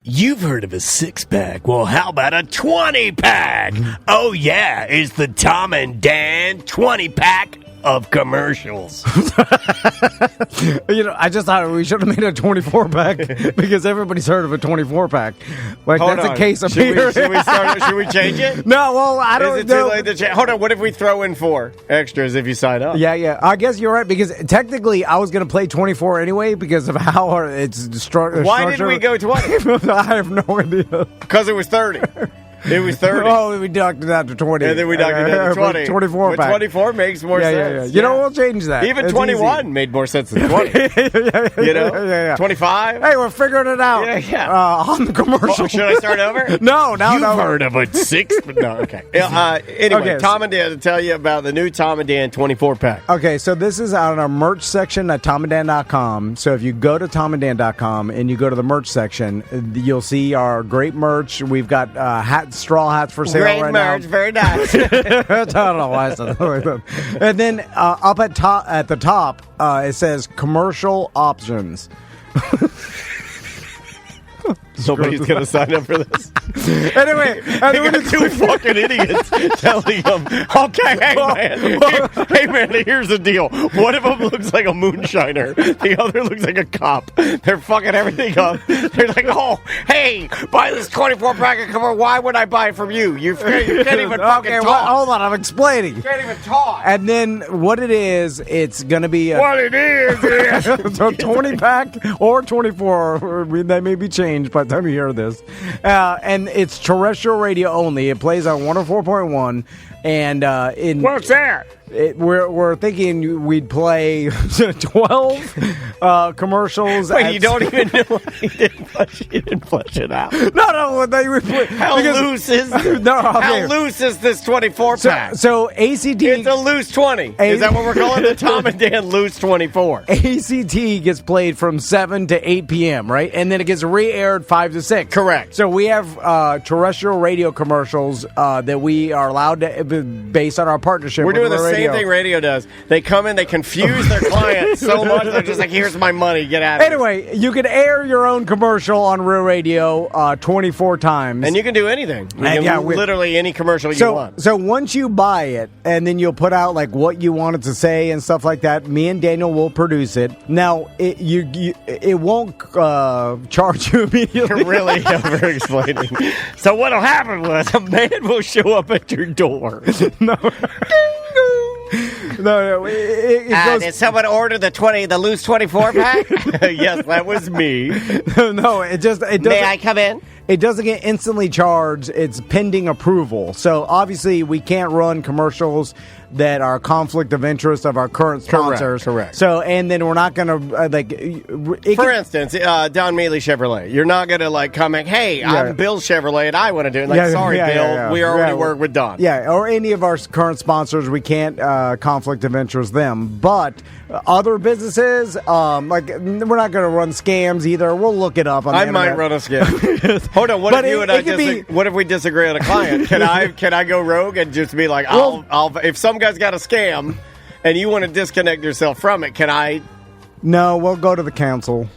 You've heard of a six-pack. Well, how about a 20-pack? Oh, yeah, it's the Tom and Dan 20-pack of commercials. I just thought we should have made a 24-pack because everybody's heard of a 24-pack. That's a case of beer. Should we change it? No, well, I don't know. Is it too late to change? Hold on, what if we throw in 4 extras if you sign up? Yeah. I guess you're right because technically I was going to play 24 anyway because of how it's structured. Why did we go 20? I have no idea. Because it was 30. It was 30. Oh, we ducked it out to 20. And then we ducked it out to 20. 24 pack. 24 makes more sense. Yeah. We'll change that. Even 21 made more sense than 20. Yeah. 25? Hey, we're figuring it out. Yeah. On the commercial. Oh, should I start over? No. You've heard of a 6? No, okay. Anyway, Tom and Dan to tell you about the new Tom and Dan 24-pack. Okay, so this is on our merch section at tomanddan.com. So if you go to tomanddan.com and you go to the merch section, you'll see our great merch. We've got straw hats for sale great right merch, now. Very nice. I don't know why I said that like that. And then up at the top, it says commercial options. Nobody's going to sign up for this. Anyway, I got 2 fucking idiots telling them, okay, hey man, here's the deal. One of them looks like a moonshiner. The other looks like a cop. They're fucking everything up. They're like, oh, hey, buy this 24-pack of commercial. Why would I buy from you? You can't even fucking talk. Well, hold on, I'm explaining. You can't even talk. And then what it is, it's going to be what it is. So 20-pack or 24, they may be changed by the time you hear this. And it's terrestrial radio only. It plays on 104.1. And what's that? We're thinking we'd play 12 commercials. Wait, you don't even know. You didn't flesh it out. No. How loose is this? How loose is this 24-pack? So ACT... It's a loose 20. Is that what we're calling the Tom and Dan loose 24? ACT gets played from 7 to 8 p.m., right? And then it gets re-aired 5 to 6. Correct. So we have terrestrial radio commercials that we are allowed to, based on our partnership We're with doing the same thing radio does. They come in, they confuse their clients so much, they're just like, here's my money, get out of here. Anyway, you can air your own commercial on Real Radio 24 times. And you can do anything. Literally any commercial you want. So once you buy it, and then you'll put out like what you want it to say and stuff like that, me and Daniel will produce it. Now, it won't charge you immediately. You're really over-explaining. So what'll happen was a man will show up at your door. No. No. It goes. Did someone order the loose 24-pack? Yes, that was me. No, it doesn't. May I come in? It doesn't get instantly charged. It's pending approval. So obviously we can't run commercials that are conflict of interest of our current sponsors. Correct. So, and then we're not going to For instance, Don Mealy Chevrolet. You're not going to come in, hey, I'm Bill Chevrolet and I want to do it. Bill, we already work with Don. Yeah, or any of our current sponsors, we can't conflict of interest them. But other businesses, we're not going to run scams either. We'll look it up on the internet. I might run a scam. Hold on, what if we disagree on a client? Can I go rogue and just be like, if some guy's got a scam and you want to disconnect yourself from it, can I? No, we'll go to the council.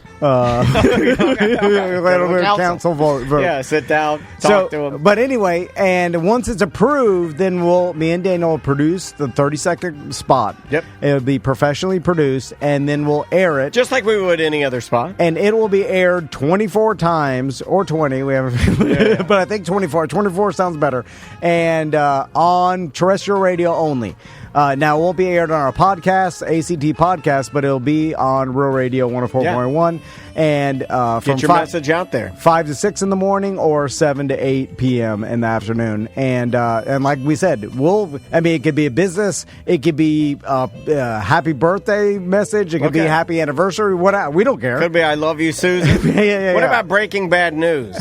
Council vote. Yeah, sit down, talk to him. But anyway, and once it's approved, then me and Daniel will produce the 30-second spot. Yep. It'll be professionally produced, and then we'll air it. Just like we would any other spot. And it will be aired 24 times, or 20, but I think 24. 24 sounds better. And on terrestrial radio only. Now, it won't be aired on our podcast, ACT podcast, but it'll be on Real Radio 104.1. And get your message out there. 5 to 6 in the morning or 7 to 8 p.m. in the afternoon. And like we said, it could be a business. It could be a happy birthday message. It could be a happy anniversary. We don't care. Could be I love you, Susan. What about breaking bad news?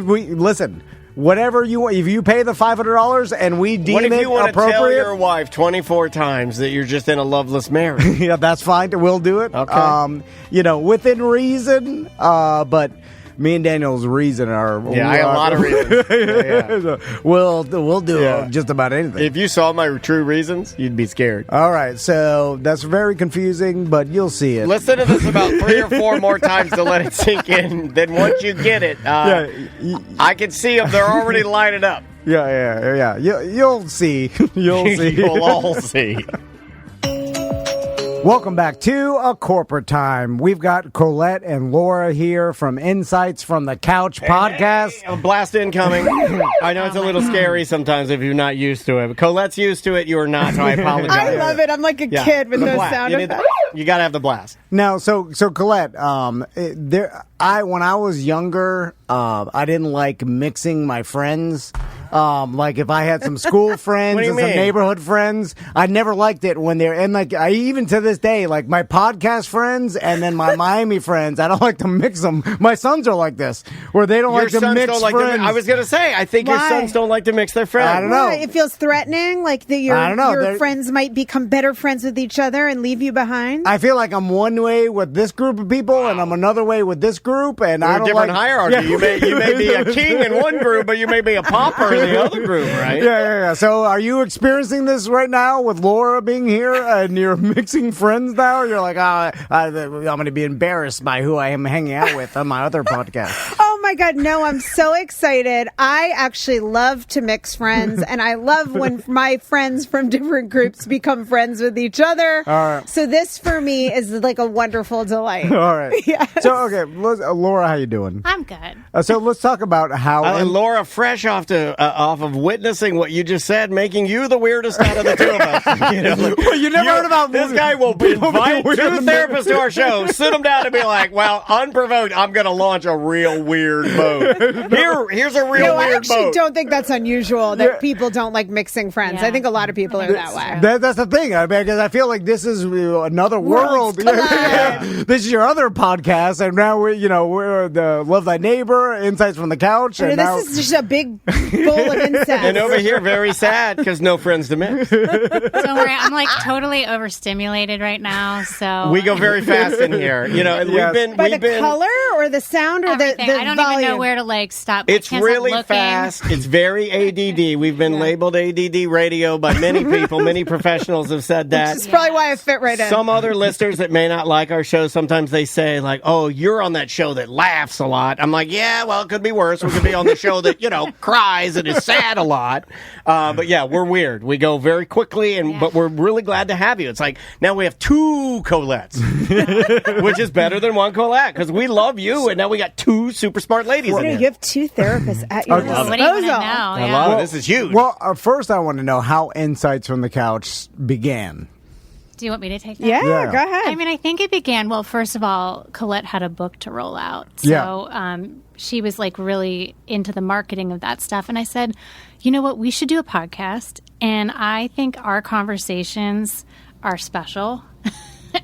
Listen. Whatever you want, if you pay the $500 and we deem it appropriate. What if you want to tell your wife 24 times that you're just in a loveless marriage? Yeah, that's fine. We'll do it. Okay. Within reason. But me and Daniel's reason are. Yeah, I have a lot of reasons. So we'll do just about anything. If you saw my true reasons, you'd be scared. All right, so that's very confusing, but you'll see it. Listen to this about 3 or 4 more times to let it sink in. Then once you get it, I can see them. They're already lining up. Yeah. You'll see. You'll see. You'll all see. Welcome back to A Corporate Time. We've got Colette and Laura here from Insights from the Couch podcast. Hey, a blast incoming. I know it's a little scary sometimes if you're not used to it. But Colette's used to it. You are not, so I apologize. I love it. I'm like a kid with those sound effects. You got to have the blast. Now, so Colette, when I was younger, I didn't like mixing my friends. Like if I had some school friends and some neighborhood friends, I never liked it when they're, and like I even to this day, like my podcast friends and then my Miami friends, I don't like to mix them. My sons are like this, where they don't like to mix friends. I was going to say, I think your sons don't like to mix their friends. I don't know. It feels threatening, like that your friends might become better friends with each other and leave you behind. I feel like I'm one way with this group of people, and I'm another way with this group, and I don't different like hierarchy. Yeah. You may be a king in one group, but you may be a pauper in the other group, right? Yeah. So are you experiencing this right now with Laura being here and you're mixing friends now? You're like, I'm going to be embarrassed by who I am hanging out with on my other podcast. Oh my God, no, I'm so excited. I actually love to mix friends, and I love when my friends from different groups become friends with each other. All right. So this for me is like a wonderful delight. All right. Yes. So, okay, Laura, how you doing? I'm good. So let's talk about how... Laura, fresh off of witnessing what you just said, making you the weirdest out of the two of us. You never heard about this guy will invite 2 therapists to our show, sit them down and be like, well, unprovoked, I'm going to launch a real weird mode. Here's a real weird mode. I actually don't think that's unusual that people don't like mixing friends. Yeah. I think a lot of people are that way. That's the thing, because I feel like this is another world. This is your other podcast, and now we're the Love Thy Neighbor, Insights from the Couch. And this is just a big bowl of incest. And over here, very sad because no friends to mix. Don't worry, I'm like totally overstimulated right now. So we go very fast in here. By the color or the sound or the I don't volume? even know where to stop. It's really fast. It's very ADD. We've been labeled ADD radio by many people. Many professionals have said that. That's probably why I fit right in. Some other listeners that may not like our show, sometimes they say like, "Oh, you're on that show that laughs a lot." I'm like, "Yeah, well, it could be worse. We could be on the show that cries and is sad a lot." But yeah, we're weird. We go very quickly, but we're really glad to have you. It's like now we have 2 Colettes, which is better than 1 Colette because we love you, and now we got 2 super smart ladies in here. You have 2 therapists at your disposal. What do you want to know? I love it. This is huge. Well, first I want to know how Insights from the Couch began. Do you want me to take that? Yeah, go ahead. I mean, I think it began, well, first of all, Colette had a book to roll out. So she was like really into the marketing of that stuff. And I said, you know what, we should do a podcast. And I think our conversations are special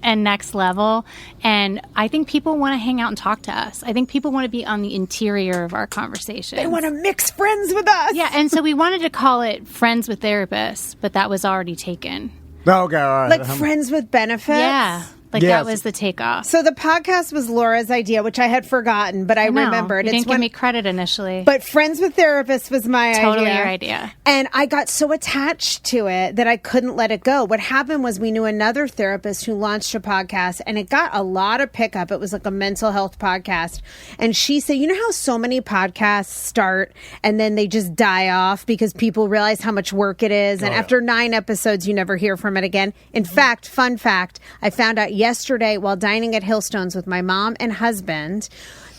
and next level. And I think people want to hang out and talk to us. I think people want to be on the interior of our conversation. They want to mix friends with us. Yeah, and so we wanted to call it Friends with Therapists, but that was already taken. Okay, all right. Like friends with benefits? Yeah. Like that was the takeoff. So the podcast was Laura's idea, which I had forgotten, but I remembered. You didn't give me credit initially. But Friends with Therapists was my idea. Totally your idea. And I got so attached to it that I couldn't let it go. What happened was we knew another therapist who launched a podcast, and it got a lot of pickup. It was like a mental health podcast. And she said, you know how so many podcasts start and then they just die off because people realize how much work it is. And after 9 episodes, you never hear from it again. In fact, fun fact, I found out yesterday while dining at Hillstones with my mom and husband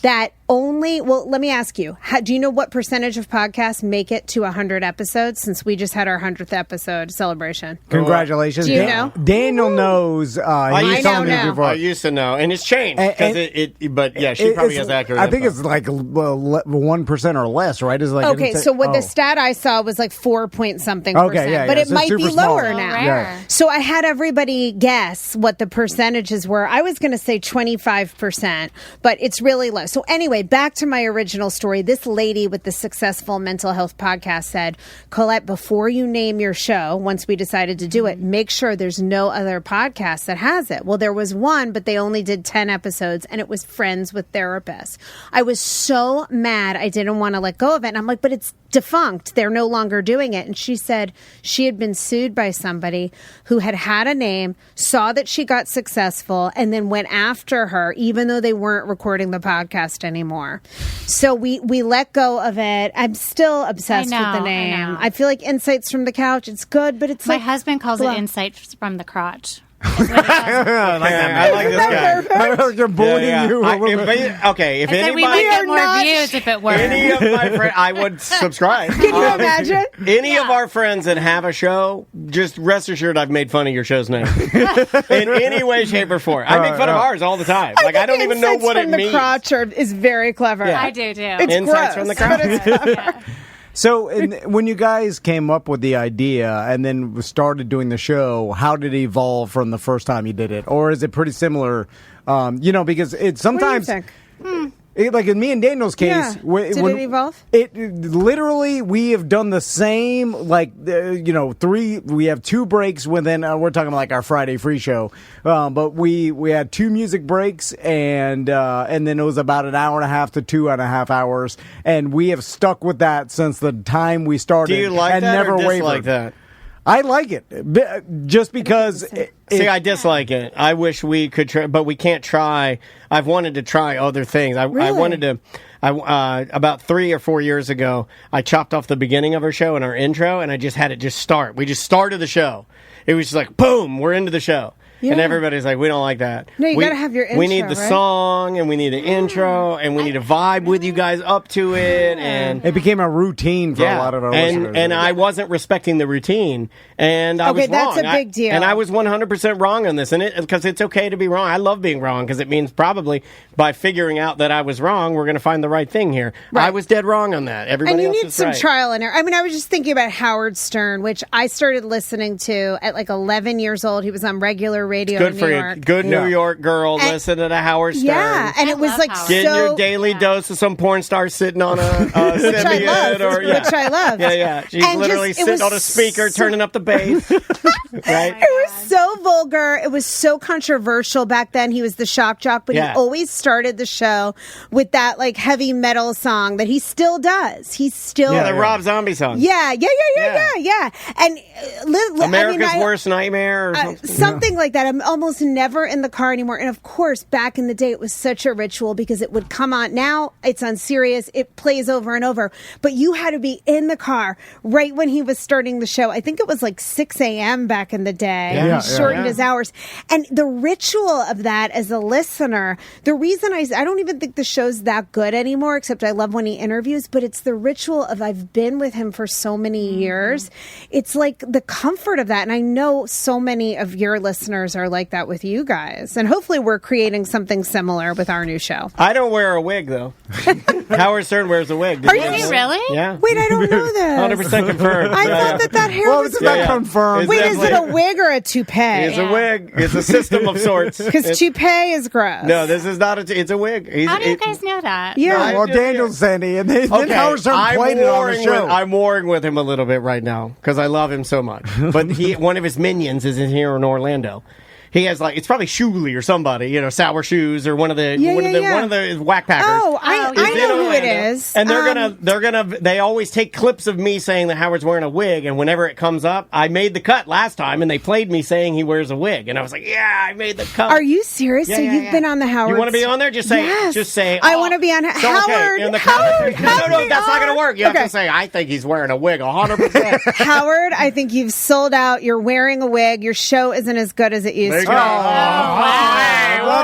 that let me ask you, do you know what percentage of podcasts make it to 100 episodes since we just had our 100th episode celebration? Congratulations. Do you know? Daniel knows. I used to know. And it's changed. But yeah, she probably has accurate I think info. it's like 1% or less, right? It's like okay, so what the stat I saw was like 4-point-something percent. But it so might be lower small. now. Yeah. So I had everybody guess what the percentages were. I was going to say 25%, but it's really low. So anyway, anyway, back to my original story. This lady with the successful mental health podcast said, Colette, before you name your show, once we decided to do it, make sure there's no other podcast that has it. Well, there was one, but they only did 10 episodes, and it was Friends with Therapists. I was so mad I didn't want to let go of it. And I'm like, but it's defunct. They're no longer doing it. And she said she had been sued by somebody who had a name, saw that she got successful, and then went after her, even though they weren't recording the podcast anymore. So we let go of it. I'm still obsessed with the name. I feel like Insights from the Couch. It's good, but it's my husband calls it Insights from the Crotch. I like this guy. You're bullying you. Okay, if anybody, we might get more views if it were. Any of my friends, I would subscribe. Can you imagine? Any of our friends that have a show, just rest assured I've made fun of your show's name in any way, shape, or form. I make fun of ours all the time. Like I don't even know what it means. Insights from the Crotch is very clever. Yeah. I do too. It's Insights gross, from the Crotch. Yeah. So when you guys came up with the idea and then started doing the show, how did it evolve from the first time you did it? Or is it pretty similar? Because it sometimes... What do you think? Like in me and Daniel's case, did it evolve? It literally, we have done the same. We have 2 breaks within. We're talking like our Friday free show, but we had 2 music breaks, and then it was about an hour and a half to 2.5 hours, and we have stuck with that since the time we started. Do you like and that never or dislike wavered. that? I like it, just because. See, I dislike it. I wish we could try, but we can't try. I've wanted to try other things. I wanted to. About 3 or 4 years ago, I chopped off the beginning of our show and our intro, and I just had it just start. We just started the show. It was just like, boom, we're into the show. Yeah. And everybody's like, we don't like that. No, you got to have your intro, we need the song, and we need the intro, and we need to vibe with you guys up to it. And it became a routine for a lot of our listeners. And I wasn't respecting the routine, and I was wrong. That's a big deal. And I was 100% wrong on this, and because it's okay to be wrong. I love being wrong, because it means probably by figuring out that I was wrong, we're going to find the right thing here. Right. I was dead wrong on that. Everybody else is right. And you need some trial and error. I mean, I was just thinking about Howard Stern, which I started listening to at like 11 years old. He was on regular radio in New York. Good New York girl, listen to the Howard Stern. Yeah, and it was like getting your daily dose of some porn star sitting on a Symbiote. Which I love. Yeah. She's literally sitting on a speaker, turning up the bass. Right? It was so vulgar. It was so controversial back then. He was the shock jock, but he always started the show with that like heavy metal song that he still does. He's still the Rob Zombie song. Yeah. And America's Worst Nightmare or something like that. I'm almost never in the car anymore. And of course, back in the day, it was such a ritual because it would come on. Now it's on Sirius. It plays over and over. But you had to be in the car right when he was starting the show. I think it was like 6 a.m. back in the day. Yeah, he shortened his hours. And the ritual of that as a listener, the reason I don't even think the show's that good anymore, except I love when he interviews, but it's the ritual of I've been with him for so many years. It's like the comfort of that. And I know so many of your listeners are like that with you guys. And hopefully we're creating something similar with our new show. I don't wear a wig, though. Howard Stern wears a wig. Are you really? Yeah. Wait, I don't know this. 100% confirmed. I thought that hair was... it's not confirmed. Wait, is it a wig or a toupee? It's a wig. It's a system of sorts. Because toupee is gross. No, this is not it's a wig. How do you guys know that? Yeah. Well, Daniel's Sandy, and then Howard Stern played it on the show. I'm warring with him a little bit right now because I love him so much. But one of his minions is in here in Orlando. He has it's probably Shuley or somebody, Sour Shoes or one of the whack packers. Oh, I know who it is. And they always take clips of me saying that Howard's wearing a wig, and whenever it comes up, I made the cut last time, and they played me saying he wears a wig, and I was like, yeah, I made the cut. Are you serious? So you've been on the Howard? You want to be on there? Just say, yes. I want to be on Howard. In the Howard, no, that's not going to work. You have to say, I think he's wearing a wig 100%. Howard, I think you've sold out. You're wearing a wig. Your show isn't as good as it used to be. Well,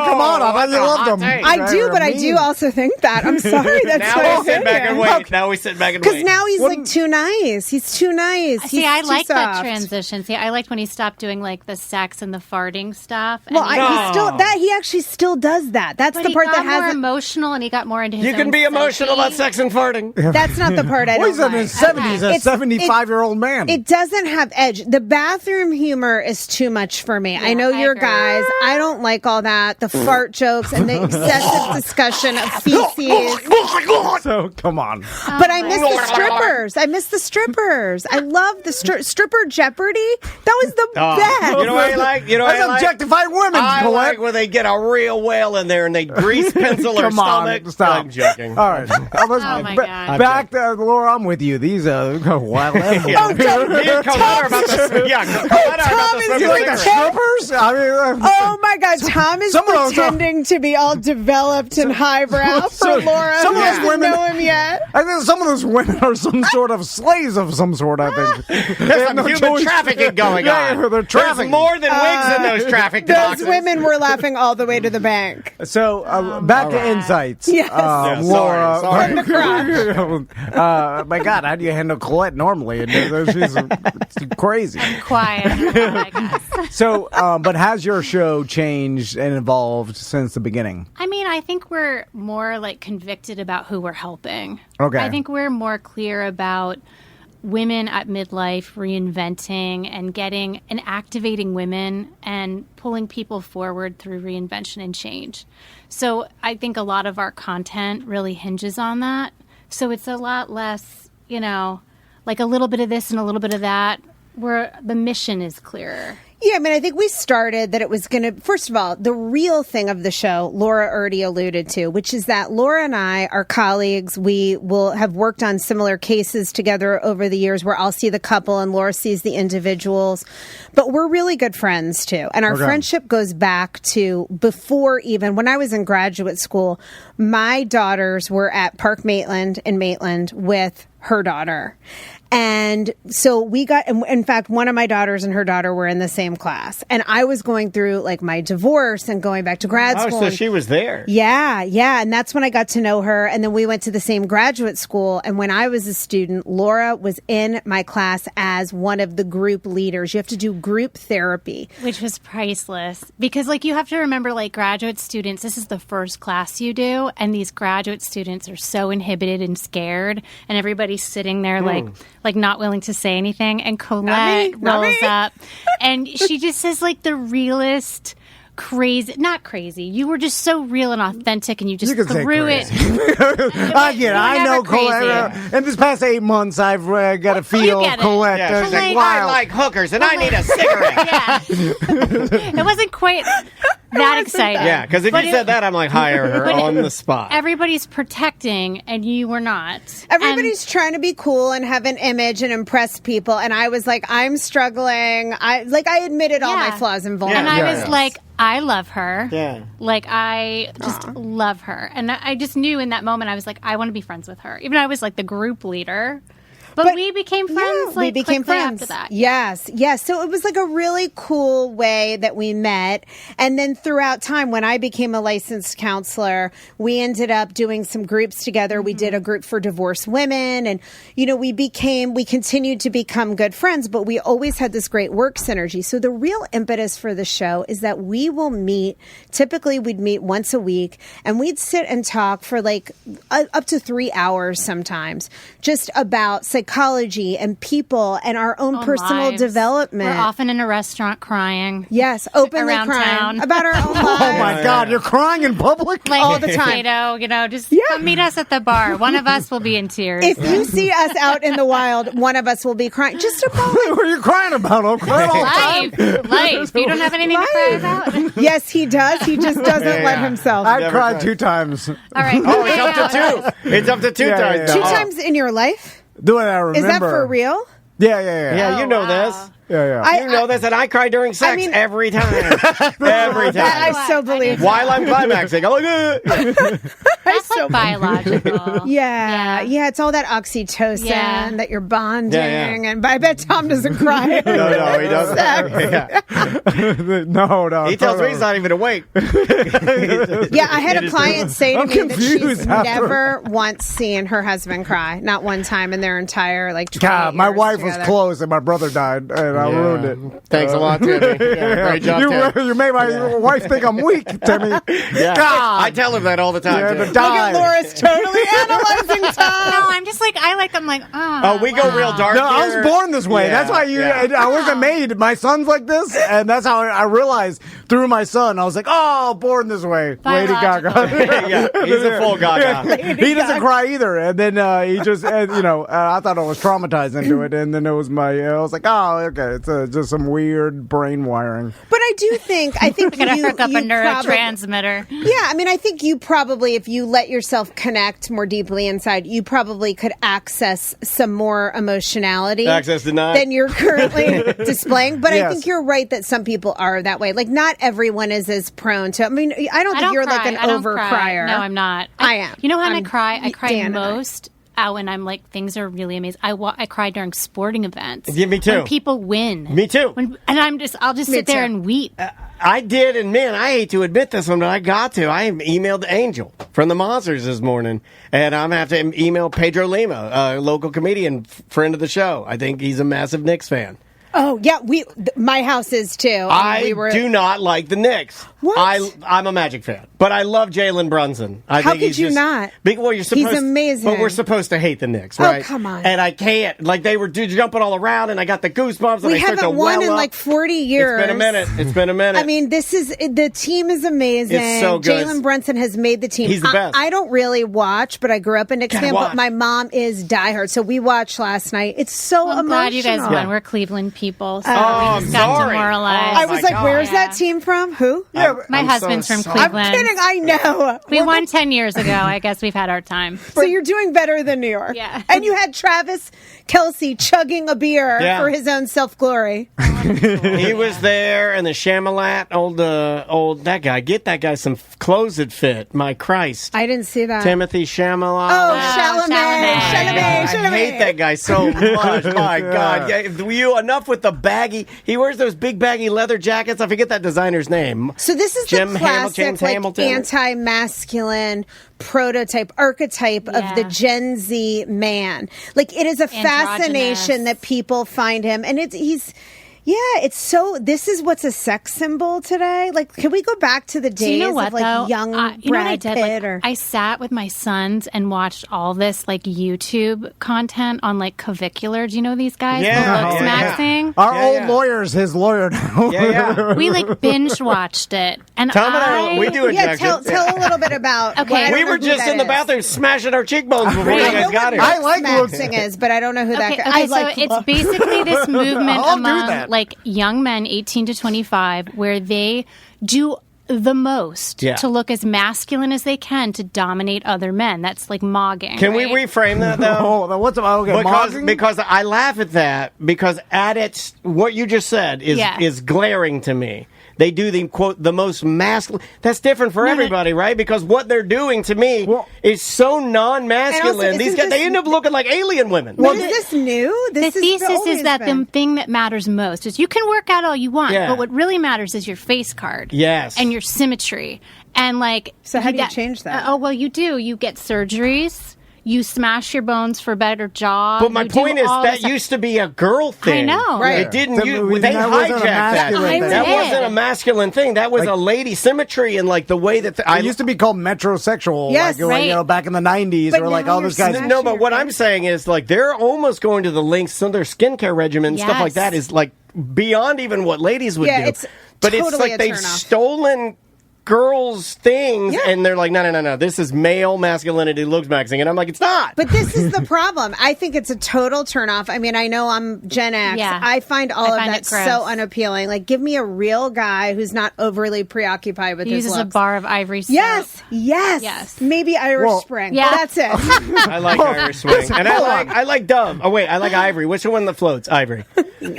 come on. I thought you loved him. I do, but I do also think that. I'm sorry. That's now we sit back and wait. Now we sit back and wait. Because now he's like too nice. He's too nice. See, I like that transition. See, I liked when he stopped doing like the sex and the farting stuff. Well, he actually still does that. That's the part that has more emotional, and he got more into his. You can be emotional about sex and farting. That's not the part I don't He's in his 70s, a 75-year-old man. It doesn't have edge. The bathroom humor is too much for me. Yeah, I know you're guys. I don't like all that. that, the fart jokes, and the excessive discussion of feces. So come on. But I miss the strippers. I love the stripper Jeopardy. That was the best. You know what I like? You know what I That's like? objectifying women, I Colette. like where they get a real whale in there and they grease pencil her Come on, stomach. stop. I'm joking. All right. Oh, my God. Back to Laura, I'm with you. These wild animals. Yeah. Me and Colette are about to Tom is swim You doing like the that. strippers? I mean, Oh my God, Tom is some of those- pretending to be all developed and highbrow for so- Laura. some Who of those doesn't women- know him yet. I think some of those women are some sort of slaves of some sort, I think. There's some human trafficking going on. Yeah, they're trafficking. There's more than wigs in those traffic Those boxes. women were laughing all the way to the bank. So, back to insights. Yes. Yeah, Laura. sorry. My God, how do you handle Colette normally? She's crazy. Quiet. I guess. So, but has your show changed and evolved since the beginning? I mean, I think we're more like convicted about who we're helping. Okay. I think we're more clear about women at midlife reinventing and getting and activating women and pulling people forward through reinvention and change. So I think a lot of our content really hinges on that. So it's a lot less, like a little bit of this and a little bit of that, where the mission is clearer. Yeah, I mean, I think we started that it was going to, first of all, the real thing of the show, Laura already alluded to, which is that Laura and I are colleagues. We will have worked on similar cases together over the years where I'll see the couple and Laura sees the individuals. But we're really good friends, too. And our friendship goes back to before even, when I was in graduate school, my daughters were at Park Maitland in Maitland with her daughter. And so we got, in fact, one of my daughters and her daughter were in the same class. And I was going through like my divorce and going back to grad school. Oh, so she was there. Yeah. And that's when I got to know her. And then we went to the same graduate school. And when I was a student, Laura was in my class as one of the group leaders. You have to do group therapy. Which was priceless. Because, you have to remember, graduate students, this is the first class you do. And these graduate students are so inhibited and scared. And everybody's sitting there, like not willing to say anything. And Colette rolls up. And she just says, the realest... not crazy. You were just so real and authentic, and you just threw it. I get it. I know Colette. In this past 8 months, I've got a feel of Colette. Yeah, she's like, wow. I like hookers, and I need a cigarette. Yeah. It wasn't quite that exciting. Yeah, because if you said that, I'm like, hire her on the spot. Everybody's protecting, and you were not. Everybody's trying to be cool and have an image and impress people. And I was like, I'm struggling. I admitted all my flaws and vulnerabilities. And I was like, I love her. Yeah. I just love her. And I just knew in that moment, I was like, I want to be friends with her. Even though I was the group leader. But we became friends. Yeah, we became friends after that. Yes. So it was a really cool way that we met. And then throughout time, when I became a licensed counselor, we ended up doing some groups together. Mm-hmm. We did a group for divorced women, and we continued to become good friends. But we always had this great work synergy. So the real impetus for the show is that we will meet. Typically, we'd meet once a week, and we'd sit and talk for up to 3 hours sometimes, just about psychology and people and our own personal lives. development. We're often in a restaurant crying. Yes, openly around crying town. about our own lives. Oh my God, you're crying in public? all the time. Just come meet us at the bar. One of us will be in tears. If you see us out in the wild, one of us will be crying. Just about What are you crying about? I'll cry all the time. Life. You don't have anything to cry about? Yes, he does. He just doesn't let himself. I've Never cried cried. 2 times. All right. Oh, it's up to 2. It's up to 2 Yeah, times. yeah, Two yeah. times in your life? Do it, I remember. Is that for real? Yeah. Yeah, you know wow. this. Yeah. You know this, and I cry during sex every time. Every time. I so believe. While I'm climaxing, I'm like, That's biological. Yeah. It's all that oxytocin that you're bonding, and I bet Tom doesn't cry. No, he doesn't. Sex. No. He tells me he's not even awake. Yeah, I had a client say to I'm me that she's confused after. never once seen her husband cry. Not one time in their entire 20 God, my years wife was together. close, and my brother died, and I ruined it. Thanks a lot, Timmy. Yeah, great job, Tim. You made my wife think I'm weak, Timmy. Yeah. God. I tell him that all the time. Yeah, too. but Look at Laura's totally analyzing Tom. No, I'm just I like, I'm like, oh, we go real dark. No, I was born this way. Yeah, That's why I wasn't made. My son's like this, and that's how I realized through my son. I was like, oh, born this way. Lady Gaga. Yeah, he's a full Gaga. He doesn't cry either. And then he just, I thought I was traumatized into it. And then it was I was like, oh, okay. It's just some weird brain wiring. But I think I'm going to hook up a you neurotransmitter. Yeah, I mean, I think you probably, if you let yourself connect more deeply inside, you probably could access some more emotionality. Access denied. Than you're currently displaying. But Yes. I think you're right that some people are that way. Like, not everyone is as prone to. I mean, I don't think you're cry. like an I don't over cry. crier. No, I'm not. I am. You know when I I'm cry? I cry Dan and I. most when I'm like, things are really amazing. I cry during sporting events. Yeah, me too. When people win. Me too. And I'll just Me sit there too. and weep. I did, and man, I hate to admit this one, but I got to. I emailed Angel from the Monsters this morning, and I'm going to have to email Pedro Lima, a local comedian, friend of the show. I think he's a massive Knicks fan. Oh, yeah, my house is too. I do not like the Knicks. What? I'm a Magic fan, but I love Jalen Brunson. How could you not? Well, you're supposed. He's amazing. But we're supposed to hate the Knicks, Oh, right? come on. And I can't. Like, they were jumping all around, and I got the goosebumps. And We I start to haven't won well in up. like 40 years. It's been a minute. I mean, the team is amazing. It's so good. Jalen Brunson has made the team. He's the best. I don't really watch, but I grew up a Knicks Gotta fan. watch. But my mom is diehard, so we watched last night. It's so I'm emotional. glad you guys won. Yeah. We're Cleveland people, so I'm we just got sorry. demoralized. I was my like, God. "Where's Yeah. that team from? Who?" Yeah, My I'm husband's so from sorry. I'm Cleveland. kidding. I know. We won 10 years ago. I guess we've had our time. So you're doing better than New York. Yeah. And you had Travis Kelce chugging a beer Yeah. for his own self glory. He was there, and the Shamalat, old that guy. Get that guy some clothes that fit. My Christ, I didn't see that. Timothy Chalamet. Oh, Chalamet. Chalamet. I hate that guy so much. My God. Yeah, enough with the baggy. He wears those big baggy leather jackets. I forget that designer's name. So this is Jim the Hamilton, classic, James like, Hamilton. anti-masculine prototype, archetype of the Gen Z man. Like, it is a fascination that people find him, and it's so. This is what's a sex symbol today. Like, can we go back to the days Do you know what, of like though? young You know what I Brad did? Pitt? Like, I sat with my sons and watched all this like YouTube content on like Clavicular. Do you know these guys? Yeah. The looks Yeah. maxing. Our Yeah, old yeah. lawyer's his lawyer now. Yeah. We like binge watched it, and Tell me we do Yeah, injections. tell a little bit about. Okay. well, I don't We know were who just that in the is. bathroom smashing our cheekbones before Right. you I know guys got what here. I like maxing is, but I don't know who that Okay, guy. okay, I so like. it's basically this movement I'll do among that. like young men 18 to 25 where they do the most Yeah. to look as masculine as they can to dominate other men. That's like mogging. Can we right? reframe that though? Oh, what's okay? Because I laugh at that because at its what you just said is glaring to me. They do the quote the most masculine. That's different for everybody, right? Because what they're doing to me is so non-masculine. And also, These isn't guys they this- end up looking like alien women. But is this new? The This thesis is always that been. the thing that matters most is you can work out all you want, Yeah. but what really matters is your face card. Yes. And your symmetry. And like So how do you change that? Oh, well, you do. You get surgeries. You smash your bones for a better jaw. But my you do point is all that this- used to be a girl thing. I know. Right. It didn't. That They wasn't a hijacked that. masculine thing. That I wasn't did. a masculine thing. That was Like- a lady symmetry and like the way that It used to be called metrosexual. Yes, like, right. back in the 90s. But Or like now all you're those guys. smashing No, but your what face. I'm saying is like they're almost going to the lengths. Some of their skincare regimen and stuff like Yes. that is like beyond even what ladies would Yeah, do. it's but it's totally like a they've turnoff. stolen girls' things Yeah. and they're like, no. This is male masculinity looks maxing. And I'm like, it's not. But this is the problem. I think it's a total turnoff. I mean, I know I'm Gen X. Yeah. I find all I of find that it gross. so unappealing. Like, give me a real guy who's not overly preoccupied with He his uses a looks. bar of ivory soap. Yes. Maybe Irish Well, Spring. Yeah. That's it. I like Irish Swing. And I like Dove. Oh, wait, I like Ivory. Which one that floats? Ivory.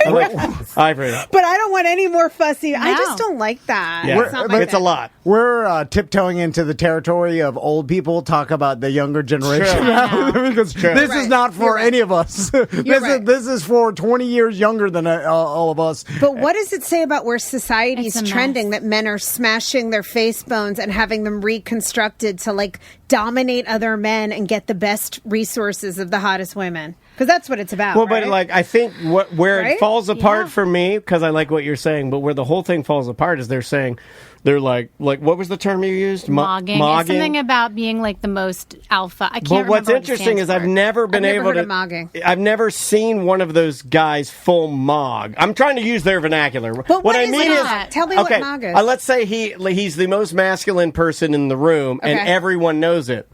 I like Ivory. But I don't want any more fussy. I No. just don't like that. Yeah, It's not my it's a thing. lot. We're tiptoeing into the territory of old people talk about the younger generation True. now because True. this Right. is not for You're right. any of us. right. This is for 20 years younger than all of us. But what does it say about where society's It's a mess. trending that men are smashing their face bones and having them reconstructed to like dominate other men and get the best resources of the hottest women. Because that's what it's about. Well, right? but like I think where Right? it falls apart for me, because I like what you're saying, but where the whole thing falls apart is they're like what was the term you used? Mogging. It's something about being like the most alpha. I can't But remember what's what it interesting stands is I've for. never been I've never able heard to. of mogging. I've never seen one of those guys full mog. I'm trying to use their vernacular. But what I is mean that? is, Tell me okay, what mog is. let's say he's the most masculine person in the room, and Okay. everyone knows it.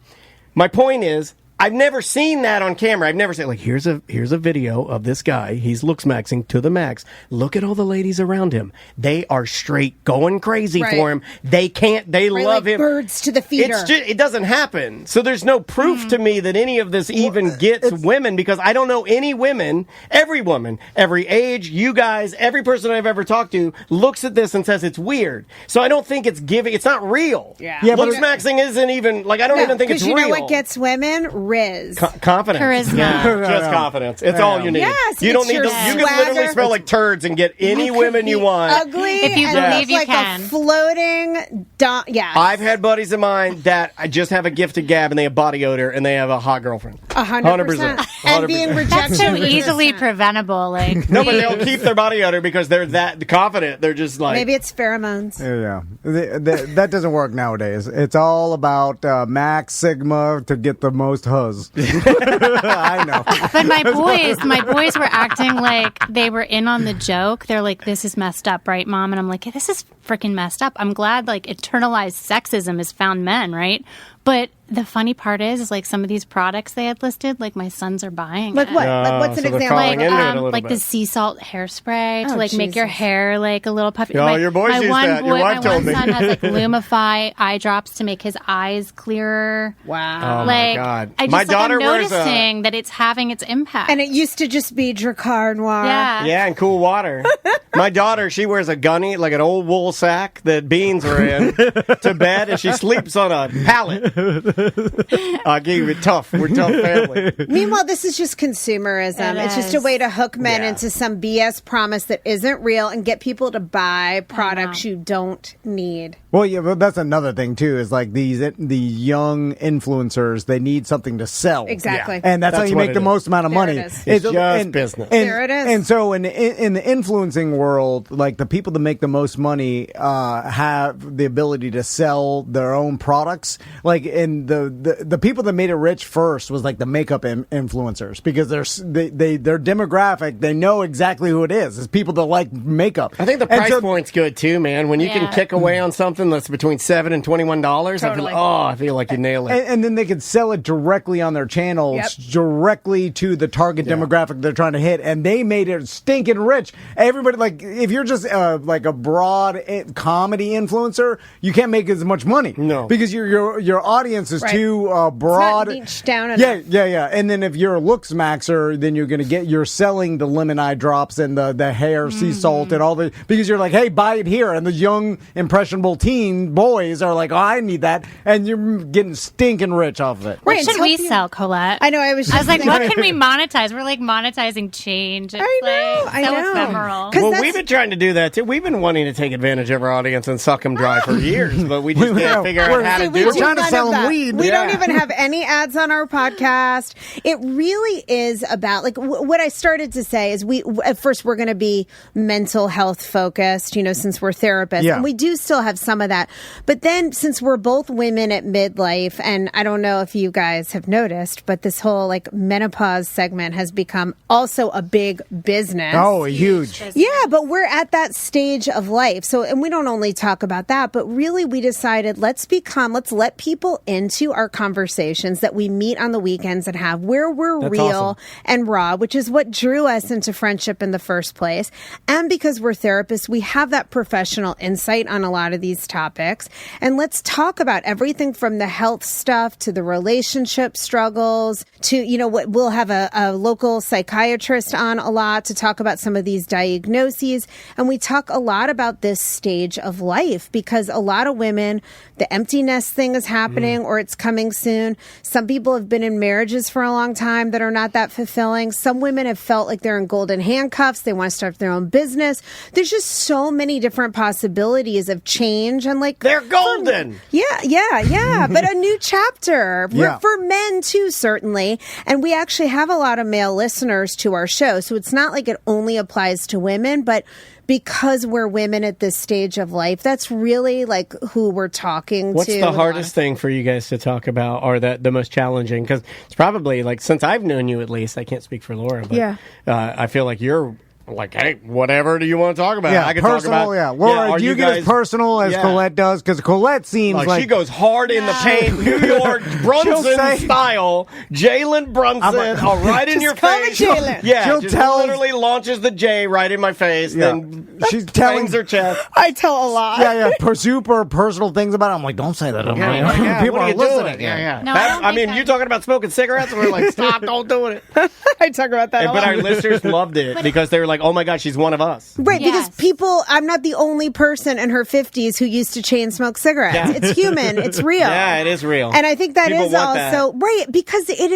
My point is, I've never seen that on camera. I've never seen like here's a video of this guy. He's looks maxing to the max. Look at all the ladies around him. They are straight going crazy Right. for him. They can't. They Right, love like him. birds to the feeder. It's just, it doesn't happen. So there's no proof to me that any of this even gets women, because I don't know any women. Every woman, every age, you guys, every person I've ever talked to looks at this and says it's weird. So I don't think it's giving. It's not real. Yeah. Yeah, but Looks maxing isn't even like I don't even think it's Because you real. know what gets women? Riz. Confidence. Charisma. Yeah, just confidence. It's all you need. Yes, you don't it's need your to. You can literally swagger. smell like turds and get any women you want. Ugly. If you and believe looks you like can. a floating. Yeah. I've had buddies of mine that I just have a gifted gab and they have body odor and they have a hot girlfriend. 100%. And being 100%. rejected. That's so easily preventable. Like No, but they'll keep their body odor because they're that confident. They're just like Maybe it's pheromones. Yeah. That doesn't work nowadays. It's all about Max Sigma to get the most huzz. I know. But my boys were acting like they were in on the joke. They're like, "This is messed up, right, Mom?" And I'm like, "This is freaking messed up." I'm glad like internalized sexism has found men, right? But the funny part is like some of these products they had listed, like my sons are buying. Like it. what? Like what's so an they're example? falling into it a little Like bit. the sea salt hairspray to Oh, like make your Jesus. hair like a little puffy. Oh, your boys use that. Your wife my told one me. son has like Lumify eye drops to make his eyes clearer. Wow. Oh, my Like God. I just My like, daughter I'm wears a- noticing that it's having its impact. And it used to just be Dracar Noir. yeah. Yeah, and cool water. My daughter, she wears a gunny, like an old wool sack that beans are in, to bed, and she sleeps on a pallet. I gave it tough. We're tough family. Meanwhile, this is just consumerism. It It's just a is. way to hook men Yeah. into some BS promise that isn't real and get people to buy products you don't need. Well, yeah, but that's another thing too. Is like the young influencers, they need something to sell. Exactly. And that's how That's you what make it the is. most amount of There money. it is. It's just business. There it is. And so in the influencing world, like the people that make the most money have the ability to sell their own products. Like in the people that made it rich first was like the makeup influencers, because their demographic, they know exactly who it is. It's people that like makeup. I think the And price so- point's good too, man. When you can Yeah. kick away on something that's between $7 and $21, Totally. I feel like you nail it. And then they could sell it directly on their channels, Yep. directly to the target demographic they're trying to hit, and they made it stinking rich. Everybody, like, if you're just like a broad comedy influencer, you can't make as much money. No. because your audience is Right. too broad. It's not niched down enough. Yeah. And then if you're a looks maxer, then you're selling the lemon eye drops and the hair sea salt and all because you're like, hey, buy it here, and the young impressionable teen boys are like, oh, I need that, and you're getting stinking rich off of it. What Right, should until we you- sell, Colette? I know. I was like, thinking- what can we monetize? We're like monetizing change. It's like so ephemeral. 'Cause Well, that's- we've been trying to do that too. We've been wanting to take advantage of our audience and suck them dry for years, but we just can't figure out how to See, we do do it. trying to none sell of them that. weed. We don't Yeah. even have any ads on our podcast. It really is about like what I started to say is at first we're going to be mental health focused, since we're therapists, Yeah. and we do still have some of that. But then since we're both women at midlife, and I don't know if you guys have noticed, but this whole like menopause segment has become also a big business. Oh, huge. Yeah, but we're at that stage of life. So, and we don't only talk about that, but really we decided let's let people into our conversations that we meet on the weekends and have where we're That's real awesome. and raw, which is what drew us into friendship in the first place. And because we're therapists, we have that professional insight on a lot of these topics. And let's talk about everything from the health stuff to the relationship struggles to, what we'll have a local psychiatrist on a lot to talk about some of these diagnoses. And we talk a lot about this stage of life because a lot of women, the empty nest thing is happening or it's coming soon. Some people have been in marriages for a long time that are not that fulfilling. Some women have felt like they're in golden handcuffs. They want to start their own business. There's just so many different possibilities of change change and like They're golden. Yeah. But a new chapter Yeah. for men too, certainly. And we actually have a lot of male listeners to our show. So it's not like it only applies to women, but because we're women at this stage of life, that's really like who we're talking What's to. the hardest thing for you guys to talk about, or the most challenging? Because it's probably, like, since I've known you at least, I can't speak for Laura, but I feel like you're like, hey, whatever do you want to talk about? Yeah, I can personal, talk about. yeah. Laura, are do you get as personal as Yeah. Colette does? Because Colette seems like she goes hard in the paint, New York Brunson say- style, Jalen Brunson, right in your call me face. Jalen. Yeah, She'll just tell- literally launches the J right in my face. Yeah. Then She's telling bangs her chest. I tell a lot. super personal things about it. I'm like, don't say that. People what are you listening. doing? Yeah. No, I don't I think mean, you talking about smoking cigarettes? And we're like, stop, don't do it. I talk about that a But lot. our listeners loved it because they were like, oh my God, she's one of us. Right, because Yes. I'm not the only person in her 50s who used to chain smoke cigarettes. Yeah. It's human. It's real. Yeah, it is real. And I think that People is want that. also, right, because it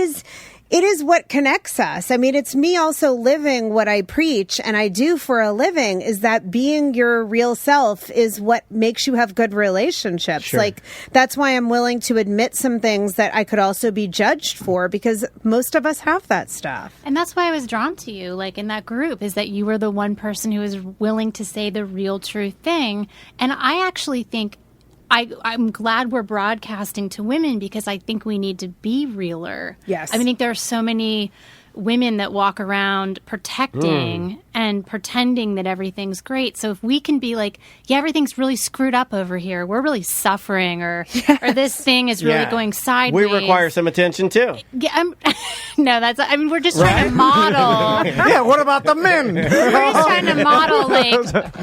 is what connects us. I mean, it's me also living what I preach and I do for a living, is that being your real self is what makes you have good relationships. Sure. Like, that's why I'm willing to admit some things that I could also be judged for, because most of us have that stuff. And that's why I was drawn to you, like in that group, is that you were the one person who was willing to say the real true thing. And I actually think I'm glad we're broadcasting to women, because I think we need to be realer. Yes. I mean, I think there are so many women that walk around protecting and pretending that everything's great. So if we can be like, yeah, everything's really screwed up over here, we're really suffering, or this thing is really going sideways. We require some attention too. Yeah, no, I mean, we're just trying to model. Yeah, what about the men? We're just trying to model,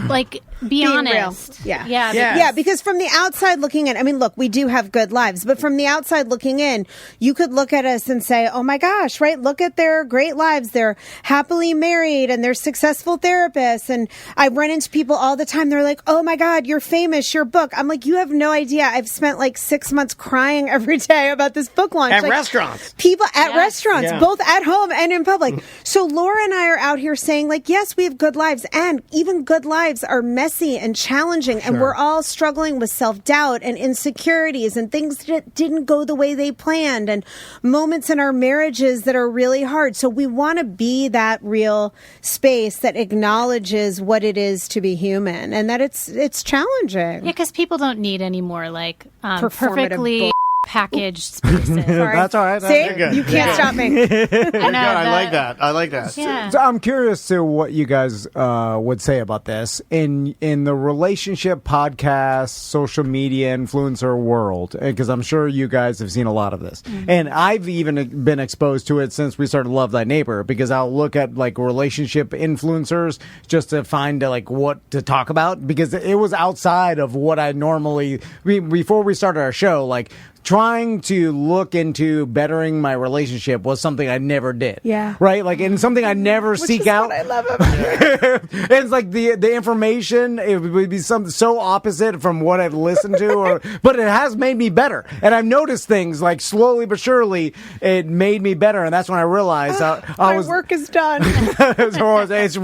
like be Being honest. real. Yeah. Yeah. Yeah, because from the outside looking in, I mean, look, we do have good lives, but from the outside looking in, you could look at us and say, oh my gosh, right? Look at their great lives. They're happily married and they're successful therapists. And I run into people all the time. They're like, oh my God, you're famous, your book. I'm like, you have no idea. I've spent like 6 months crying every day about this book launch. At Like, restaurants. People at restaurants, Yeah. both at home and in public. So Laura and I are out here saying, like, yes, we have good lives, and even good lives are messy and challenging, and we're all struggling with self-doubt and insecurities and things that didn't go the way they planned, and moments in our marriages that are really hard. So we want to be that real space that acknowledges what it is to be human, and that it's challenging. Yeah, because people don't need any more like Performative perfectly packaged spaces. Sorry. That's all right. See, good. you can't stop me. I know. I like that. I like that. Yeah. So I'm curious to what you guys would say about this in the relationship podcast, social media influencer world, because I'm sure you guys have seen a lot of this, and I've even been exposed to it since we started Love Thy Neighbor, because I'll look at like relationship influencers just to find like what to talk about, because it was outside of what I normally. Before we started our show, like, trying to look into bettering my relationship was something I never did. Yeah. Right? Like, and something I never seek out. What I love about it. And it's like the information, it would be something so opposite from what I've listened to, but it has made me better. And I've noticed things like slowly but surely it made me better. And that's when I realized I My was work is done. it's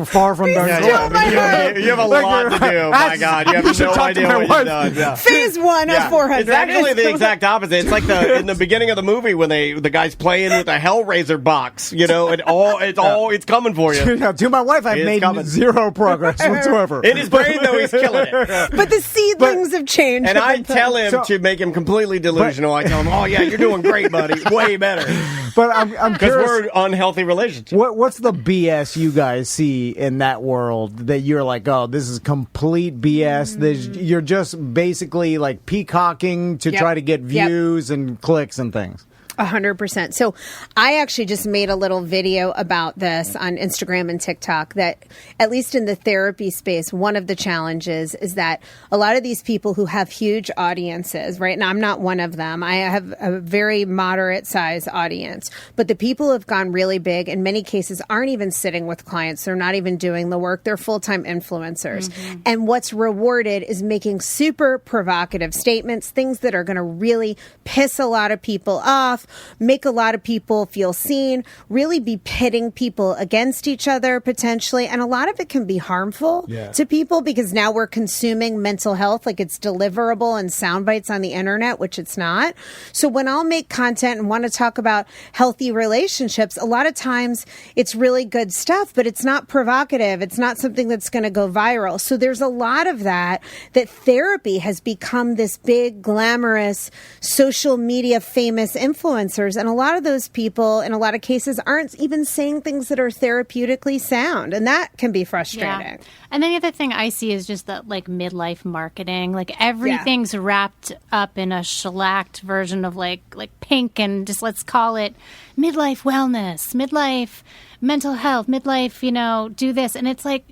far from done. still my heart. You have a lot to do. My God, you have should no talk to idea my what wife. you've done. Yeah. Phase 1 of 400. It's actually the exact opposite. It's like in the beginning of the movie when the guy's playing with a Hellraiser box, you know, it's coming for you. To my wife, I've It's made coming. zero progress whatsoever. In his brain, though, he's killing it. But the seedlings have changed. And I tell him So- to make him completely delusional. I tell him, "Oh yeah, you're doing great, buddy. Way better." But I'm Because curious. we're unhealthy relationships. What's the BS you guys see in that world that you're like, oh, this is complete BS? You're just basically like peacocking to Yep. try to get Yep. views and clicks and things. 100%. So I actually just made a little video about this on Instagram and TikTok, that at least in the therapy space, one of the challenges is that a lot of these people who have huge audiences, right? Now, I'm not one of them. I have a very moderate size audience, but the people who have gone really big in many cases aren't even sitting with clients. They're not even doing the work. They're full-time influencers. And what's rewarded is making super provocative statements, things that are going to really piss a lot of people off, off, make a lot of people feel seen, really be pitting people against each other potentially. And a lot of it can be harmful to people because now we're consuming mental health like it's deliverable and sound bites on the internet, which it's not. So when I'll make content and want to talk about healthy relationships, a lot of times it's really good stuff, but it's not provocative. It's not something that's going to go viral. So there's a lot of that therapy has become this big, glamorous, social media famous influencers. And a lot of those people, in a lot of cases, aren't even saying things that are therapeutically sound. And that can be frustrating. Yeah. And then the other thing I see is just that like midlife marketing, like everything's wrapped up in a shellacked version of like pink and just let's call it midlife wellness, midlife mental health, midlife, do this. And it's like,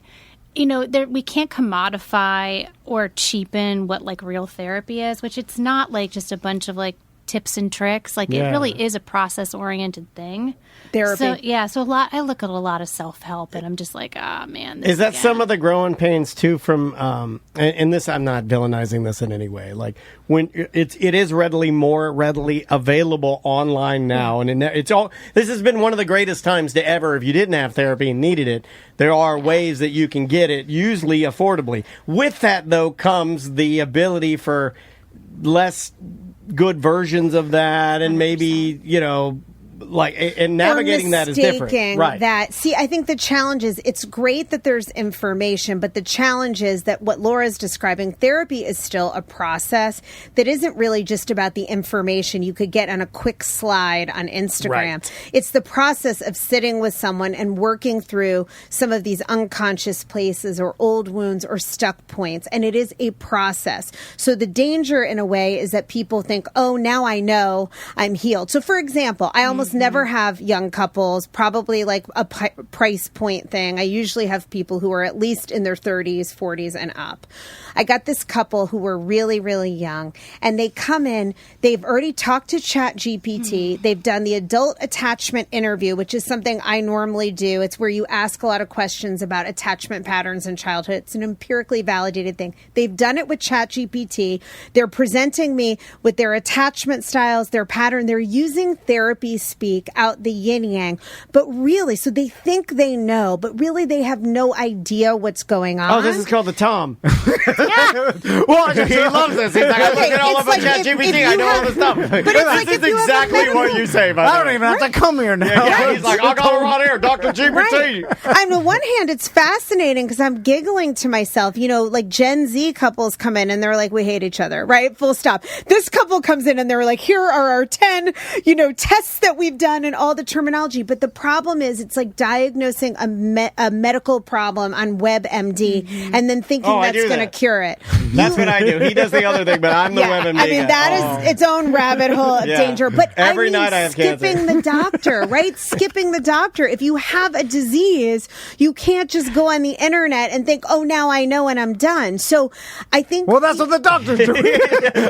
we can't commodify or cheapen what like real therapy is, which it's not like just a bunch of like tips and tricks. Like it really is a process oriented thing. Therapy. So I look at a lot of self-help and I'm just like, man. Is that some of the growing pains too from, and this, I'm not villainizing this in any way. Like when it is more readily available online now. And this has been one of the greatest times to ever, if you didn't have therapy and needed it, there are ways that you can get it, usually affordably. With that though comes the ability for less good versions of that and maybe, and navigating that is different. Right. I think the challenge is it's great that there's information, but the challenge is that what Laura's describing, therapy is still a process that isn't really just about the information you could get on a quick slide on Instagram. Right. It's the process of sitting with someone and working through some of these unconscious places or old wounds or stuck points. And it is a process. So the danger in a way is that people think, oh, now I know I'm healed. So for example, I almost never have young couples, probably like a price point thing. I usually have people who are at least in their 30s, 40s and up. I got this couple who were really, really young and they come in, they've already talked to ChatGPT. They've done the adult attachment interview, which is something I normally do. It's where you ask a lot of questions about attachment patterns in childhood. It's an empirically validated thing. They've done it with ChatGPT. They're presenting me with their attachment styles, their pattern. They're using therapy speak out the yin yang, but really, so they think they know, but really they have no idea what's going on. Oh, this is called the Tom. Well, he loves this. He's like, I look at all of ChatGPT. I know all this stuff. But it's this is exactly what you say, by the way. I don't even have to come here now. Yeah, he's like, I got her on here, Dr. GPT. Right. On the one hand, it's fascinating because I'm giggling to myself. Like Gen Z couples come in and they're like, we hate each other, right? Full stop. This couple comes in and they're like, here are our 10, tests that we've done and all the terminology. But the problem is it's like diagnosing a medical problem on WebMD and then thinking that's going to cure it. That's what I do. He does the other thing, but I'm the WebMD guy. I mean, that is its own rabbit hole of danger. But every night I have skipping cancer. the doctor, right? Skipping the doctor. If you have a disease, you can't just go on the internet and think, oh, now I know and I'm done. So I think... Well, that's what the doctor's doing.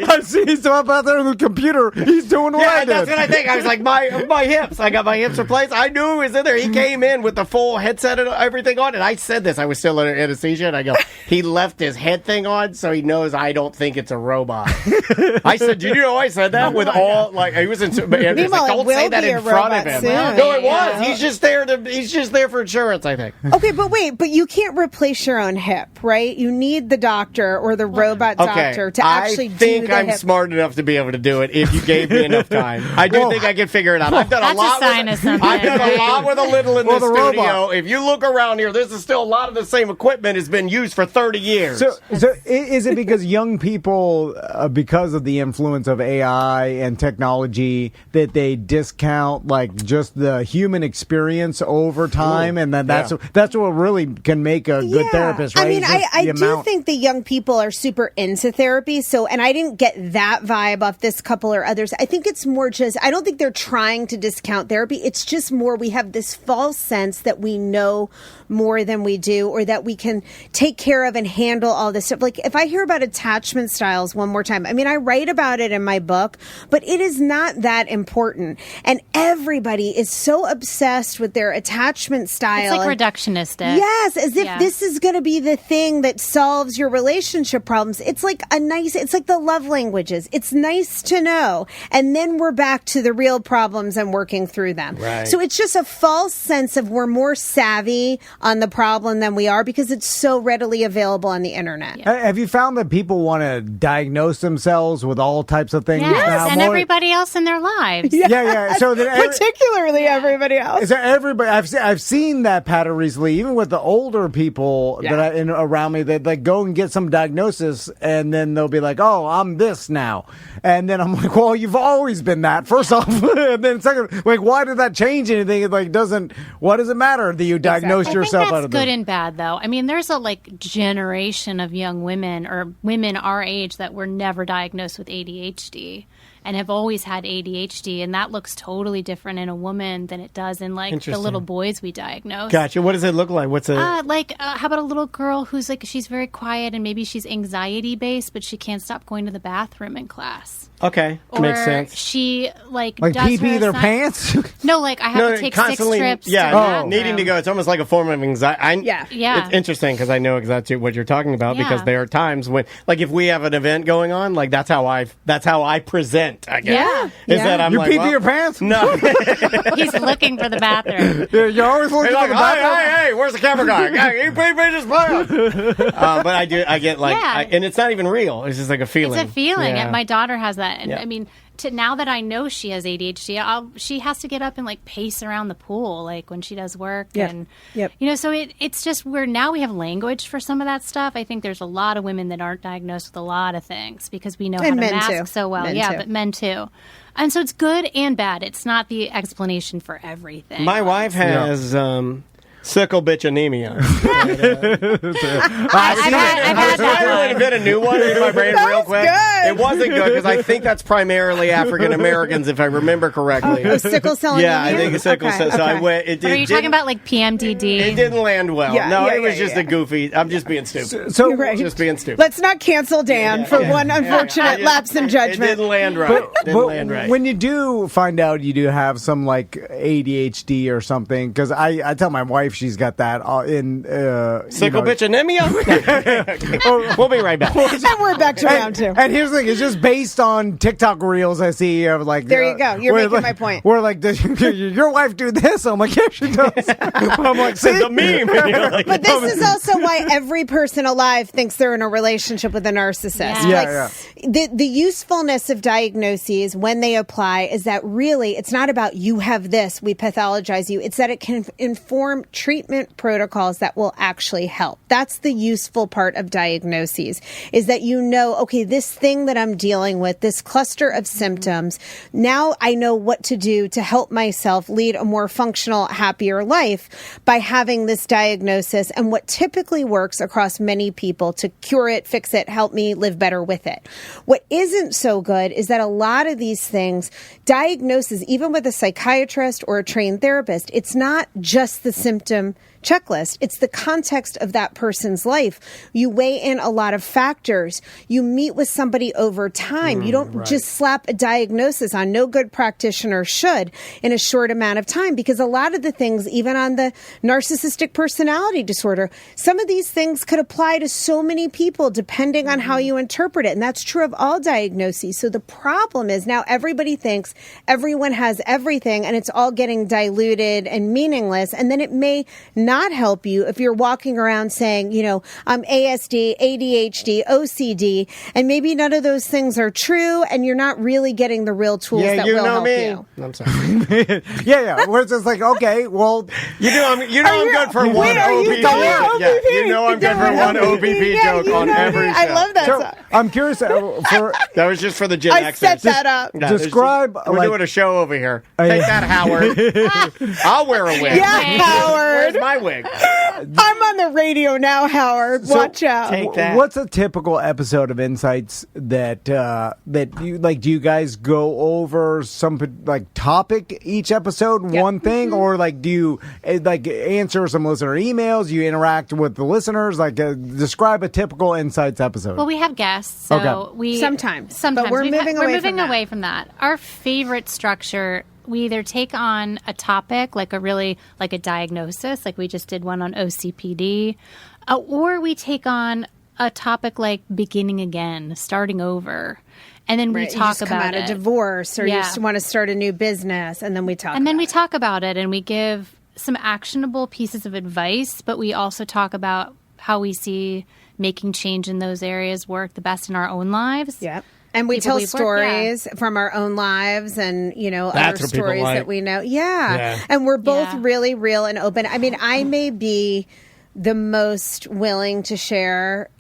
I see he's up out there on the computer. He's doing what I did. That's what I think. I was like, my hips. I got my hips replaced. I knew he was in there. He came in with the full headset and everything on. And I said this. I was still under anesthesia. And I go, he left his head thing on so he knows I don't think it's a robot. I said, did you know I said that with all, like, he was in, Meanwhile, don't say that in front of him. Soon. No, it was. He's just there for insurance, I think. Okay, but wait, you can't replace your own hip, right? You need the doctor or the robot doctor to actually do the hip. I think I'm smart enough to be able to do it if you gave me enough time. I do think I can figure it out. I've done a lot with a little in this studio. Robot. If you look around here, this is still a lot of the same equipment has been used for 30 years. So is it because young people, because of the influence of AI and technology, that they discount like just the human experience over time, and then that's what really can make a good therapist, right? I mean, I do think the young people are super into therapy. So, and I didn't get that vibe off this couple or others. I think it's more just, I don't think they're trying to discount therapy. It's just more we have this false sense that we know more than we do, or that we can take care of and handle all this stuff. Like if I hear about attachment styles one more time. I mean, I write about it in my book, but it is not that important. And everybody is so obsessed with their attachment style. It's like reductionistic. Yes, as if this is going to be the thing that solves your relationship problems. It's like it's like the love languages. It's nice to know. And then we're back to the real problems and working through them. Right. So it's just a false sense of we're more savvy on the problem than we are because it's so readily available on the internet. Have you found that people want to diagnose themselves with all types of things? Yes, now? and everybody else in their lives. Yeah. So that Particularly everybody else. so everybody, I've seen that pattern recently, even with the older people around me. That like go and get some diagnosis, and then they'll be like, "Oh, I'm this now," and then I'm like, "Well, you've always been that." First off, and then second, like, why did that change anything? It like doesn't. What does it matter that you diagnose yourself I think out of that's this? good and bad, though. I mean, there's a generation of young women or women our age that were never diagnosed with ADHD and have always had ADHD, and that looks totally different in a woman than it does in the little boys we diagnose. Gotcha. What does it look like? What's a how about a little girl who's she's very quiet and maybe she's anxiety based, but she can't stop going to the bathroom in class. Okay, Or makes sense. she Like does pee her their pants? No, I have to take 6 trips. to the bathroom. Needing to go. It's almost like a form of anxiety. Yeah. Yeah. It's interesting because I know exactly what you're talking about because Yeah. there are times when, if we have an event going on, that's how I present. I guess. Yeah. Is that I'm You like, pee well, your pants? No. He's looking for the bathroom. You're always looking Hey, for the bathroom. hey, where's the camera guy? Hey, you pee me this pants. But I get and it's not even real. It's just like a feeling. It's a feeling. Yeah. And my daughter has that. And Yeah. I mean, now that I know she has ADHD, she has to get up and pace around the pool when she does work. Yep. And Yep. so it's just now we have language for some of that stuff. I think there's a lot of women that aren't diagnosed with a lot of things because we know how to men mask too. so well. Men Yeah, too. but men too. And so it's good and bad. It's not the explanation for everything. My wife has sickle bitch anemia. I've had that I would have been a new one in my brain real quick. good. It wasn't good because I think that's primarily African Americans, if I remember correctly. Sickle cell Yeah, anemia? I think it's sickle cell. So I went. But are you talking about PMDD? It didn't land well. Yeah, no, yeah, it was yeah, just yeah. a goofy. I'm just being stupid. So Right. Just being stupid. Let's not cancel Dan for one unfortunate lapse in It judgment. didn't land right. Didn't land right. when you do find out you do have some ADHD or something, because I tell my wife she's got that in Sickle bitch anemia? We'll be right back. And we're back to round two. And here's the thing: it's just based on TikTok reels I see of There you go. You're where, making my point. We're like, does your wife do this? I'm like, yeah, she does. I'm like, see The meme. You're like, But this is also why every person alive thinks they're in a relationship with a narcissist. Yeah. The usefulness of diagnoses when they apply is that really it's not about you have this, we pathologize you. It's that it can inform treatment protocols that will actually help. That's the useful part of diagnoses, is that okay, this thing that I'm dealing with, this cluster of symptoms, now I know what to do to help myself lead a more functional, happier life by having this diagnosis and what typically works across many people to cure it, fix it, help me live better with it. What isn't so good is that a lot of these things, diagnosis, even with a psychiatrist or a trained therapist, it's not just the symptom checklist. It's the context of that person's life. You weigh in a lot of factors. You meet with somebody over time. You don't just slap a diagnosis on. No good practitioner should in a short amount of time, because a lot of the things, even on the narcissistic personality disorder, some of these things could apply to so many people depending on how you interpret it. And that's true of all diagnoses. So the problem is now everybody thinks everyone has everything and it's all getting diluted and meaningless. And then it may not help you if you're walking around saying, I'm ASD, ADHD, OCD, and maybe none of those things are true, and you're not really getting the real tools that will help you. I'm sorry. yeah. Where it's just like, okay, well, I'm good for one OBP. I'm good for one OBP joke on every show. I love that so song. I'm curious That was just for the Gen I Xers. set that up. Yeah, Describe, we're doing a show over here. Take that, Howard. I'll wear a wig. Yeah, Howard. Where's my wig? I'm on the radio now, Howard. Watch out. Take that. What's a typical episode of Insights that you like? Do you guys go over some like topic each episode, one thing, or like do you like answer some listener emails? You interact with the listeners. Like, describe a typical Insights episode. Well, we have guests, so Okay. we Sometimes, but we're moving away from that. Our favorite structure. We either take on a topic, like a diagnosis, like we just did one on OCPD, or we take on a topic like beginning again, starting over, and then we talk you just about come out it. of divorce, or you just want to start a new business, and then we talk. And then we talk about it, and we give some actionable pieces of advice, but we also talk about how we see making change in those areas work the best in our own lives. Yeah. And we People tell we've worked- stories from our own lives and, That's other what people stories like. that we know. Yeah. And we're both really real and open. I mean, I may be the most willing to share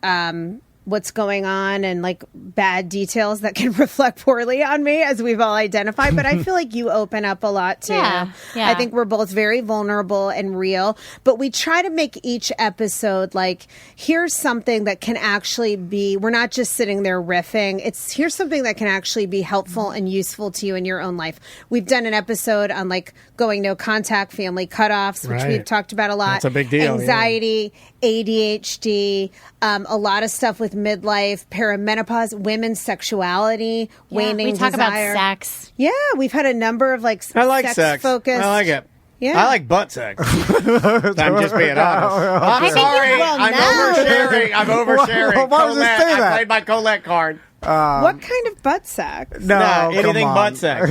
what's going on and like bad details that can reflect poorly on me, as we've all identified. But I feel like you open up a lot too. Yeah. I think we're both very vulnerable and real, but we try to make each episode like, here's something that can actually be, we're not just sitting there riffing. Here's something that can actually be helpful and useful to you in your own life. We've done an episode on like going no contact, family cutoffs, which we've talked about a lot. That's a big deal. Anxiety, ADHD, a lot of stuff with midlife, perimenopause, women's sexuality, waning we talk desire. about sex. Yeah, we've had a number of like I like sex. focused. I like it. Yeah. I like butt sex. I'm just being honest. I'm think sorry. you will I'm now. oversharing. I'm oversharing. Why does it Colette, say that? I played my Colette card. What kind of butt sex? no, Nah, come anything on. but sex.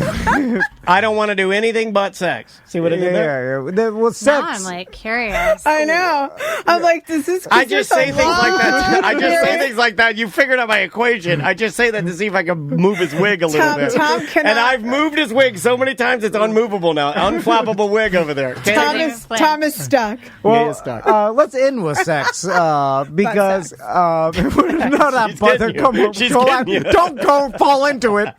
I don't want to do anything but sex. See what I did there? Yeah. Well, sex. Now I'm like curious. I know. I'm like, this is. I just say things like that. I just say things like that. You figured out my equation. I just say that to see if I can move his wig a little bit. Tom cannot. And I've moved his wig so many times it's unmovable now. Unflappable wig over there. Tom is stuck. Well, Yeah, it's stuck. let's end with sex because no, that She's butt. getting you. Come on, She's go getting you. Don't go fall into it.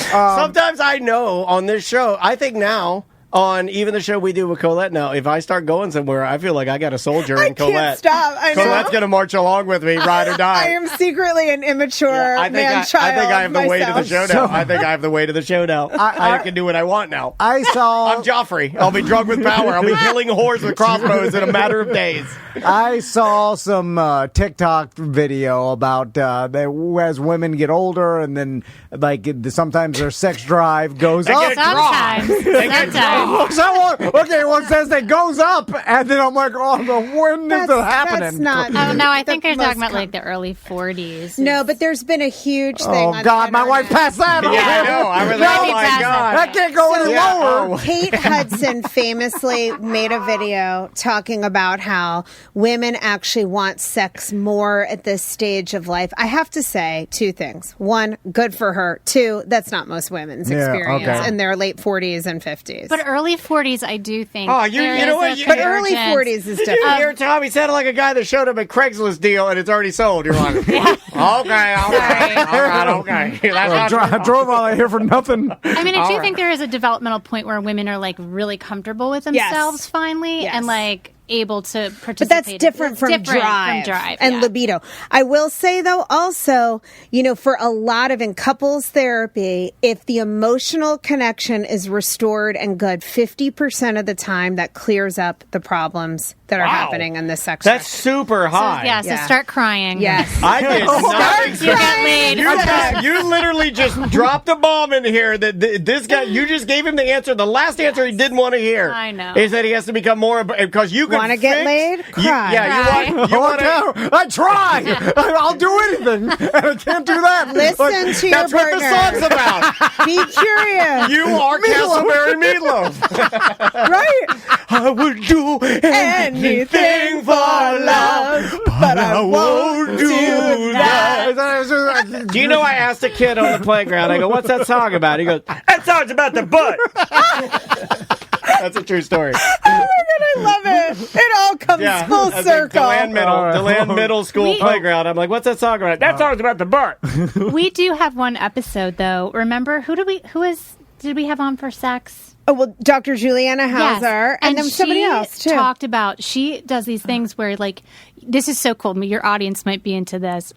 Sometimes I know on this show, I think now, on even the show we do with Colette now, if I start going somewhere, I feel like I got a soldier I in Colette. can't stop. I know. Colette's going to march along with me, ride or die. I am secretly an immature I think man-child. I have the weight of the show myself. now. I think I have the weight of the show now. I can do what I want now. I saw. I'm Joffrey. I'll be drunk with power. I'll be killing whores with crossbows in a matter of days. I saw some TikTok video about that as women get older, and then like sometimes their sex drive goes They up. get Sometimes. Sometimes. One says that goes up, and then I'm like, oh, when is that happening? That's not. Oh, no, I think the they're talking most about like the early 40s. No, but there's been a huge thing. Oh on God, the my wife internet. passed that. Yeah, I know. I was like, oh my Maybe God. That can't go any Yeah, lower. oh. Kate Hudson famously made a video talking about how women actually want sex more at this stage of life. I have to say two things. One, good for her. Two, that's not most women's Yeah, experience okay. in their late 40s and 50s. But early 40s, I do think. Oh, you there know is what? a But early convergence. 40s is Did you different. hear Tommy sounded like a guy that showed up at Craigslist deal and it's already sold? You're like, okay, all right, okay. That's I not drove all here for nothing. I mean, I do All think there is a developmental point where women are like really comfortable with themselves finally Yes. and like able to participate. But that's different, It's from, different drive from drive and yeah. libido. I will say, though, also, for a lot of in couples therapy, if the emotional connection is restored and good, 50% of the time that clears up the problems that are Wow. happening in the sex That's drive. super high. So Yeah. start crying. Yes. I did not You get laid. You literally just dropped a bomb in here that this guy, you just gave him the answer. The last answer he didn't want to hear. I know. Is that he has to become more, because you could Wanna get laid? Cry. You want to. I try. I'll do anything, and I can't do that. Listen to your That's what the partner. song's about. Be curious. You are Castleberry Meatloaf. right? I would do Anything for love, but I won't do that. Do you know I asked a kid on the playground, I go, what's that song about? He goes, that song's about the butt. That's a true story. Oh my God, I love it. It all comes full that's circle. DeLand Middle School playground. I'm like, what's that song about? That song's about the butt. We do have one episode though. Remember did we have on for sex? Oh, well, Dr. Juliana Hauser, Yes. and then somebody she else, too. talked about, she does these things where, like, this is so cool. Your audience might be into this.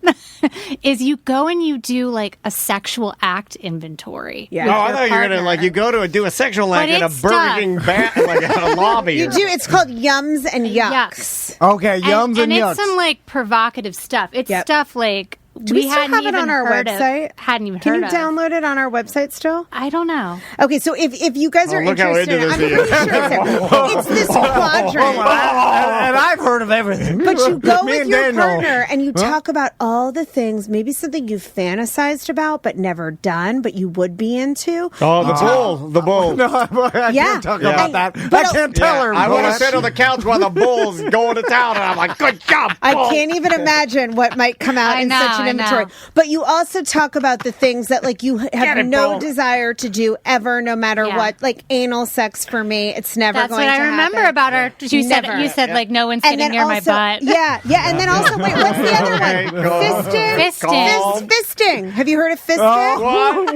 Is you go and you do, like, a sexual act inventory. Yeah. with Oh, I your thought you were gonna partner. you go to do a sexual act in a it's Burger tough. King like at a lobby. You do. It's called Yums and Yucks. Okay, yums and yucks. it's some, like, provocative stuff. It's Yep. stuff like Do we still hadn't have it even on our heard website? Hadn't even Can heard you of. download it on our website still? I don't know. Okay, so if you guys are look how interested, into I'm this he pretty is. sure it's this quadrant. And I've heard of everything. But you go Me with and your Daniel. partner and you talk about all the things, maybe something you've fantasized about but never done, but you would be into. Oh, the bull. No, I Yeah. can't talk Yeah. about that. But I can't tell her. I want to Colette. sit on the couch while the bull's going to town, and I'm like, good job. I bull." can't even imagine what might come out I in know, such an I inventory. know. But you also talk about the things that like you Get have it, no bull. desire to do ever, no matter Yeah. what. Like anal sex for me, it's never That's going what to I remember happen. about our. You Never. said like no one's And sitting then near also, my butt. yeah, and then also, wait, what's the other Okay, one? calm. Fisting. Fisting. Have you heard of fisting? What?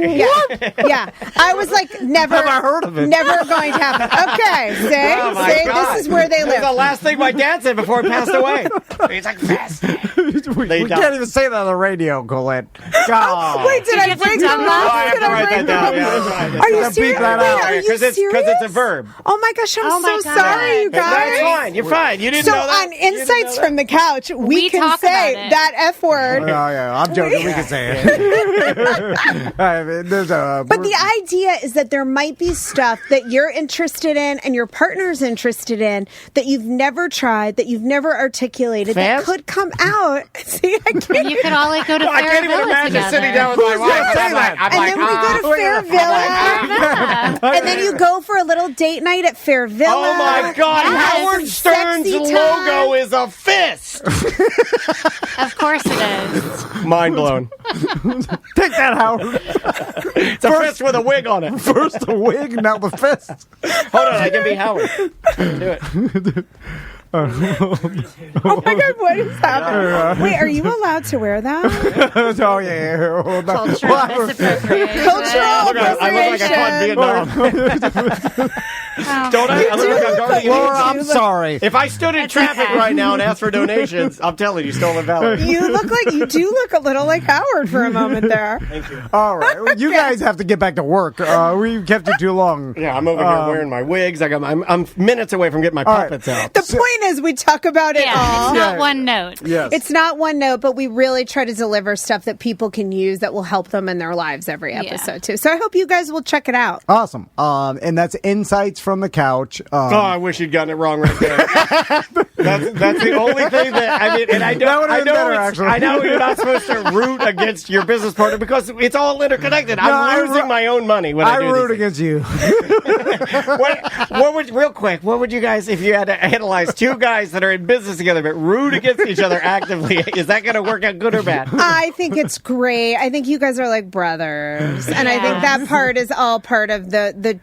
Yeah. I was like, never. Have I heard of it? Never going to happen. Okay, see, Oh, my see, God. this is where they This is the live. last thing my dad said before he passed away. He's like, fast. we They don't. can't even say that on the radio, Colette. God. Wait, did I you break get the the law? Oh, I have Did to I write break that down. the Yeah, law? that's right. Are you Beep serious? that Wait, out. are you Because it's serious? a verb. Oh my gosh, I'm Oh my so God. sorry, you No, guys. it's fine. You're fine. You didn't So know that. on Insights from the Couch, we We can talk say about it. that F word. Oh, yeah, I'm joking. We can say it. There's a. But the idea is that there might be stuff that you're interested in and your partner's interested in that you've never tried, that you've never articulated, that Fast? could come out. See, I can't. You could all like go to I can't even Fairville imagine together. sitting down with my Who's wife. gonna say that? And then we go to Fairville, and then you go for a little date night at Fairville. Oh my God! Yes. Howard Stern's Sexy logo time. is a fist. Of course it is. Mind blown. Take that, Howard. It's a fist with a wig on it. First the wig, now the fist. Hold on, I can be Howard. Do it. Oh my God, what is happening? Wait, are you allowed to wear that? Oh, yeah. Oh, no. Cultural misappropriation. Cultural Look, I look like I fought in Vietnam. Don't I? I look like I'm guarding Laura, against- I'm sorry. If I stood in traffic okay. right now and asked for donations, I'm telling you, stolen valor. You look a little like Howard for a moment there. All right. Well, you guys have to get back to work. We kept you too long. Yeah, I'm over here wearing my wigs. I'm minutes away from getting my right. puppets out. The point is, we talk about it Yeah, all. it's not one note. Yes. It's not one note, but we really try to deliver stuff that people can use that will help them in their lives every episode, too. So I hope you guys will check it out. Awesome. And that's Insights from the Couch. Oh, I wish you'd gotten it wrong right there. that's the only thing that I mean. And I That know, would've I been know, better, it's- actually. I know you're not supposed to root against your business partner because it's all interconnected. I I'm losing my own money when I do root these things. against you. What would real quick? What would you guys, if you had to analyze two guys that are in business together but root against each other actively? Is that going to work out good or bad? I think it's great. I think you guys are like brothers. And I think that part is all part of the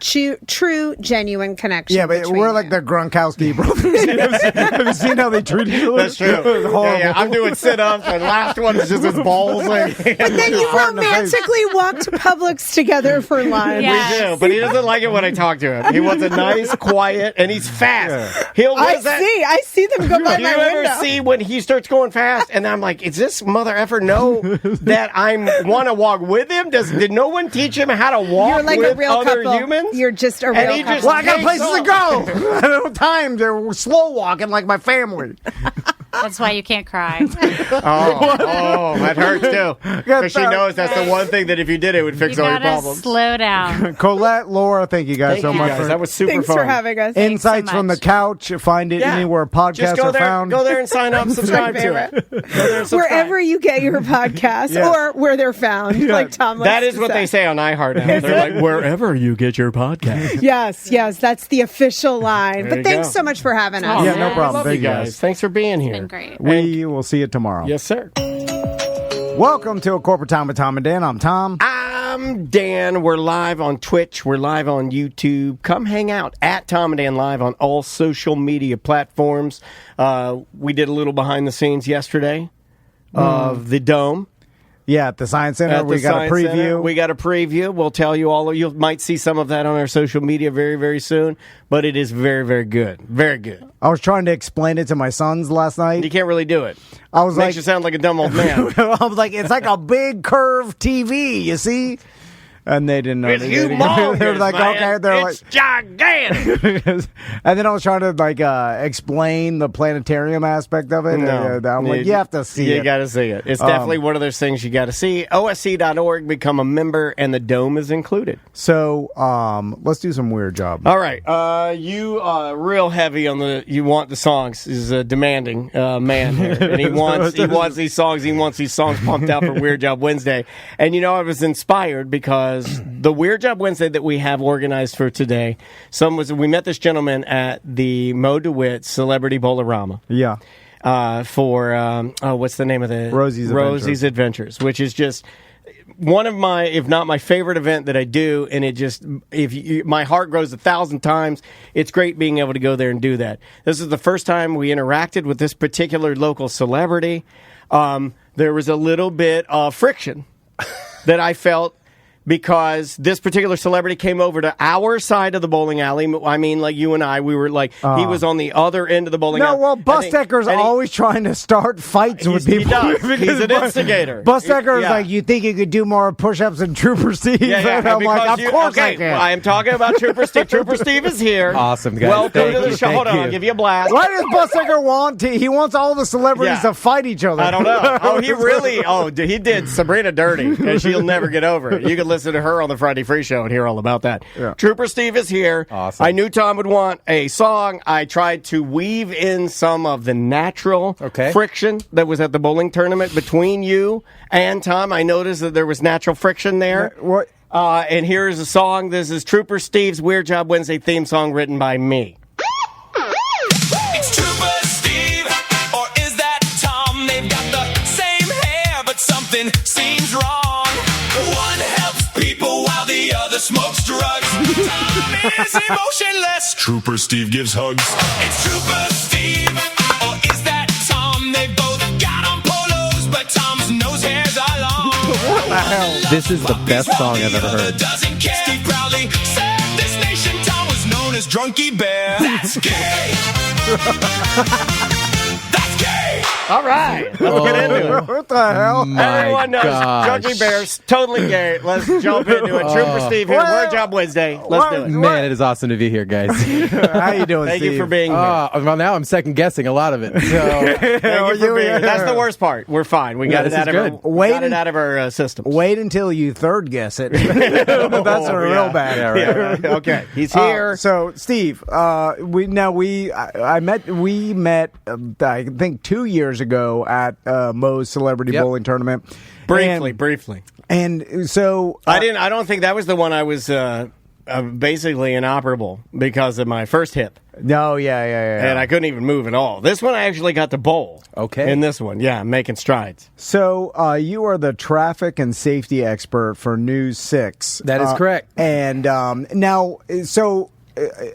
true, genuine connection. Yeah, but between we're like you. the Gronkowski brothers. Have you seen how they treat each other? That's true. It was horrible. Yeah, I'm doing sit-ups, and last one is just his balls. Like, But then you Fart in the face. romantically walk to Publix together for lunch. Yeah. We do, but he doesn't like it when I talk to him. He wants a nice, quiet, and he's fast. He'll I see them go by Do my you ever window. see when he starts going fast, and I'm like, "Is this mother effer know that I want to walk with him? Did no one teach him how to walk You're like with a real other couple. humans?" You're just a And real he couple. just Well, I got takes places to off. go. I don't have time. They're slow walking like my family. That's why you can't cry. Oh, that hurts too, because she knows that's the one thing that if you did, it would You fix all your gotta problems. slow down. Colette, Laura, thank you guys Thank so you much guys. for That was super Thanks fun. for having us. Insights so from the much. Couch. Find it Yeah. anywhere podcasts Just go are there, found. go there and sign up, subscribe to favorite. it. Go there and subscribe. Wherever you get your podcasts Yes. or where they're found, like Tom likes That is to what they say on iHeart now. They're like, wherever you get your podcast. Yes, that's the official line. There But you thanks go. so much for having us. Yeah, no I problem. love Thank you you, guys. guys. Thanks for being here. It's been great. We will see you tomorrow. Yes, sir. Welcome to A Corporate Time with Tom and Dan. I'm Tom. I'm Dan. We're live on Twitch. We're live on YouTube. Come hang out at Tom and Dan Live on all social media platforms. We did a little behind the scenes yesterday of the Dome. Yeah, at the Science Center. At the We got a Science Center. preview. We got a preview. We'll tell you all. You might see some of that on our social media very, very soon. But it is very, very good. Very good. I was trying to explain it to my sons last night. You can't really do it. I was Makes like, you sound like a dumb old man. I was like, it's like a big curved TV, you see? And they didn't know. It's They humongous, were like, man. okay. They're It's gigantic. and then I was trying to explain the planetarium aspect of it. No. I'm like, you have to see it. You got to see it. It's definitely one of those things you got to see. OSC.org, become a member, and the dome is included. So let's do some weird job. All right. You are real heavy on you want the songs. He's a demanding man here. And he wants these songs. He wants these songs pumped out for Weird Job Wednesday. And I was inspired because the Weird Job Wednesday that we have organized for today, we met this gentleman at the Mo DeWitt Celebrity Bowlerama. Yeah. For what's the name of the Rosie's Adventures, which is just one of my, if not my favorite event that I do, and it just, my heart grows 1,000 times. It's great being able to go there and do that. This is the first time we interacted with this particular local celebrity. There was a little bit of friction that I felt, because this particular celebrity came over to our side of the bowling alley. I mean, like you and I, we were like, he was on the other end of the bowling alley. No, well, Busdecker's always trying to start fights with people. He does. He's an instigator. Busdecker is like, you think you could do more push-ups than Trooper Steve? Yeah. And I'm like, of course I can. I am talking about Trooper Steve. Trooper Steve is here. Awesome, guys. Welcome to the show. Hold on, I'll give you a blast. Why does Busdecker want to? He wants all the celebrities to fight each other. I don't know. He did Sabrina dirty, and she'll never get over it. You can listen to her on the Friday Free Show and hear all about that. Yeah. Trooper Steve is here. Awesome. I knew Tom would want a song. I tried to weave in some of the natural friction that was at the bowling tournament between you and Tom. I noticed that there was natural friction there. What? And here's a song. This is Trooper Steve's Weird Job Wednesday theme song written by me. It's Trooper Steve, or is that Tom? They've got the same hair, but something seems wrong. One helps people while the other smokes drugs. Tom is emotionless. Trooper Steve gives hugs. It's Trooper Steve, or is that Tom? They both got on polos, but Tom's nose hairs are long. What the hell? This is the best song I've ever heard. Doesn't care. Steve proudly said this nation Tom was known as Drunky Bear. That's gay. That's gay. All right. Let's get into it. What the hell? Everyone knows gosh. Drunky Bear's totally gay. Let's jump into it. Trooper Steve here. Weird Job Wednesday. Let's do it. Man, it is awesome to be here, guys. How you doing, Thank Steve? you for being here. Well, now I'm second guessing a lot of it. So Thank you for being here. That's the worst part. We're fine. We got this it out is of good. got it out of our system. Wait until you third guess it. That's real bad. Yeah, right. Yeah, okay. He's here. So, Steve, we met I think 2 years ago at Moe's Celebrity Yep. Bowling Tournament. Briefly. And so I don't think that was the one I was basically inoperable because of my first hip. no, yeah. And I couldn't even move at all. This one I actually got to bowl. Okay. In this one, yeah, I'm making strides. So you are the traffic and safety expert for News 6. That is correct. And now, so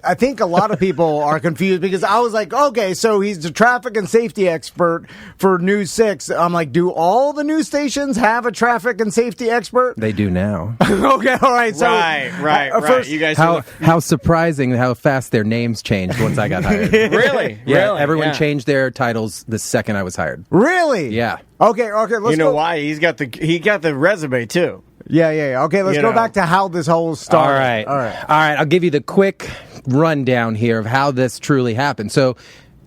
I think a lot of people are confused because I was like, okay, so he's the traffic and safety expert for News 6. I'm like, do all the news stations have a traffic and safety expert? they do now. Okay, all right. So, Right. First, You guys How surprising how fast their names changed once I got hired. really? Yeah, Really? everyone Yeah. changed their titles the second I was hired. Really? Yeah. Okay. Let's You know go. why? He got the resume too. Yeah. Okay, let's You go know. back to how this whole started. All right. I'll give you the quick rundown here of how this truly happened. So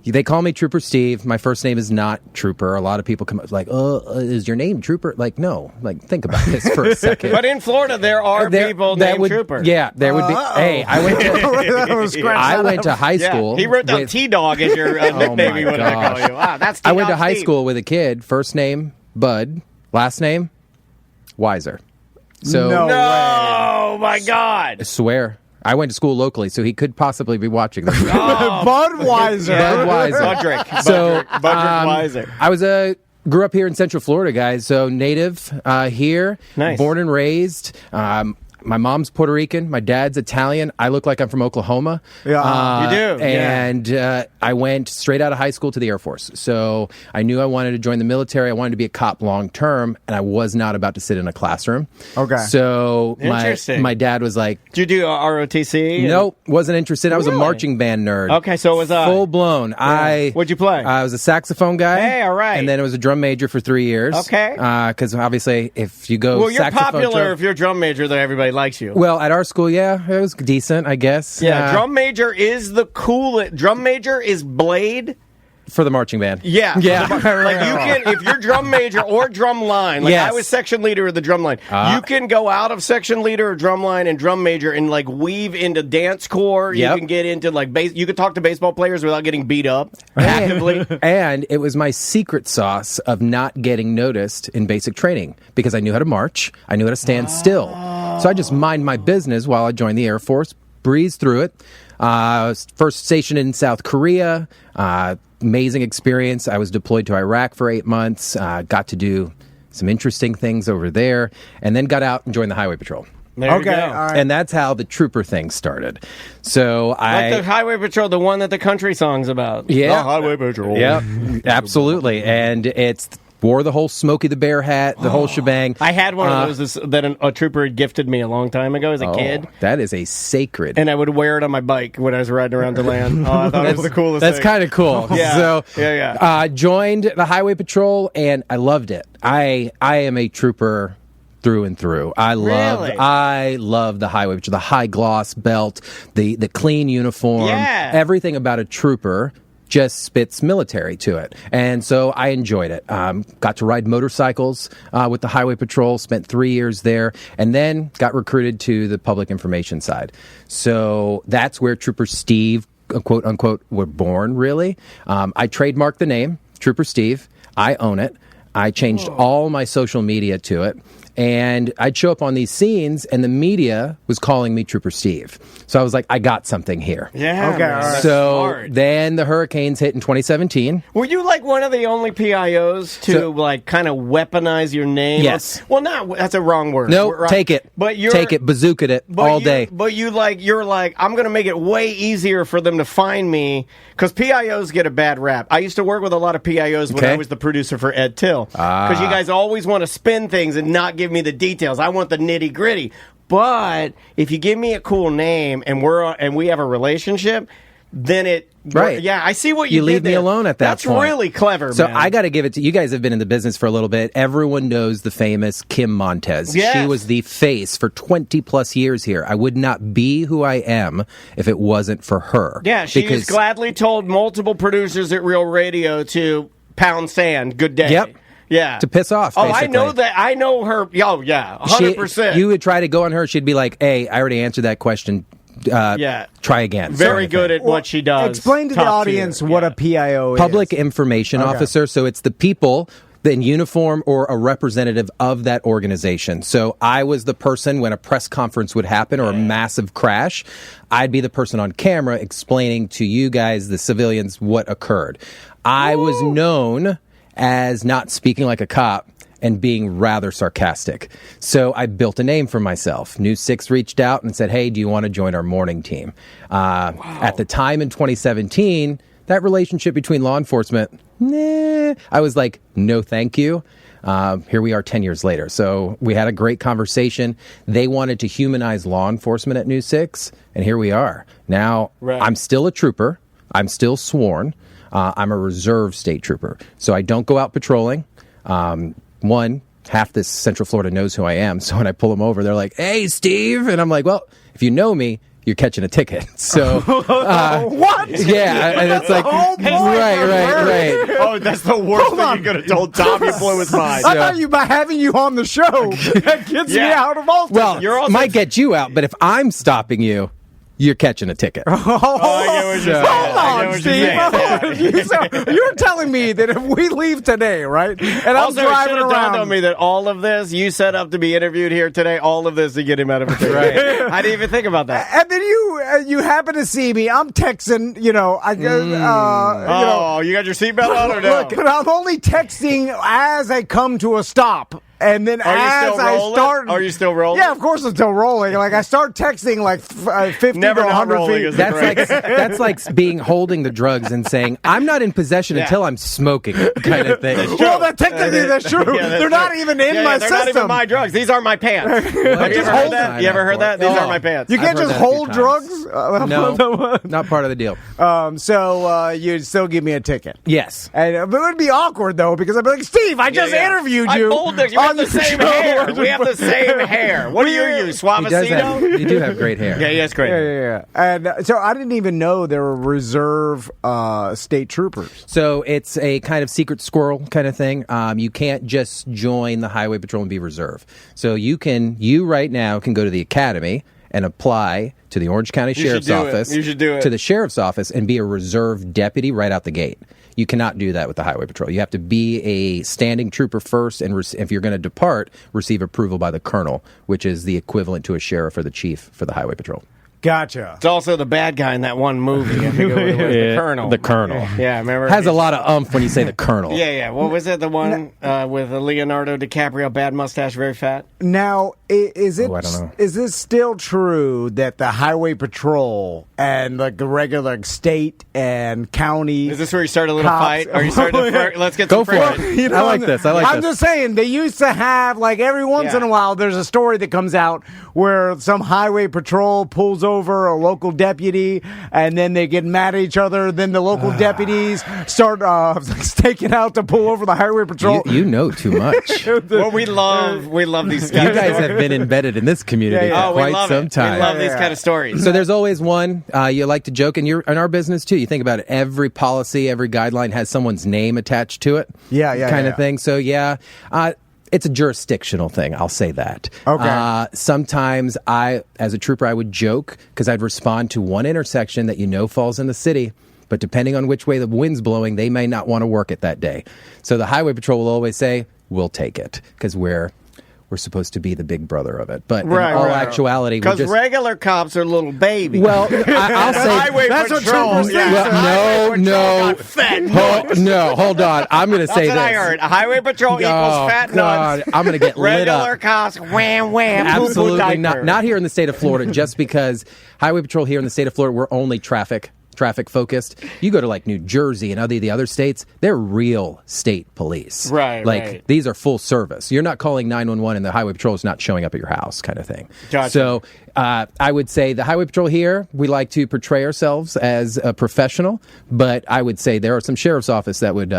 they call me Trooper Steve. My first name is not Trooper. A lot of people come up like, is your name Trooper? Like, no. Like, think about this for a second. But in Florida, there are people named Trooper. Yeah, there would be. Hey, I went to high school. Yeah, he wrote down with- T-Dog as your nickname. He wanted to call you. Wow, that's I went to T-Dog high Steve. school with a kid. First name Bud. Last name Weiser. So No. Oh my God! I swear. I went to school locally, so he could possibly be watching this. Budweiser. Budweiser. Budrick Weiser. I was grew up here in Central Florida, guys. So native here, Nice. born and raised. my mom's Puerto Rican, my dad's Italian. I look like I'm from Oklahoma. Yeah, you do. And I went straight out of high school to the Air Force. So I knew I wanted to join the military. I wanted to be a cop long term, and I was not about to sit in a classroom. Okay. So Interesting. my dad was like, Did you do ROTC? nope, wasn't interested. I was a Really? marching band nerd. Okay, so was I. Full blown. What'd you play? I was a saxophone guy. Hey, all right. And then I was a drum major for 3 years. Okay. Because obviously, if you go Well, you're saxophone, popular drum- if you're a drum major, then everybody likes you. well, at our school, yeah, it was decent, I guess. Yeah, drum major is the coolest. Drum major is Blade. for the marching band. Yeah. Yeah. Like you can, if you're drum major or drum line, like Yes. I was section leader of the drum line, you can go out of section leader or drum line and drum major and like weave into dance corps. Yep. You can get into like you could talk to baseball players without getting beat up actively. And it was my secret sauce of not getting noticed in basic training because I knew how to march. I knew how to stand still. So I just mind my business while I joined the Air Force, breezed through it. First stationed in South Korea. Amazing experience. I was deployed to Iraq for 8 months. Got to do some interesting things over there. And then got out and joined the Highway Patrol. There you Okay, go. all right. And that's how the trooper thing started. So Like the Highway Patrol, the one that the country song's about. Yeah. The Highway Patrol. Yeah, absolutely. And it's wore the whole Smokey the Bear hat, the whole shebang. I had one of those that a trooper had gifted me a long time ago as a kid. That is a sacred. And I would wear it on my bike when I was riding around DeLand. Oh, I thought it was the coolest That's thing. kind of cool. Yeah. So, Yeah. joined the Highway Patrol, and I loved it. I am a trooper through and through. I love the Highway Patrol, the high gloss belt, the clean uniform, Yeah. everything about a trooper just spits military to it. And so I enjoyed it. Got to ride motorcycles with the Highway Patrol, spent 3 years there, and then got recruited to the public information side. So that's where Trooper Steve, quote unquote, were born, really. I trademarked the name, Trooper Steve. I own it. I changed all my social media to it. And I'd show up on these scenes, and the media was calling me Trooper Steve. So I was like, I got something here. Yeah. Okay, man, all right. that's So smart. then the hurricanes hit in 2017. Were you like one of the only PIOs to So- like kind of weaponize your name? Yes. Well, not that's a wrong word. No, Right. take it. But you're take it, bazooka it all day. But you're like, I'm going to make it way easier for them to find me because PIOs get a bad rap. I used to work with a lot of PIOs when Okay. I was the producer for Ed Till because you guys always want to spin things and not give me the details. I want the nitty gritty. But if you give me a cool name and we have a relationship, then it Right. Yeah, I see what you did leave me there. alone at that That's point. really clever. So man. I got to give it to you guys. Have been in the business for a little bit. Everyone knows the famous Kim Montez. Yes. She was the face for 20 plus years here. I would not be who I am if it wasn't for her. Yeah, she has gladly told multiple producers at Real Radio to pound sand. Good day. Yep. Yeah. To piss off, Oh, I basically. know that. I know her. Oh, yeah. 100%. You would try to go on her. She'd be like, "Hey, I already answered that question. Yeah. Try again." Very Sort of good thing. at what she does. Explain to the Top audience tier. what Yeah. a PIO Public is. information officer. So it's the people in uniform or a representative of that organization. So I was the person when a press conference would happen or a massive crash, I'd be the person on camera explaining to you guys, the civilians, what occurred. I was known as not speaking like a cop and being rather sarcastic. So I built a name for myself. News 6 reached out and said, "Hey, do you want to join our morning team?" At the time in 2017, that relationship between law enforcement, I was like, no, thank you. Here we are 10 years later. So we had a great conversation. They wanted to humanize law enforcement at News 6, and here we are. Now, Right. I'm still a trooper. I'm still sworn. I'm a reserve state trooper. So I don't go out patrolling. One, half this Central Florida knows who I am. So when I pull them over, they're like, "Hey, Steve." And I'm like, well, if you know me, you're catching a ticket. So What? yeah, and it's like, right. Oh, that's the worst thing you could have told Tom. You blew his mind. I thought by having you on the show, that gets me Yeah. out of all Well, You're also- might get you out, but if I'm stopping you, you're catching a ticket. Oh, I get what you're saying. Hold I get on, what Steve. you're saying. Yeah. You're telling me that if we leave today, right, and I'm Also, it driving should have dawned around, on me that all of this, you set up to be interviewed here today, all of this to get him out of a ticket. Right. I didn't even think about that. and then you happen to see me, I'm texting, I go, Oh, you got your seatbelt on or no? Look, and I'm only texting as I come to a stop. And then as I start, Are you still rolling? Yeah, of course I'm still rolling. Like I start texting like 50 Never to not 100 rolling feet. is That's like being holding the drugs and saying, I'm not in possession until I'm smoking, kind of thing. Well, that technically that's true. Yeah, that's they're not true. even in my they're system. not even my drugs. These aren't my pants. Have you ever heard that? You ever heard that? These aren't my pants. You can't I've heard just that a few hold times. drugs. No, not part of the deal. So you'd still give me a ticket. Yes. And it would be awkward though because I'd be like, Steve, I just interviewed you. I told you. You have the same hair. We have the same hair. What do you use? Suavecito? You do have great hair. Yeah, yes, great. Yeah. And so I didn't even know there were reserve state troopers. So it's a kind of secret squirrel kind of thing. You can't just join the highway patrol and be reserve. So you right now can go to the academy and apply to the Orange County Sheriff's Office. You should do it. To the Sheriff's Office and be a reserve deputy right out the gate. You cannot do that with the Highway Patrol. You have to be a standing trooper first, and if you're going to depart, receive approval by the colonel, which is the equivalent to a sheriff or the chief for the Highway Patrol. Gotcha. It's also the bad guy in that one movie. I think it was the Colonel. The colonel. Yeah, remember? Has a lot of umph when you say the colonel. Yeah. What was it? The one with Leonardo DiCaprio, bad mustache, very fat? Now, is it? I don't know. Is this still true that the Highway Patrol and like the regular state and county? Is this where you start a little cops- fight? Are you starting to let's get Go some for it. friends. You know, I like this. I'm just saying, they used to have, like, every once in a while, there's a story that comes out where some highway patrol pulls over a local deputy, and then they get mad at each other. Then the local deputies start staking out to pull over the highway patrol. You know too much. Well, we love these guys. You guys have been embedded in this community Yeah. for Oh, we quite love some it. time. We love these kind of stories. So there's always one you like to joke, and you're in our business too. You think about it. Every policy, every guideline has someone's name attached to it. Kind of thing. So it's a jurisdictional thing. I'll say that. Okay. Sometimes as a trooper, I would joke because I'd respond to one intersection that falls in the city. But depending on which way the wind's blowing, they may not want to work it that day. So the highway patrol will always say, "We'll take it," because we're supposed to be the big brother of it. But in all actuality, because regular cops are little babies. Well, I'll say highway that's what patrol. troopers say, sir. Hold on. I'm going to say That's what this. I heard. A highway patrol equals fat God, nuts. I'm going to get lit up. Regular cops, wham wham. Absolutely poo-poo not. diaper. Not here in the state of Florida, just because highway patrol here in the state of Florida, we're only traffic focused. You go to like New Jersey and the other states, they're real state police. Right. These are full service. You're not calling 911 and the highway patrol is not showing up at your house, kind of thing. Gotcha. So I would say the highway patrol here, we like to portray ourselves as a professional, but I would say there are some sheriff's office that would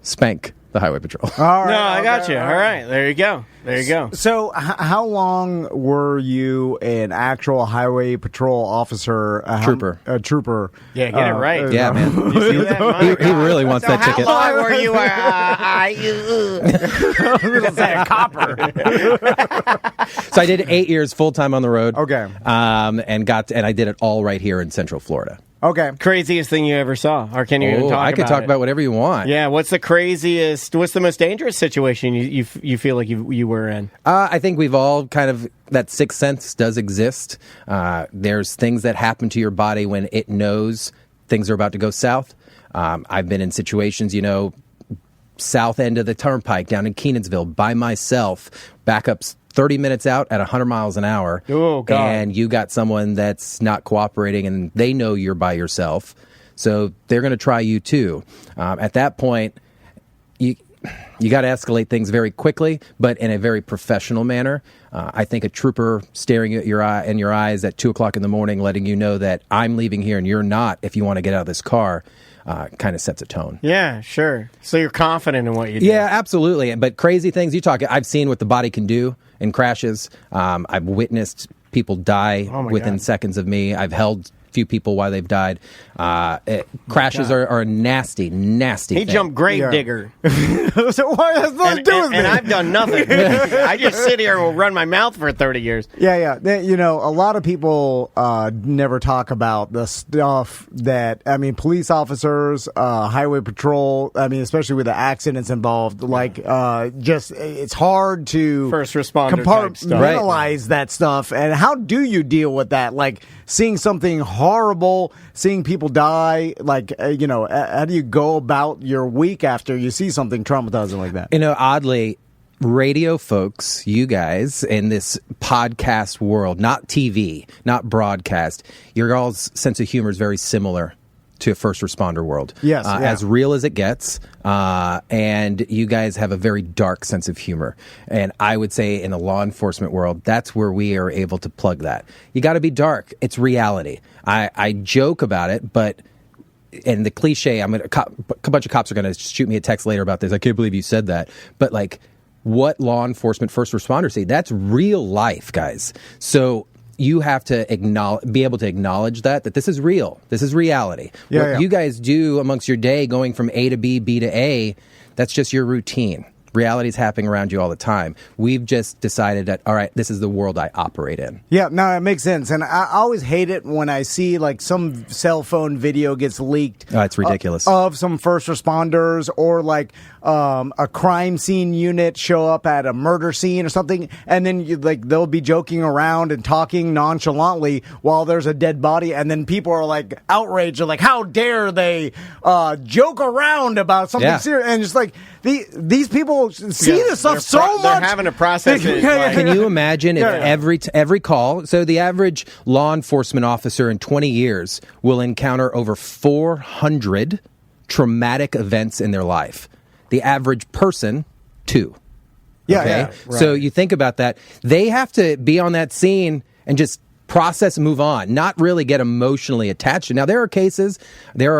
spank the highway patrol. All right, No, I got you. All right. There you go. So, how long were you an actual highway patrol officer? Trooper. A trooper. Yeah, get it right. Yeah, man. You see that? My He really wants that ticket. How long were you? a copper. So I did 8 years full time on the road. Okay. And I did it all right here in Central Florida. Okay. Craziest thing you ever saw, or can you even talk about I could talk it? about whatever you want. Yeah, what's the most dangerous situation you feel like you were in? I think we've all kind of, that sixth sense does exist. There's things that happen to your body when it knows things are about to go south. I've been in situations, south end of the turnpike down in Kenansville by myself, backups 30 minutes out at 100 miles an hour. Oh, God. And you got someone that's not cooperating and they know you're by yourself. So they're going to try you too. At that point, you got to escalate things very quickly, but in a very professional manner. I think a trooper staring at your eyes at 2 o'clock in the morning, letting you know that I'm leaving here and you're not, if you want to get out of this car, kind of sets a tone. Yeah, sure. So you're confident in what you do. Yeah, absolutely. But crazy things I've seen what the body can do in crashes. I've witnessed people die within seconds of me. I've held few people while they've died. Crashes are a nasty He thing. jumped grave digger. So what has nothing to do with me? And I've done nothing. I just sit here and will run my mouth for 30 years. Yeah. A lot of people never talk about the stuff that, police officers, highway patrol, especially with the accidents involved, it's hard to First responder type stuff. compartmentalize that stuff. And how do you deal with that? Like seeing something horrible, seeing people die, how do you go about your week after you see something traumatizing like that? Oddly, radio folks, you guys in this podcast world, not TV, not broadcast, your all's sense of humor is very similar to a first responder world. Yes, as real as it gets. And you guys have a very dark sense of humor. And I would say in the law enforcement world, that's where we are able to plug that. You got to be dark. It's reality. I joke about it, but and the cliche, a bunch of cops are going to shoot me a text later about this. I can't believe you said that. But like what law enforcement first responders say, that's real life, guys. So you have to be able to acknowledge that this is real. This is reality. What you guys do amongst your day going from A to B, B to A, that's just your routine. Reality is happening around you all the time. We've just decided that, all right, this is the world I operate in. Yeah, no, it makes sense. And I always hate it when I see like some cell phone video gets leaked. Oh, it's ridiculous. Of some first responders or like a crime scene unit show up at a murder scene or something. And then they'll be joking around and talking nonchalantly while there's a dead body. And then people are like outraged. They're like, how dare they joke around about something serious? And it's like these people see this stuff so much. They're having to process it. Can you imagine if every call, so the average law enforcement officer in 20 years will encounter over 400 traumatic events in their life. The average person, 2. Right. So you think about that. They have to be on that scene and just process and move on, not really get emotionally attached. Now, there are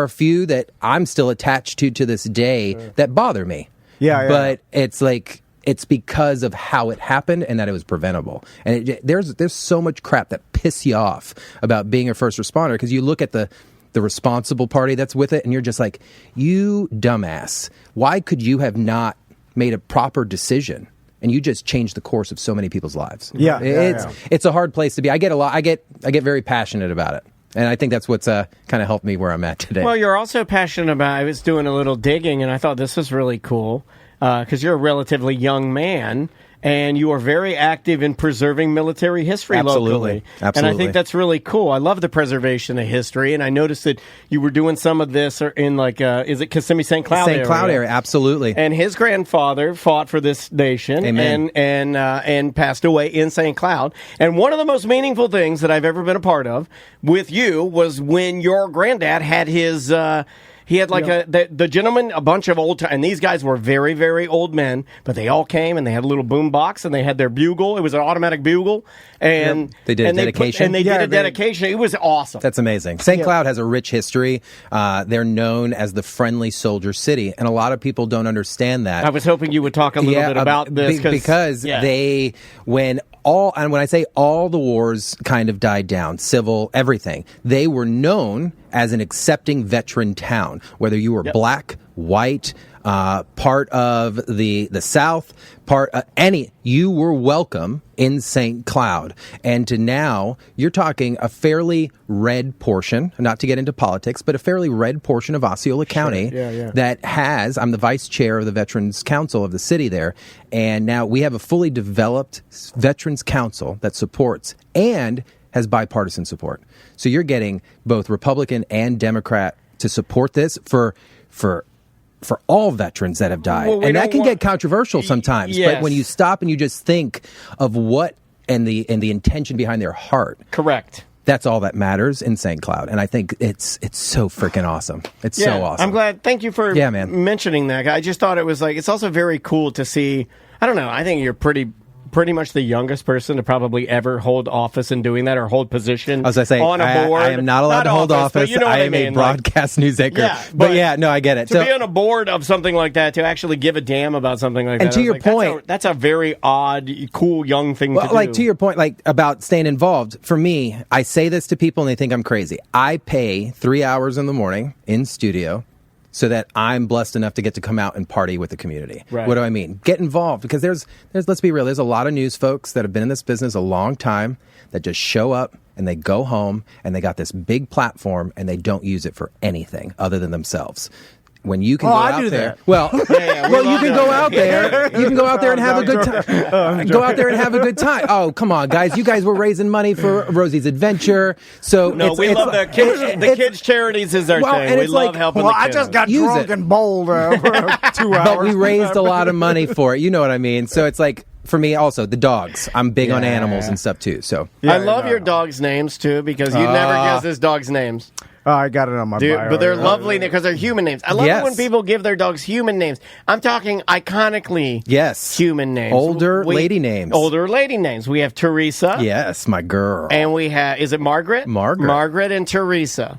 a few that I'm still attached to this day that bother me. But it's like, it's because of how it happened and that it was preventable. And there's so much crap that piss you off about being a first responder because you look at the responsible party that's with it and you're just like, you dumbass. Why could you have not made a proper decision? And you just changed the course of so many people's lives. It's a hard place to be. I get very passionate about it. And I think that's what's kind of helped me where I'm at today. Well, you're also passionate about, I was doing a little digging, and I thought this was really cool, because you're a relatively young man, and you are very active in preserving military history locally. Absolutely. And I think that's really cool. I love the preservation of history, and I noticed that you were doing some of this in is it Kissimmee St. Cloud area? St. Cloud area, absolutely. And his grandfather fought for this nation. Amen. and passed away in St. Cloud. And one of the most meaningful things that I've ever been a part of with you was when your granddad had his... He had the gentleman, a bunch of old time, and these guys were very, very old men, but they all came and they had a little boom box and they had their bugle. It was an automatic bugle, and they did a dedication. They did a dedication. It was awesome. That's amazing. St. Cloud has a rich history. They're known as the friendly soldier city, and a lot of people don't understand that. I was hoping you would talk a little bit about this because when I say all the wars kind of died down, civil, everything, they were known as an accepting veteran town, whether you were black, white, part of the South, you were welcome in St. Cloud. And to now, you're talking a fairly red portion, not to get into politics, but a fairly red portion of Osceola County that I'm the vice chair of the Veterans Council of the city there. And now we have a fully developed Veterans Council that supports and has bipartisan support. So you're getting both Republican and Democrat to support this for all veterans that have died. And that can get controversial sometimes. But when you stop and you just think of what and the intention behind their heart. Correct. That's all that matters in St. Cloud. And I think it's so freaking awesome. It's so awesome. I'm glad. Thank you for mentioning that. I just thought it was it's also very cool to see. I don't know. I think you're pretty much the youngest person to probably ever hold office in doing that or hold position on a board. I am not allowed to hold office. You know I am a broadcast news anchor. But I get it. To be on a board of something like that, to actually give a damn about something like that. And to your point, that's a very odd, cool, young thing to do. To your point, about staying involved, for me, I say this to people and they think I'm crazy. I pay 3 hours in the morning in studio so that I'm blessed enough to get to come out and party with the community. Right. What do I mean? Get involved, because there's let's be real, there's a lot of news folks that have been in this business a long time that just show up and they go home and they got this big platform and they don't use it for anything other than themselves. when you can Oh, go I out do there. that. Well, yeah, we well, you love can that. go out there. You can go out there and have a good time. Go out there and have a good time. Oh, come on, guys! You guys were raising money for Rosie's Adventure, so No, we love the kids. The kids' charities is our Well, thing. and We it's love like- helping Well, the I kids. just got Use drunk it. and bowled for 2 hours. But we raised a lot of money for it. You know what I mean? So it's like for me also the dogs. I'm big on animals and stuff too. So I love your dogs' names too because you never guess this dog's names. Oh, I got it on my bio. But they're lovely because they're human names. I love it when people give their dogs human names. I'm talking iconically human names. Older lady names. Older lady names. We have Teresa. Yes, my girl. And we have, is it Margaret? Margaret and Teresa.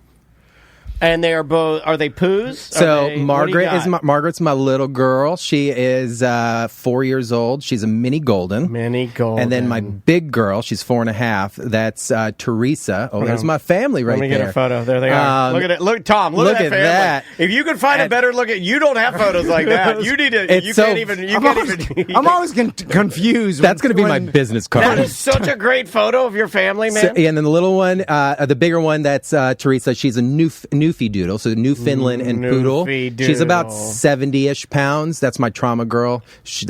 And they are both, are they poos? So Margaret's my little girl. She is 4 years old. She's a mini golden. And then my big girl, she's 4.5. That's Teresa. Oh, there's my family right there. Let me get a photo. There they are. Look at it. Look, Tom, look at that family. That. If you could find a better look at, you don't have photos like that. You need to, you can't even. I'm always confused. That's going to be my business card. That is such a great photo of your family, man. And then the little one, the bigger one, that's Teresa. She's a Newfie Doodle, so Newfoundland and Poodle. She's about 70-ish pounds. That's my trauma girl. She's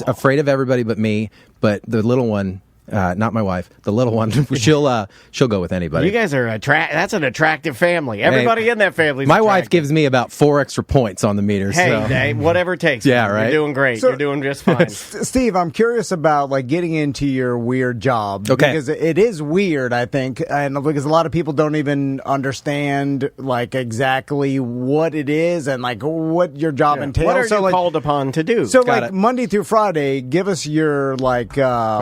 afraid of everybody but me. But the little one, not my wife, the little one, she'll go with anybody. You guys are that's an attractive family. Everybody in that family. My wife gives me about 4 extra points on the meter. Hey, whatever it takes. Yeah, right. You're doing great. You're doing just fine. Steve, I'm curious about getting into your weird job. Okay. Because it is weird, I think, and because a lot of people don't even understand exactly what it is and what your job entails. What are you called upon to do? So Monday through Friday, give us your my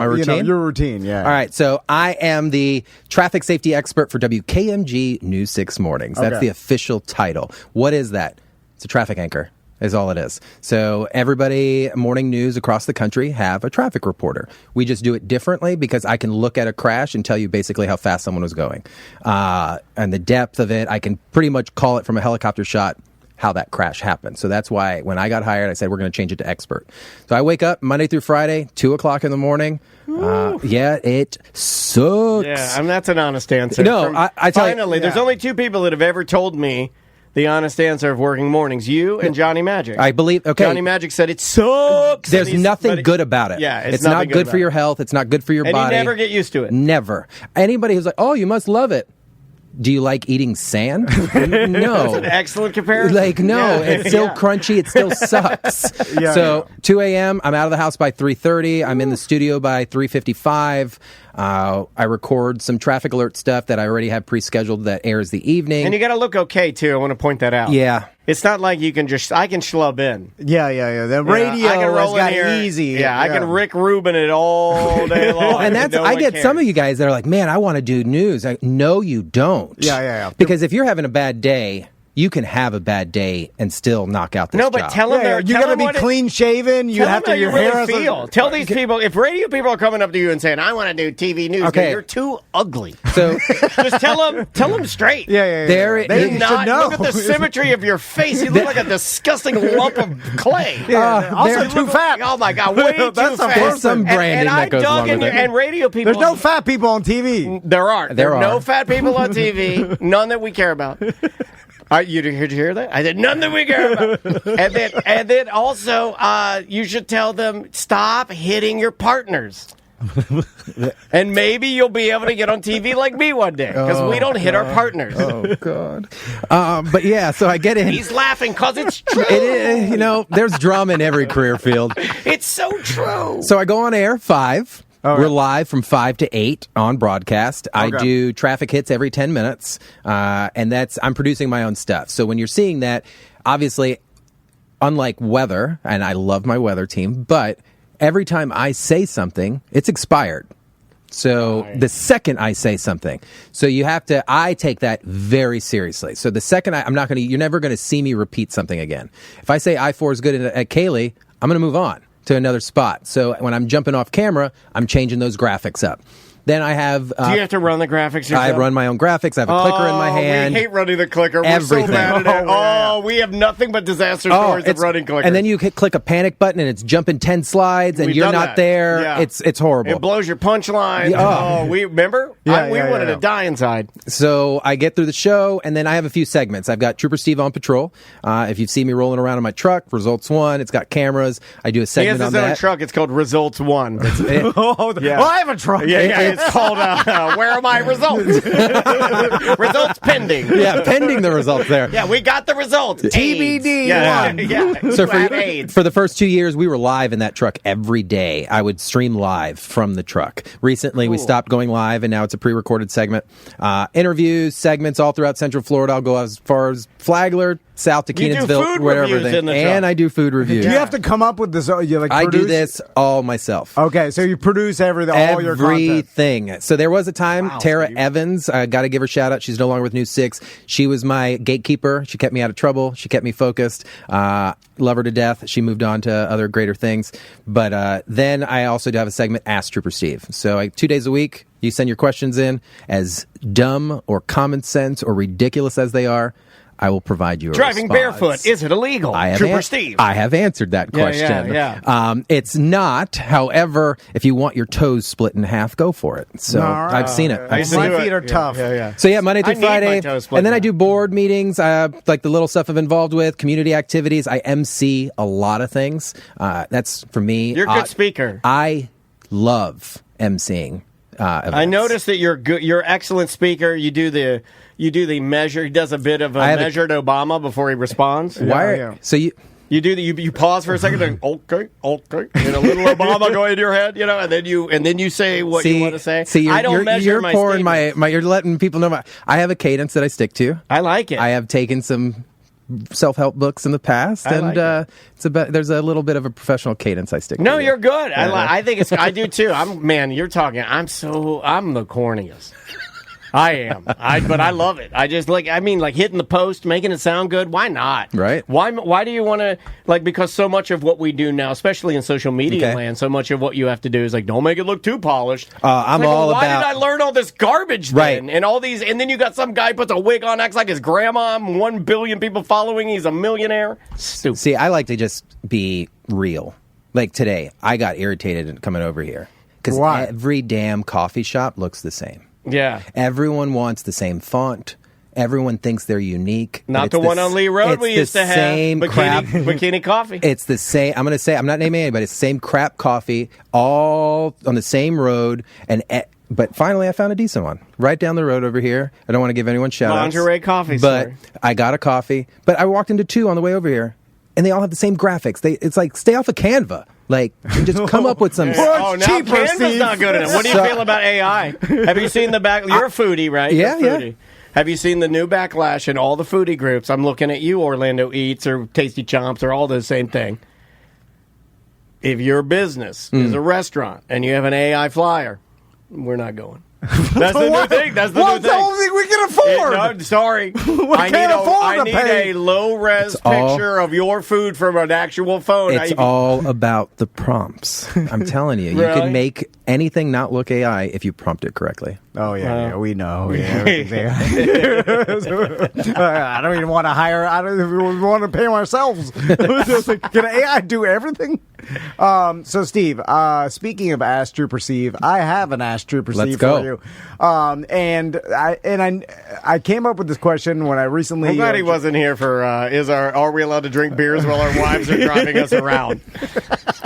routine? your routine. Yeah. All right. So I am the traffic safety expert for WKMG News 6 Mornings. That's the official title. What is that? It's a traffic anchor. Is all it is. So everybody, morning news across the country have a traffic reporter. We just do it differently because I can look at a crash and tell you basically how fast someone was going. And the depth of it, I can pretty much call it from a helicopter shot how that crash happened. So that's why when I got hired, I said, we're going to change it to expert. So I wake up Monday through Friday, 2 o'clock in the morning. It sucks. Yeah, that's an honest answer. No, I tell you. Finally, there's only 2 people that have ever told me the honest answer of working mornings. You and Johnny Magic. I believe, Johnny Magic said it sucks. There's nothing good about it. Yeah, it's not good for your health. It's not good for your body. And you never get used to it. Never. Anybody who's like, oh, you must love it. Do you like eating sand? No. That's an excellent comparison. It's still crunchy. It still sucks. 2 a.m., I'm out of the house by 3:30. I'm in the studio by 3:55. I record some traffic alert stuff that I already have pre-scheduled that airs the evening. And you got to look okay, too. I want to point that out. Yeah. It's not like you can I can schlub in. Yeah. The radio I can roll has in got here. easy. Yeah, I can Rick Rubin it all day long. And I get some of you guys that are like, man, I want to do news. No, you don't. Yeah. Because if you're having a bad day, you can have a bad day and still knock out this job. But tell them you got to be clean shaven. You have to your hair really feel. Tell these people, if radio people are coming up to you and saying, I want to do TV news, you're too ugly. So just tell them straight. Yeah. They should know. Look at the symmetry of your face. You look like a disgusting lump of clay. Also too fat. Oh my God, way too fat. There's some branding that goes along with it. And radio people. There's no fat people on TV. There are. There are no fat people on TV. None that we care about. Did you hear that? I said none that we care about. and then also, you should tell them stop hitting your partners. And maybe you'll be able to get on TV like me one day because we don't hit our partners. Oh God! But yeah, so I get in. He's laughing because it's true. It is, there's drama in every career field. It's so true. So I go on air 5. We're live from 5 to 8 on broadcast. I do traffic hits every 10 minutes, and I'm producing my own stuff. So when you're seeing that, obviously, unlike weather, and I love my weather team, but every time I say something, it's expired. So the second I say something, I take that very seriously. So the second you're never going to see me repeat something again. If I say I-4 is good at Kaylee, I'm going to move on to another spot. So when I'm jumping off camera, I'm changing those graphics up. Then I have. Do you have to run the graphics yourself? I run my own graphics. I have a clicker in my hand. We hate running the clicker. We're Everything. so bad at it. We have nothing but disaster stories of running clickers. And then you click a panic button and it's jumping 10 slides and We've you're done not that. there. Yeah. It's horrible. It blows your punchline. Yeah. We remember? We wanted to die inside. So I get through the show, and then I have a few segments. I've got Trooper Steve on patrol. If you've seen me rolling around in my truck, Results 1, it's got cameras. I do a segment He has on his own that. truck. It's called Results 1. Well, I have a truck. It's called Where Are My Results? Results pending. Yeah, pending the results there. Yeah, we got the results. TBD Yeah. one. Yeah. So AIDS. for the first 2 years, we were live in that truck every day. I would stream live from the truck. Recently, we stopped going live, and now it's a pre-recorded segment. Interviews, segments all throughout Central Florida. I'll go as far as Flagler, south to You do Kenansville, food whatever. reviews in the truck. And I do food reviews. Do you have to come up with this? You like I do produce? this all myself. Okay, so you produce everything, all your content. Everything. So there was a time, Tara Evans, I got to give her a shout out. She's no longer with News 6. She was my gatekeeper. She kept me out of trouble. She kept me focused. Love her to death. She moved on to other greater things. But then I also do have a segment, Ask Trooper Steve. So 2 days a week, you send your questions in, as dumb or common sense or ridiculous as they are. I will provide you a Driving response. barefoot, is it illegal? Trooper Steve. I have answered that question. Yeah. It's not. However, if you want your toes split in half, go for it. So I've seen it. I used to My do it. feet are tough. Yeah. So Monday through I need my Friday, toes split and then I now. do board meetings, like the little stuff I'm involved with, community activities. I MC a lot of things. That's for me. You're a good speaker. I love MCing. I noticed that you're good. You're an excellent speaker. You do the measure. He does a bit of a measured Obama before he responds. So You do the you pause for a second and okay, and a little Obama going in your head, and then you say what you want to say. See, I don't measure you're my pouring statements. you're letting people know I have a cadence that I stick to. I like it. I have taken some self-help books in the past, and there's a little bit of a professional cadence I stick to. No, you're good. Yeah. I think it's. I do too. You're talking. I'm the corniest. I am. But I love it. I just like hitting the post, making it sound good. Why not? Right. Why do you want to, because so much of what we do now, especially in social media land, so much of what you have to do is don't make it look too polished. I'm all why about. Why did I learn all this garbage then? Right. And all these, and then you got some guy puts a wig on, acts like his grandma, 1 billion people following, he's a millionaire. Stupid. See, I like to just be real. Like today, I got irritated coming over here because every damn coffee shop looks the same. Yeah. Everyone wants the same font. Everyone thinks they're unique. Not the one on Lee Road we used to have. Same crap. Bikini coffee. It's the same. I'm going to say, I'm not naming anybody. It's the same crap coffee, all on the same road. But finally, I found a decent one right down the road over here. I don't want to give anyone shout-outs. Lingerie coffee, but sir. I got a coffee. But I walked into 2 on the way over here, and they all have the same graphics. It's like, stay off of Canva. Like, just come up with some. Now cheaper, Canva's Steve. not good enough. What do you feel about AI? Have you seen the back? You're a foodie, right? Yeah, You're a foodie. yeah. Have you seen the new backlash in all the foodie groups? I'm looking at you, Orlando Eats or Tasty Chomps or all the same thing. If your business is a restaurant and you have an AI flyer, we're not going. That's the new thing. That's the new What's thing. the only thing we can afford? No, sorry. I need a low-res picture of your food from an actual phone. It's all about the prompts. I'm telling you. You Really? can make anything not look AI if you prompt it correctly. Oh yeah, we know. Yeah, I don't even want to hire. I don't even want to pay them ourselves. Can AI do everything? So Steve, speaking of Ask Trooper Steve, I have an Ask Trooper Let's Steve go. for you. And I came up with this question when I recently. I'm glad he wasn't here for. Are we allowed to drink beers while our wives are driving us around?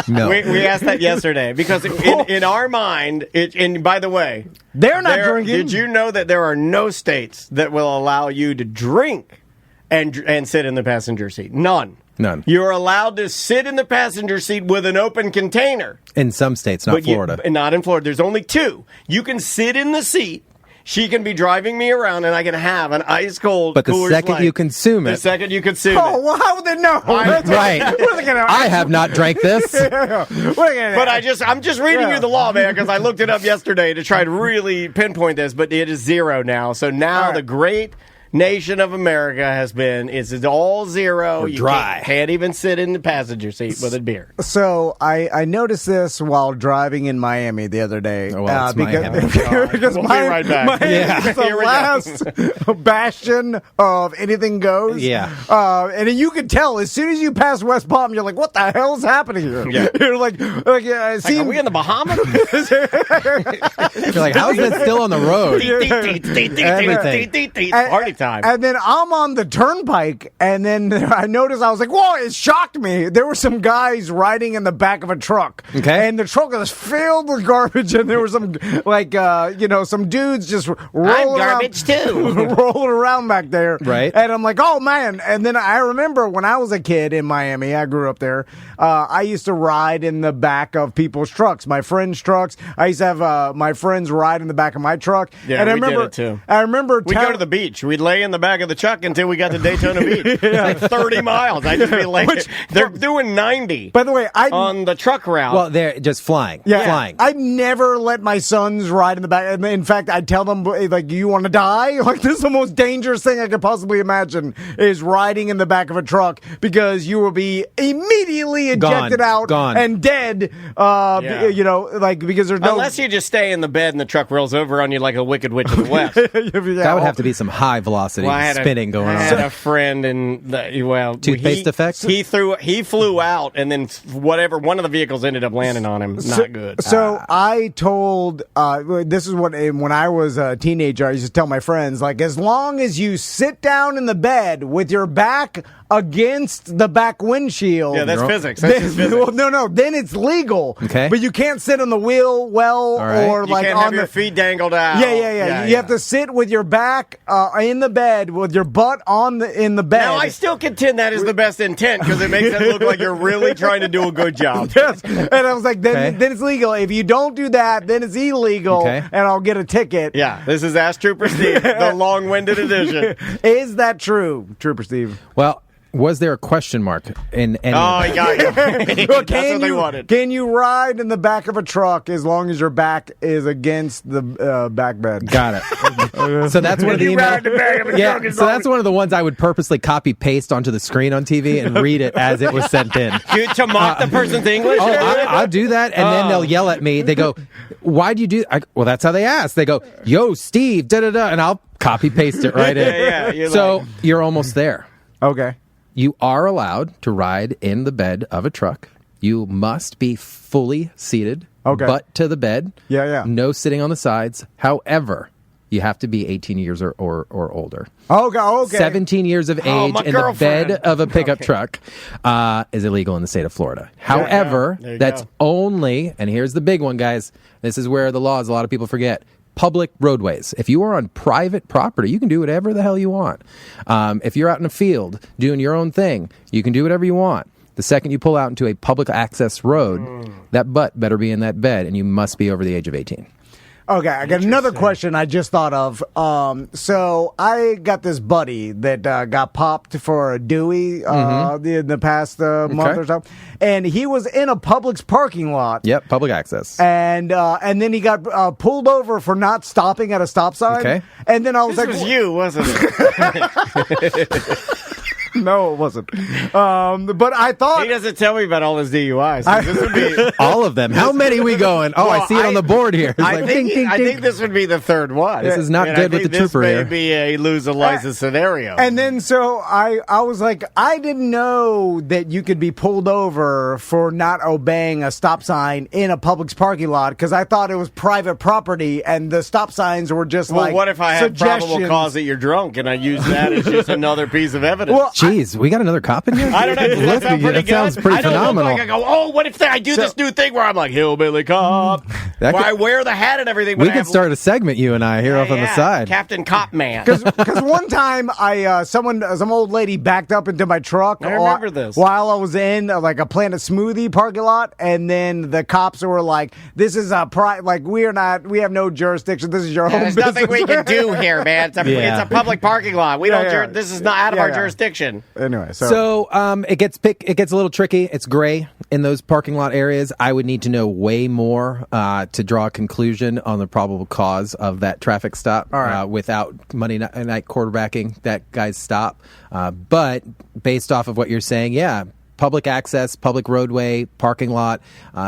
No. We asked that yesterday because in our mind, and by the way, They're not drinking. Did you know that there are no states that will allow you to drink and sit in the passenger seat? None. You're allowed to sit in the passenger seat with an open container. In some states, not Florida. Not in Florida. There's only 2. You can sit in the seat. She can be driving me around, and I can have an ice cold. But the Coors second Light. you consume it, the second you consume Oh, it. well, how would they know? right? I have not drank this. But I'm just reading you the law, man, because I looked it up yesterday to try to really pinpoint this, but it is 0 now. So now the great nation of America has been. It's all zero. We're You dry. Can't even sit in the passenger seat with a beer. So I noticed this while driving in Miami the other day. Oh, well, it's Miami. because We'll be right back. Miami Yeah. is the Here we go. last bastion of anything goes. Yeah. And you could tell as soon as you pass West Palm, you're like, what the hell is happening here? Yeah. You're like Are we in the Bahamas? You're like, how is that still on the road? Everything. Party time. And then I'm on the turnpike, and then I noticed, I was like, whoa, it shocked me. There were some guys riding in the back of a truck. Okay. And the truck was filled with garbage, and there were some, some dudes just rolling garbage too. rolling around back there. Right. And I'm like, oh, man. And then I remember when I was a kid in Miami, I grew up there, I used to ride in the back of people's trucks, my friends' trucks. I used to have my friends ride in the back of my truck. Yeah, and I we did remember, it too. I remember We'd go to the beach. We'd lay in the back of the truck until we got to Daytona Beach. Like 30 miles. I'd just be laying. They're doing 90 By the way, on the truck route. Well, they're just flying. Flying. I never let my sons ride in the back. In fact, I tell them, like, you want to die? Like, this is the most dangerous thing I could possibly imagine is riding in the back of a truck because you will be immediately ejected out and dead. Because there's no. Unless you just stay in the bed and the truck rolls over on you like a Wicked Witch of the West. That would have to be some high velocity spinning going on. I had a friend in Toothpaste effect? He flew out, and then one of the vehicles ended up landing on him. Not good. So I told, this is what, when I was a teenager, I used to tell my friends, like, as long as you sit down in the bed with your back against the back windshield. Yeah, that's physics. That's just physics. Well, no, then it's legal. Okay. But you can't sit on the wheel or You like can't on have your feet dangled out. Yeah. You have to sit with your back in the bed with your butt in the bed. Now, I still contend that is the best intent because it makes it look like you're really trying to do a good job. Yes. And I was like, then it's legal. If you don't do that, then it's illegal, and I'll get a ticket. Yeah, this is Ask Trooper Steve, the long-winded edition. Is that true, Trooper Steve? Well, was there a question mark in any Oh, he got you. That's what they wanted. Can you ride in the back of a truck as long as your back is against the back bed? Got it. So that's one of the emails. So that's one of the ones I would purposely copy paste onto the screen on TV and read it as it was sent in. To mock the person's English? Oh, I'll do that, and then they'll yell at me. They go, "Why'd you do?" Well, that's how they ask. They go, "Yo, Steve, da da da," and I'll copy paste it right in. You're almost there. Okay. You are allowed to ride in the bed of a truck. You must be fully seated, butt to the bed. Yeah. No sitting on the sides. However, you have to be 18 years or older. Okay. 17 years of age in the bed of a pickup truck is illegal in the state of Florida. However, that's only, and here's the big one, guys. This is where the laws a lot of people forget. Public roadways. If you are on private property, you can do whatever the hell you want. If you're out in a field doing your own thing, you can do whatever you want. The second you pull out into a public access road, that butt better be in that bed, and you must be over the age of 18. Okay, I got another question I just thought of. So I got this buddy that got popped for a Dewey in the past month or so, and he was in a Publix parking lot. Yep, public access. And then he got pulled over for not stopping at a stop sign. Okay. And then I was This like, was you, wasn't it? No, it wasn't. But I thought He doesn't tell me about all his DUIs. This would be. All of them. How many we going? Oh, I see it on the board here. It's I like, think, ding, ding, I ding. think this would be the third one. This is not good with the trooper this here. may be a lose a license scenario. And then so I was like, I didn't know that you could be pulled over for not obeying a stop sign in a Publix parking lot because I thought it was private property and the stop signs were just well, like what if I had probable suggestions. cause that you're drunk and I use that as just another piece of evidence? Well, Jeez, we got another cop in here? I don't know. Does that sound pretty That good? sounds pretty I don't phenomenal. look like I go, oh, what if I do this new thing where I'm like hillbilly cop? That Where could- I wear the hat and everything. We but I could have- start a segment, you and I, here off on the side. Captain Cop Man. Because one time some old lady backed up into my truck. I remember this. While I was in like a Planet Smoothie parking lot, and then the cops were like, "This is a we have no jurisdiction. This is your home There's business." nothing we can do here, man. It's a public parking lot. We don't. Yeah. This is not out of our jurisdiction. ahead. Anyway, So it gets a little tricky. It's gray in those parking lot areas. I would need to know way more to draw a conclusion on the probable cause of that traffic stop. All right. Without Monday night quarterbacking that guy's stop. But based off of what you're saying, yeah. Public access, public roadway, parking lot,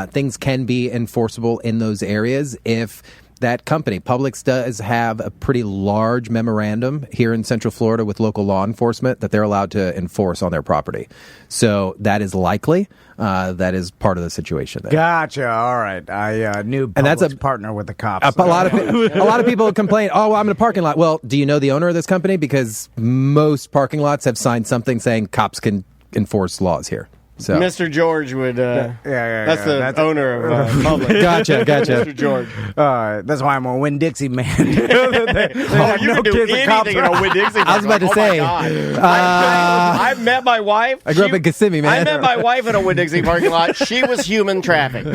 things can be enforceable in those areas if that company, Publix, does have a pretty large memorandum here in Central Florida with local law enforcement that they're allowed to enforce on their property. So that is likely. That is part of the situation there. Gotcha. All right. I knew And that's Publix a partner with the cops. A lot of people complain, oh, well, I'm in a parking lot. Well, do you know the owner of this company? Because most parking lots have signed something saying cops can enforce laws here. So Mr. George would. That's the owner of Publix. Gotcha. Mr. George. That's why I'm a Winn-Dixie man. You can do anything in a Winn-Dixie. I was about to say. I met my wife. I grew up in Kissimmee, man. I met my wife in a Winn-Dixie parking lot. She was human traffic.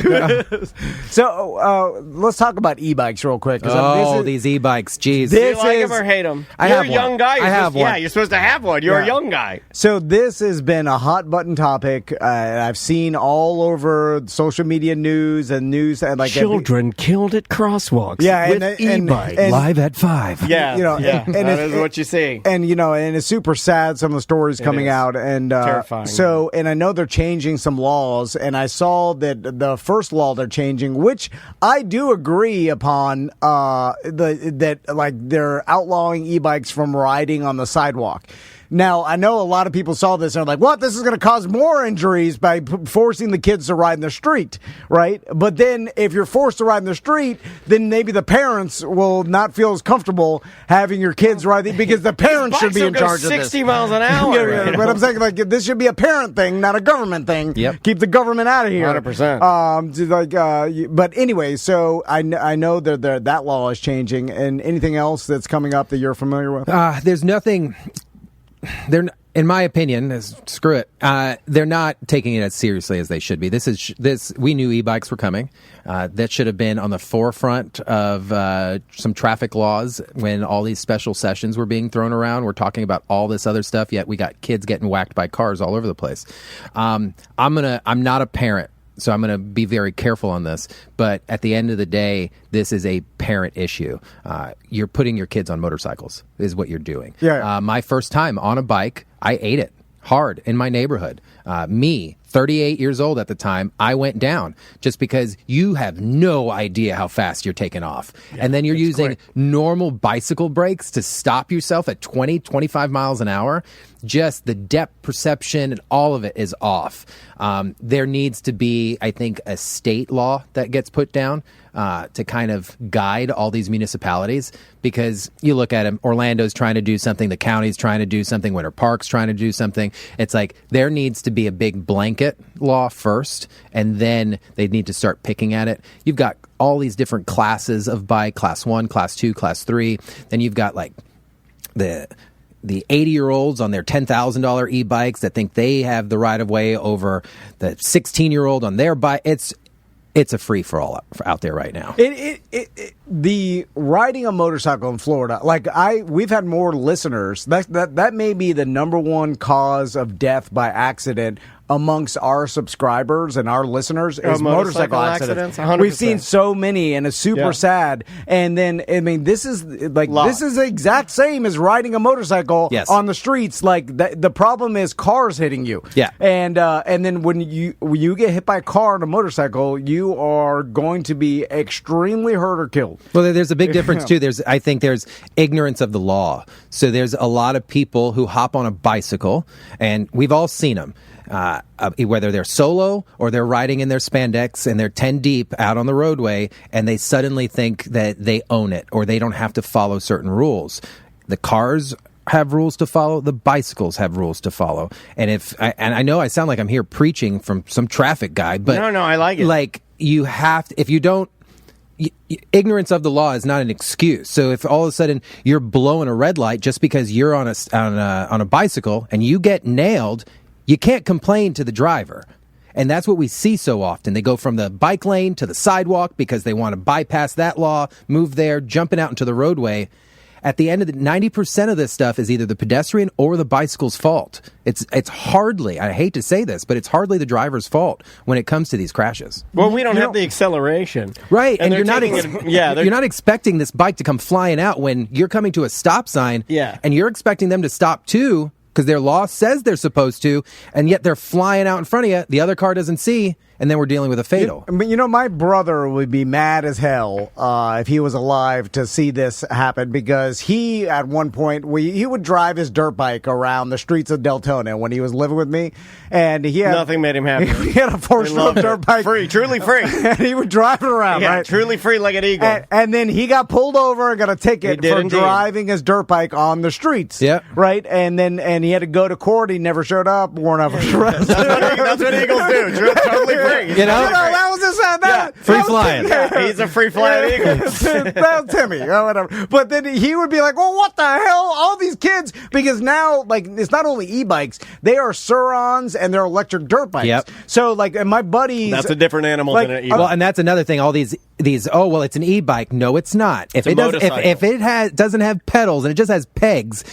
So let's talk about e-bikes real quick. These e-bikes. Jeez. Do you like them or hate them? I You're have a young one. guy. I have one. Yeah, you're supposed to have one. You're a young guy. So this has been a hot button topic. I've seen all over social media news and Children killed at crosswalks. Yeah, with and e-bikes. Live at 5. Yeah, you know, and that is what you see. And and it's super sad, some of the stories coming out, and terrifying. So, and I know they're changing some laws, and I saw that the first law they're changing, which I do agree upon, that they're outlawing e-bikes from riding on the sidewalk. Now, I know a lot of people saw this and are like, what? This is going to cause more injuries by forcing the kids to ride in the street, right? But then if you're forced to ride in the street, then maybe the parents will not feel as comfortable having your kids ride because the parents should be in charge of this. 60 miles an hour. Yeah, but I'm saying this should be a parent thing, not a government thing. Yep. Keep the government out of here. 100%. But anyway, so I know that law is changing. And anything else that's coming up that you're familiar with? There's nothing. In my opinion, screw it. They're not taking it as seriously as they should be. We knew e-bikes were coming. That should have been on the forefront of some traffic laws when all these special sessions were being thrown around. We're talking about all this other stuff, yet we got kids getting whacked by cars all over the place. I'm not a parent, so I'm going to be very careful on this. But at the end of the day, this is a parent issue. You're putting your kids on motorcycles is what you're doing. Yeah. My first time on a bike, I ate it hard in my neighborhood. Me, 38 years old at the time, I went down just because you have no idea how fast you're taking off. Yeah, and then you're using normal bicycle brakes to stop yourself at 20, 25 miles an hour. Just the depth perception and all of it is off. There needs to be, I think, a state law that gets put down to kind of guide all these municipalities, because you look at them, Orlando's trying to do something, the county's trying to do something, Winter Park's trying to do something. It's like there needs to be a big blanket law first, and then they need to start picking at it. You've got all these different classes of bike, class 1, class 2, class 3. Then you've got like the 80-year-olds on their $10,000 e-bikes that think they have the right-of-way over the 16-year-old on their bike. It's a free-for-all out there right now. The riding a motorcycle in Florida, we've had more listeners. That may be the number one cause of death by accident amongst our subscribers and our listeners is motorcycle accidents. 100%. We've seen so many, and it's super sad. And then, I mean, this is the exact same as riding a motorcycle on the streets. The problem is cars hitting you. Yeah. And then when you get hit by a car on a motorcycle, you are going to be extremely hurt or killed. Well, there's a big difference too. I think there's ignorance of the law. So there's a lot of people who hop on a bicycle, and we've all seen them. Whether they're solo or they're riding in their spandex and they're 10 deep out on the roadway, and they suddenly think that they own it or they don't have to follow certain rules. The cars have rules to follow. The bicycles have rules to follow. And I know I sound like I'm here preaching from some traffic guy, but no, I like it. Like you have to, if you don't. Ignorance of the law is not an excuse. So if all of a sudden you're blowing a red light just because you're on a bicycle and you get nailed, you can't complain to the driver. And that's what we see so often. They go from the bike lane to the sidewalk because they want to bypass that law, move there, jumping out into the roadway. at the end of the 90% of this stuff is either the pedestrian or the bicycle's fault. It's hardly, I hate to say this, but it's hardly the driver's fault when it comes to these crashes. Well, we don't have the acceleration. Right, and they're you're not taking you're not expecting this bike to come flying out when you're coming to a stop sign, and you're expecting them to stop too because their law says they're supposed to, and yet they're flying out in front of you. The other car doesn't see, and then we're dealing with a fatal. My brother would be mad as hell if he was alive to see this happen, because he, at one point, he would drive his dirt bike around the streets of Deltona when he was living with me, and he had nothing made him happy. He had a 4-stroke dirt bike, truly free, and he would drive it around, right? Truly free like an eagle. And then he got pulled over and got a ticket for driving his dirt bike on the streets. Yeah, right. And he had to go to court. He never showed up. Weren't ever arrested. That's what eagles do. Totally free. That was just free flying. He's a free flying eagle. That's Timmy or whatever. But then he would be like, "Well, what the hell? All these kids!" Because now, like, it's not only e-bikes; they are Surons and they're electric dirt bikes. Yep. So, like, and my buddies, that's a different animal than an e-bike. Well, and that's another thing. All these. Oh well, it's an e-bike. No, it's not. If it doesn't have pedals and it just has pegs,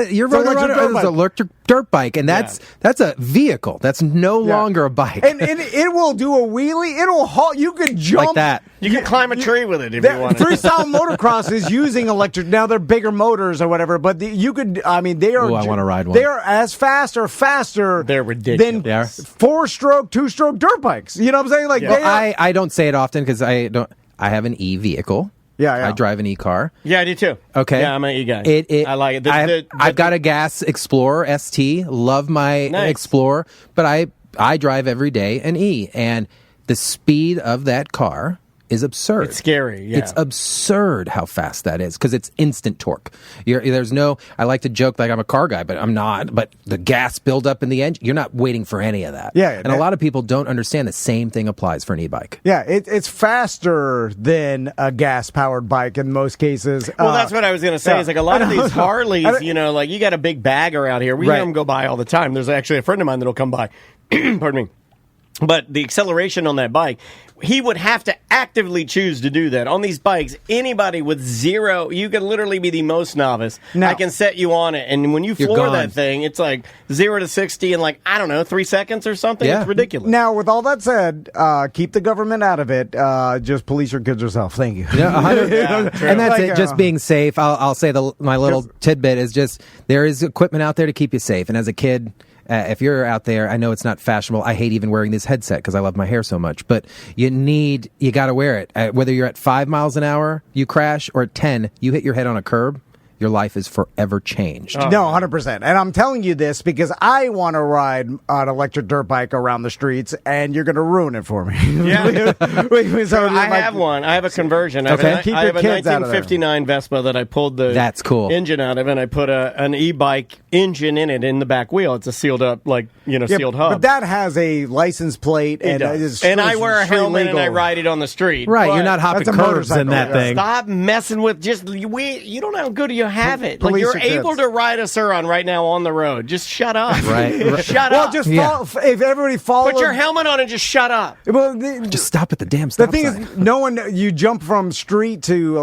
you're running around an electric dirt bike, and that's a vehicle. That's no longer a bike. And it will do a wheelie. It'll haul. You could jump like that. You can climb a tree with it if you want. Freestyle motocross is using electric. Now they're bigger motors or whatever, but you could. I mean, they are. Ooh, I want to ride one. They are as fast or faster. They're ridiculous. Than They are. 4-stroke, 2-stroke dirt bikes. You know what I'm saying? Like I don't say it often because I have an e-vehicle. Yeah. I drive an e-car. Yeah, I do too. Okay. Yeah, I'm an e-guy. I like it. I've got a gas Explorer ST. Love my Explorer, but I drive every day an E, and the speed of that car is absurd. It's scary. Yeah. It's absurd how fast that is because it's instant torque. I like to joke like I'm a car guy, but I'm not. But the gas buildup in the engine, you're not waiting for any of that. Yeah. And a lot of people don't understand the same thing applies for an e-bike. Yeah, it's faster than a gas-powered bike in most cases. Well, that's what I was going to say. Yeah. Is like a lot of these Harleys, like you got a big bagger out here. We hear them go by all the time. There's actually a friend of mine that'll come by. Pardon me. But the acceleration on that bike, he would have to actively choose to do that. On these bikes, anybody with zero, you can literally be the most novice. No. I can set you on it. And when you floor gone. that thing, it's like 0 to 60 in 3 seconds or something. Yeah. It's ridiculous. Now, with all that said, keep the government out of it. Just police your kids yourself. Thank you. Yeah, 100. And that's Like, it. Just being safe. I'll say my little tidbit is just there is equipment out there to keep you safe. And as a kid, if you're out there, I know it's not fashionable. I hate even wearing this headset because I love my hair so much. But you got to wear it. Whether you're at 5 miles an hour, you crash, or at 10, you hit your head on a curb. Your life is forever changed. No, 100%. And I'm telling you this because I want to ride an electric dirt bike around the streets, and you're going to ruin it for me. Yeah. So I have one. I have a conversion. Okay. Keep I your have a kids out of there. 1959 Vespa that I pulled the That's cool. engine out of, and I put an e-bike engine in it in the back wheel. It's a sealed up, sealed hub. But that has a license plate, and and I wear a helmet and I ride it on the street. Right, But you're not hopping that's a curbs in motorcycle, that yeah. thing. Stop messing with you don't know how good you have it. Police You're your kids. able to ride a Suron right now on the road. Just shut up. Right. Shut Well, up. just Yeah. if everybody follows. Put your helmet on and just shut up. Well, Just stop at the damn the stop thing sign. is, no one. You jump from street to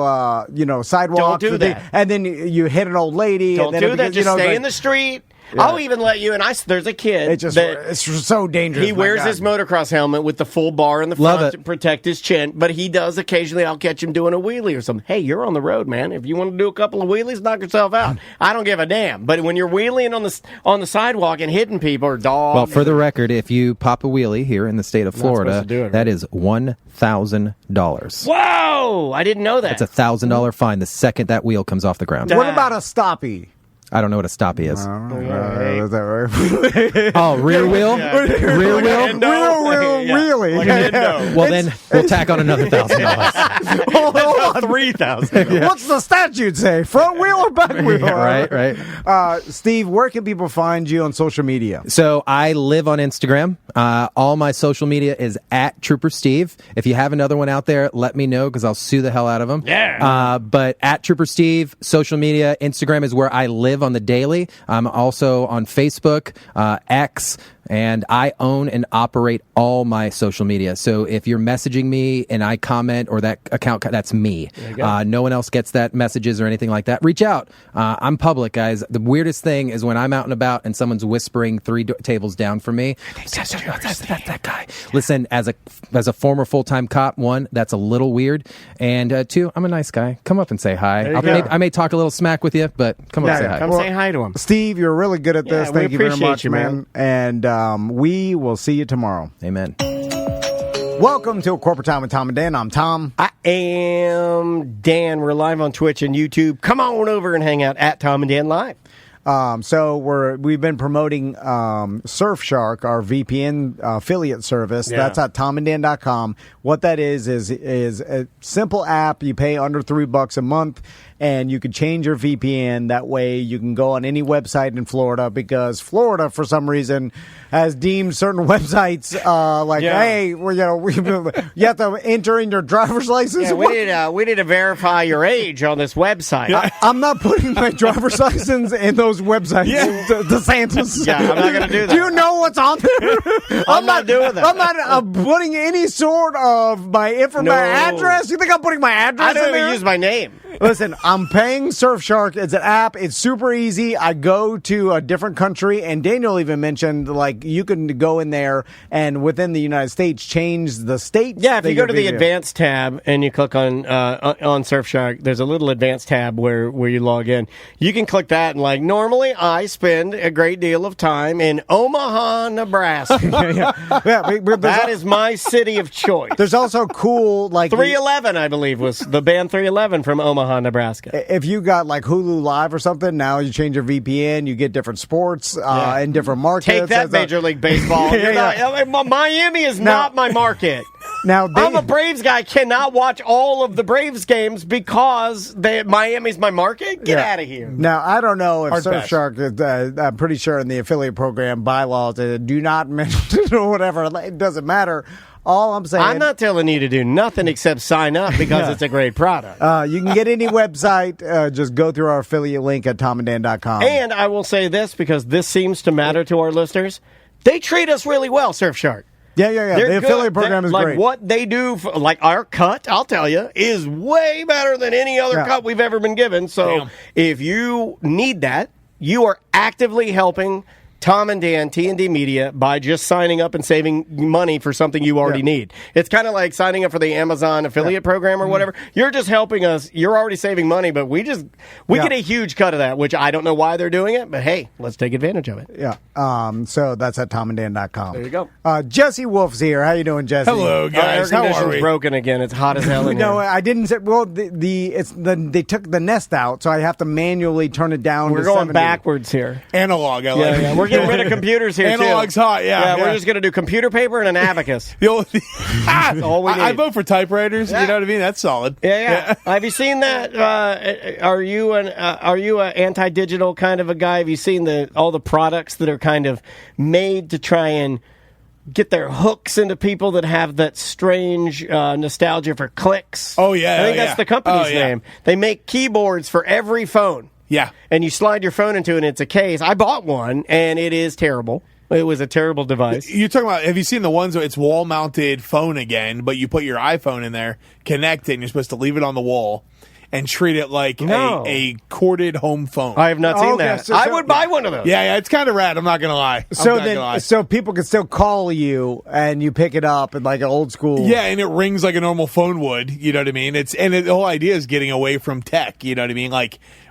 sidewalk. Don't do that. And then you hit an old lady. Don't and then do that. Just stay like, in the street. I'll even let you. And there's a kid. It's so dangerous. He my wears God. his motocross helmet with the full bar in the Love front it. to protect his chin, but he does occasionally. I'll catch him doing a wheelie or something. Hey, you're on the road, man. If you want to do a couple of wheelies, knock yourself out. I don't give a damn. But when you're wheeling on the sidewalk and hitting people or dogs, Well, for the record, if you pop a wheelie here in the state of Florida, supposed to do it, that is $1,000. whoa, I didn't know that. It's a $1,000 fine the second that wheel comes off the ground. What about a stoppie? I don't know what a stoppie is. Is that right? Oh, rear wheel? Rear Like wheel? an endo? Real, really. Like an endo. Well, then we'll tack on another $1,000. Hold on. 3,000. What's the statute say? Front wheel or back wheel? Yeah, right. Steve, where can people find you on social media? So I live on Instagram. All my social media is at Trooper Steve. If you have another one out there, let me know because I'll sue the hell out of them. Yeah. But at Trooper Steve, social media, Instagram is where I live on the daily. I'm also on Facebook, X, And I own and operate all my social media. So if you're messaging me and I comment or that account, that's me. No one else gets that messages or anything like that. Reach out. I'm public, guys. The weirdest thing is when I'm out and about and someone's whispering three tables down from me. That's that guy. Listen, as a former full-time cop, one, that's a little weird. And two, I'm a nice guy. Come up and say hi. I may talk a little smack with you, but come up and say hi. Come say hi to him. Steve, you're really good at this. Thank you very much, you, man. And we will see you tomorrow. Amen. Welcome to A Corporate Time with Tom and Dan. I'm Tom. I am Dan. We're live on Twitch and YouTube. Come on over and hang out at Tom and Dan Live. So we've been promoting Surfshark, our VPN affiliate service. Yeah. That's at tomandan.com. What that is a simple app. You pay under $3 a month, and you can change your VPN. That way, you can go on any website in Florida, because Florida, for some reason, has deemed certain websites hey, well, you have to enter in your driver's license. Yeah, we need to verify your age on this website. I'm not putting my driver's license in those websites. DeSantis. Yeah, I'm not going to do that. Do you know what's on there? I'm not doing that. I'm not putting any sort of my address. You think I'm putting my address I don't in there? even use my name. Listen, I'm paying Surfshark. It's an app. It's super easy. I go to a different country, and Daniel even mentioned, you can go in there and within the United States change the state. Yeah, if you go to the advanced tab and you click on Surfshark, there's a little advanced tab where you log in. You can click that, and normally I spend a great deal of time in Omaha, Nebraska. That is my city of choice. There's also cool 311, I believe, was the band 311 from Omaha, Nebraska. If you got Hulu Live or something, now you change your VPN, you get different sports in different markets. Take that, Major League Baseball. Miami is not my market. Now I'm a Braves guy. Cannot watch all of the Braves games because Miami's my market. Get out of here. Now I don't know if Surfshark. I'm pretty sure in the affiliate program bylaws do not mention or whatever. It doesn't matter. All I'm saying, I'm not telling you to do nothing except sign up because it's a great product. You can get any website. Just go through our affiliate link at tomandan.com. And I will say this, because this seems to matter to our listeners. They treat us really well, Surfshark. Yeah. The affiliate program is great. What they do, our cut, I'll tell you, is way better than any other cut we've ever been given. So if you need that, you are actively helping Tom and Dan, T&D Media, by just signing up and saving money for something you already need. It's kind of like signing up for the Amazon affiliate program or whatever. You're just helping us. You're already saving money, but we get a huge cut of that, which I don't know why they're doing it, but hey, let's take advantage of it. Yeah. So that's at tomandan.com. There you go. Jesse Wolf's here. How you doing, Jesse? Hello, guys. Our air How are conditioning's we? broken again. It's hot as hell in here. No, I didn't say. Well, they took the Nest out, so I have to manually turn it down. We're to going 70. backwards here. Analog. I like it. We're getting rid of computers here, Analog's too. hot, yeah. We're just going to do computer paper and an abacus. That's all we need. I vote for typewriters. Yeah. You know what I mean? That's solid. Yeah. Have you seen that? Are you an anti-digital kind of a guy? Have you seen all the products that are kind of made to try and get their hooks into people that have that strange nostalgia for clicks? Oh, yeah. I think that's the company's name. They make keyboards for every phone. Yeah. And you slide your phone into it, and it's a case. I bought one, and it is terrible. It was a terrible device. You're talking about, have you seen the ones where it's wall-mounted phone again, but you put your iPhone in there, connect it, and you're supposed to leave it on the wall and treat it like a corded home phone? I have not seen that. So, I would buy one of those. Yeah, it's kind of rad. I'm not going to lie. So people can still call you, and you pick it up in an old school. Yeah, and it rings like a normal phone would. You know what I mean? The whole idea is getting away from tech. You know what I mean?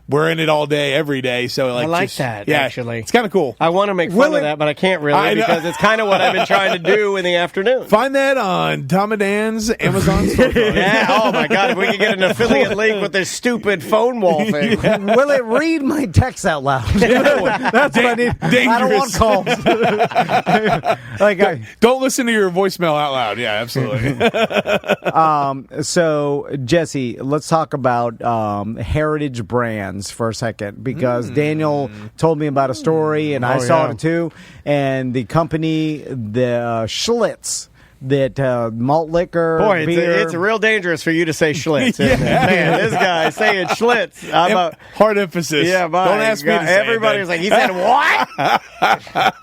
We're in it all day, every day. So I like that, actually. It's kind of cool. I want to make fun of that, but I can't really because it's kind of what I've been trying to do in the afternoon. Find that on Tom and Dan's Amazon store. Yeah, oh my God, if we could get an affiliate link with this stupid phone wall thing. Will it read my text out loud? That's what I need. Dangerous. I don't want calls. Don't listen to your voicemail out loud. Yeah, absolutely. So, Jesse, let's talk about heritage brands for a second, because Daniel told me about a story, and I saw it too. And the company, the Schlitz, that malt liquor, Boy, beer. it's real dangerous for you to say Schlitz. Isn't it? Man, this guy saying Schlitz. Hard emphasis. Yeah, don't ask me to say everybody it, was like, he said what?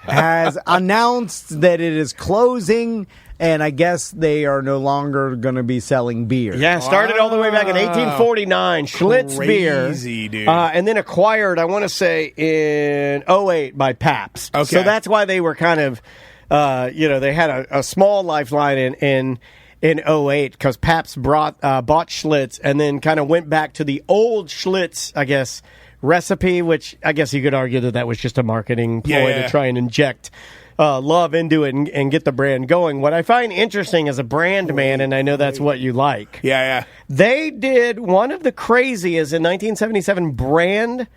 has announced that it is closing, and I guess they are no longer going to be selling beer. Yeah, started all the way back in 1849, Schlitz beer. Crazy, dude. And then acquired, I want to say, in 08 by Pabst. Okay. So that's why they were kind of, they had a small lifeline in 08 because Pabst bought Schlitz and then kind of went back to the old Schlitz, I guess, recipe, which I guess you could argue that was just a marketing ploy to try and inject love into it and get the brand going. What I find interesting as a brand man, and I know that's what you like. Yeah. They did one of the craziest in 1977 brand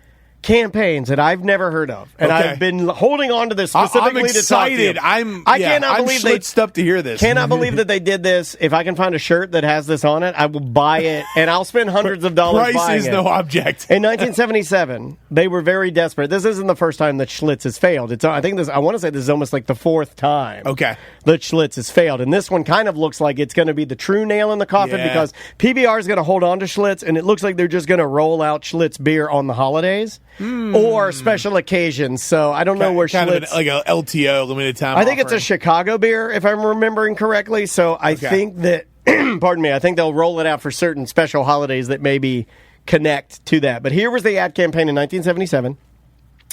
campaigns that I've never heard of, and I've been holding on to this specifically I'm excited. to talk to you. I cannot believe they schlitzed up to hear this. Cannot believe that they did this. If I can find a shirt that has this on it, I will buy it, and I'll spend hundreds of dollars Price buying is it. no object. In 1977, they were very desperate. This isn't the first time that Schlitz has failed. I want to say this is almost like the fourth time. Okay. That Schlitz has failed, and this one kind of looks like it's going to be the true nail in the coffin because PBR is going to hold on to Schlitz, and it looks like they're just going to roll out Schlitz beer on the holidays or special occasions. So I don't know where kind Schlitz. of like a LTO, limited time. I think it's a offering. Chicago beer, if I'm remembering correctly. So I think that, pardon me, I think they'll roll it out for certain special holidays that maybe connect to that. But here was the ad campaign in 1977.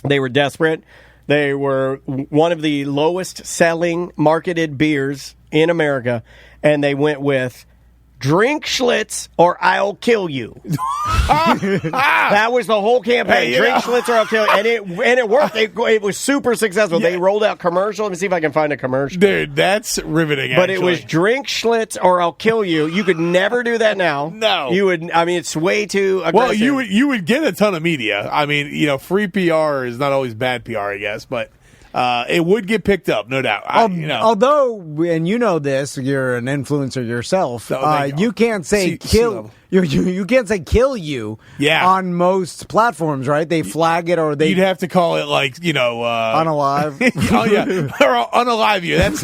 They were desperate. They were one of the lowest selling marketed beers in America, and they went with drink Schlitz or I'll kill you. That was the whole campaign. Drink Schlitz or I'll kill you. And it worked. It was super successful. They rolled out commercial. Let me see if I can find a commercial. Dude, that's riveting, But it was drink Schlitz or I'll kill you. You could never do that now. No. You would. I mean, it's way too aggressive. Well, you would get a ton of media. I mean, free PR is not always bad PR, I guess, but it would get picked up, no doubt. Although, and you know this, you're an influencer yourself. You can't say kill. You can't say kill you on most platforms, right? They flag it or they. You'd have to call it like unalive. Oh yeah, or unalive you. That's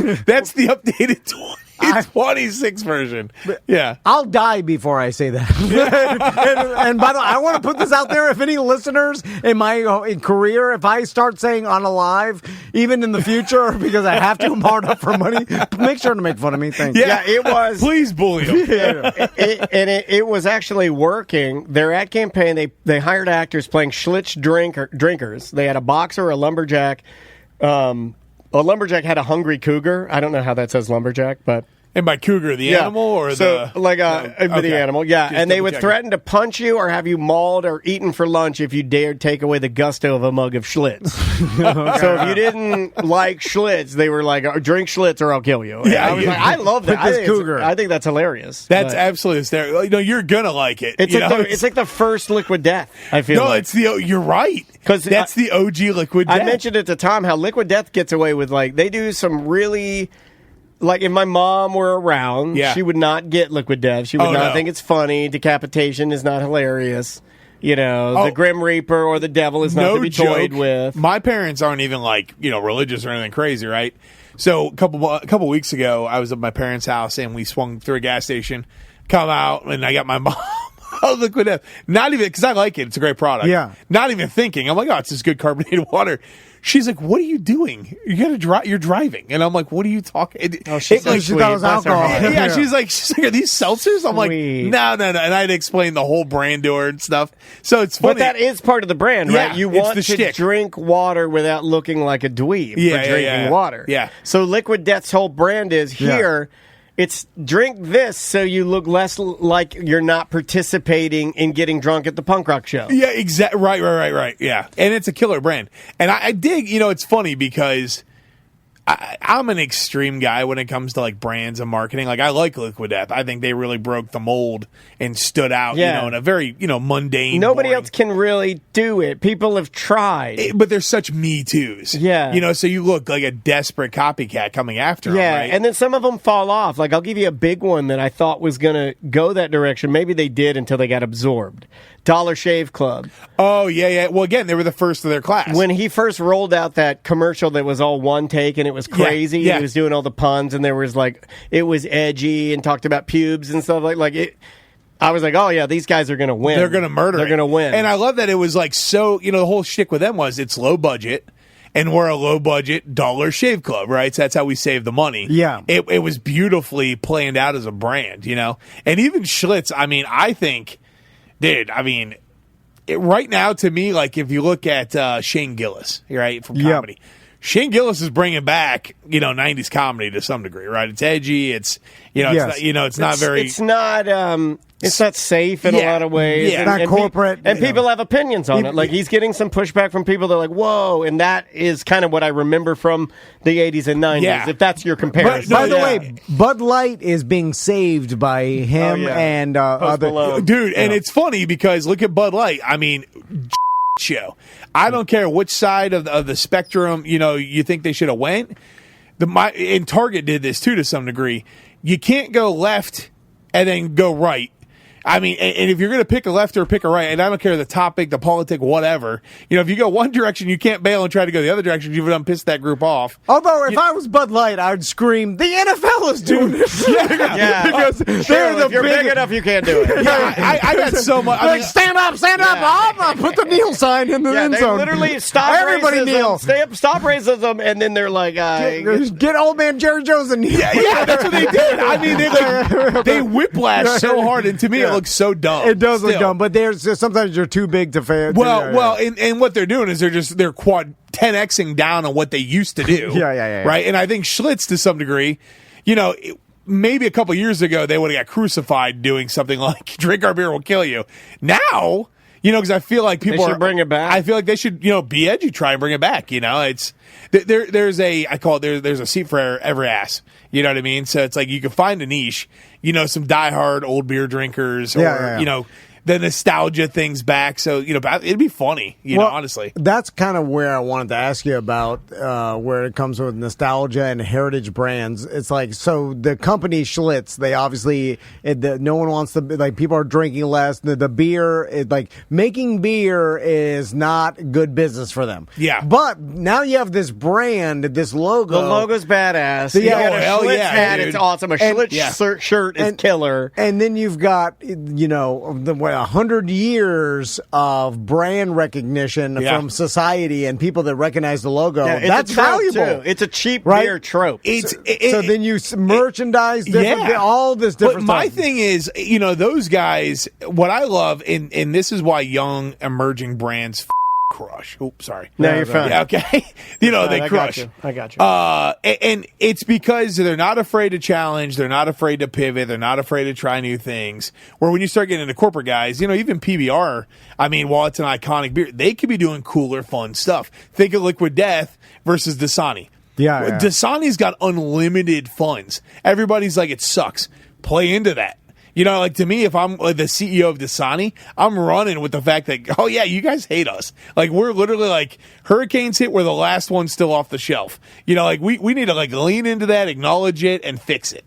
the updated 2026 version. Yeah, I'll die before I say that. and by the way, I want to put this out there. If any listeners in my career, if I start saying unalive, even in the future, because I have to, I'm hard up for money, make sure to make fun of me. Thank you. Yeah, it was. Please bully them. It was actually working. Their ad campaign, they hired actors playing Schlitz drinkers. They had a boxer, a lumberjack. A lumberjack had a hungry cougar. I don't know how that says lumberjack, but. And by cougar, the animal or the animal, yeah. Just and they would threaten to punch you or have you mauled or eaten for lunch if you dared take away the gusto of a mug of Schlitz. So if you didn't like Schlitz, they were like, drink Schlitz or I'll kill you. And I was like, I love that. I think that's hilarious. That's absolutely hysterical. You're gonna like it. It's like the first Liquid Death. I feel. No, it's you're right. Because that's the OG Liquid Death. I mentioned at the time how Liquid Death gets away with they do some really. Like, if my mom were around, she would not get Liquid Death. She would not think it's funny. Decapitation is not hilariple. The Grim Reaper or the devil is not to be toyed with. My parents aren't even, religious or anything crazy, right? So, a couple weeks ago, I was at my parents' house, and we swung through a gas station, come out, and I got my mom Liquid Death. Not even, because I like it. It's a great product. Yeah. Not even thinking. I'm like, it's this good carbonated water. She's like, "What are you doing? You're driving." And I'm like, "What are you talking?" Oh, she thought it was alcohol. Yeah, she's like, "Are these seltzers?" I'm like, "No." And I'd explain the whole brand to her and stuff. So it's funny. But that is part of the brand, right? You want to drink water without looking like a dweeb for drinking water. Yeah. So Liquid Death's whole brand is here. It's drink this so you look less like you're not participating in getting drunk at the punk rock show. Yeah, exactly. Right. Yeah. And it's a killer brand. And I dig, it's funny because I'm an extreme guy when it comes to brands and marketing. I like Liquid Death. I think they really broke the mold and stood out, in a very, mundane. Nobody else can really do it. People have tried. But they're such Me Too's. Yeah. So you look like a desperate copycat coming after them, right? And then some of them fall off. I'll give you a big one that I thought was going to go that direction. Maybe they did until they got absorbed. Dollar Shave Club. Oh, yeah. Well, again, they were the first of their class. When he first rolled out that commercial that was all one take and it was crazy. Yeah. He was doing all the puns, and there was like it was edgy and talked about pubes and stuff like it. I was like, oh yeah, these guys are going to win. They're going to murder. They're going to win. And I love that it was like so. The whole shtick with them was it's low budget. And we're a low-budget Dollar Shave Club, right? So that's how we save the money. Yeah. It was beautifully planned out as a brand, And even Schlitz, I think, dude, right now to me, like if you look at Shane Gillis, right, from comedy, Shane Gillis is bringing back, 90s comedy to some degree, right? It's edgy. It's, it's not very... It's not safe in a lot of ways. Yeah. It's not corporate. And people have opinions on it. Like, he's getting some pushback from people that are like, whoa. And that is kind of what I remember from the 80s and 90s, Yeah. if that's your comparison. By the way, Bud Light is being saved by him and other. Malone. Dude, and it's funny because look at Bud Light. Show. I don't care which side of the spectrum, you think they should have went. And Target did this, too, to some degree. You can't go left and then go right. And if you're going to pick a left or pick a right, and I don't care the topic, the politic, whatever, if you go one direction, you can't bail and try to go the other direction. You've done pissed that group off. Although, if I was Bud Light, I'd scream, the NFL is doing this. Yeah. Because they're the if you're big enough, you can't do it. I got so much. stand up. I'll put the kneel sign in the end they zone. literally stop Everybody racism, kneel. Stop racism, and then they're like, Get old man Jerry Jones and kneel. Yeah, that's what they did. They whiplash so hard, and to me, it looks so dumb. It does look Still. dumb, but sometimes you're too big to fail. And what they're doing is they're quad 10xing down on what they used to do. Yeah. Right, and I think Schlitz to some degree, maybe a couple years ago they would have got crucified doing something like "drink our beer will kill you." Now, because I feel like people should bring it back. I feel like they should, be edgy, try and bring it back. It's there's a seat for every ass. You know what I mean? So it's like you can find a niche. Some diehard old beer drinkers, or the nostalgia things back. So it'd be funny. Honestly, that's kind of where I wanted to ask you about where it comes with nostalgia and heritage brands. It's like, so the company Schlitz, they obviously no one wants to, like, people are drinking less. The beer, making beer is not good business for them. Yeah, but now you have this brand, this logo. The logo's badass. Yeah, you got a hell Schlitz yeah, hat, dude. it's awesome. A Schlitz shirt is killer. And then you've got 100 years of brand recognition from society and people that recognize the logo. Yeah, that's valuable. Too. It's a cheap beer trope. So then you merchandise different, all this different But my stuff. thing is, those guys, what I love, and this is why young emerging brands crush. Oops, sorry. No, you're fine. Yeah, okay. They crush. I got you. And it's because they're not afraid to challenge. They're not afraid to pivot. They're not afraid to try new things. Where when you start getting into corporate guys, even PBR, while it's an iconic beer, they could be doing cooler, fun stuff. Think of Liquid Death versus Dasani. Yeah. Dasani's got unlimited funds. Everybody's like, it sucks. Play into that. To me, if I'm like the CEO of Dasani, I'm running with the fact that, oh yeah, you guys hate us. Like, we're literally like, hurricanes hit, we're the last one still off the shelf. We need to lean into that, acknowledge it, and fix it,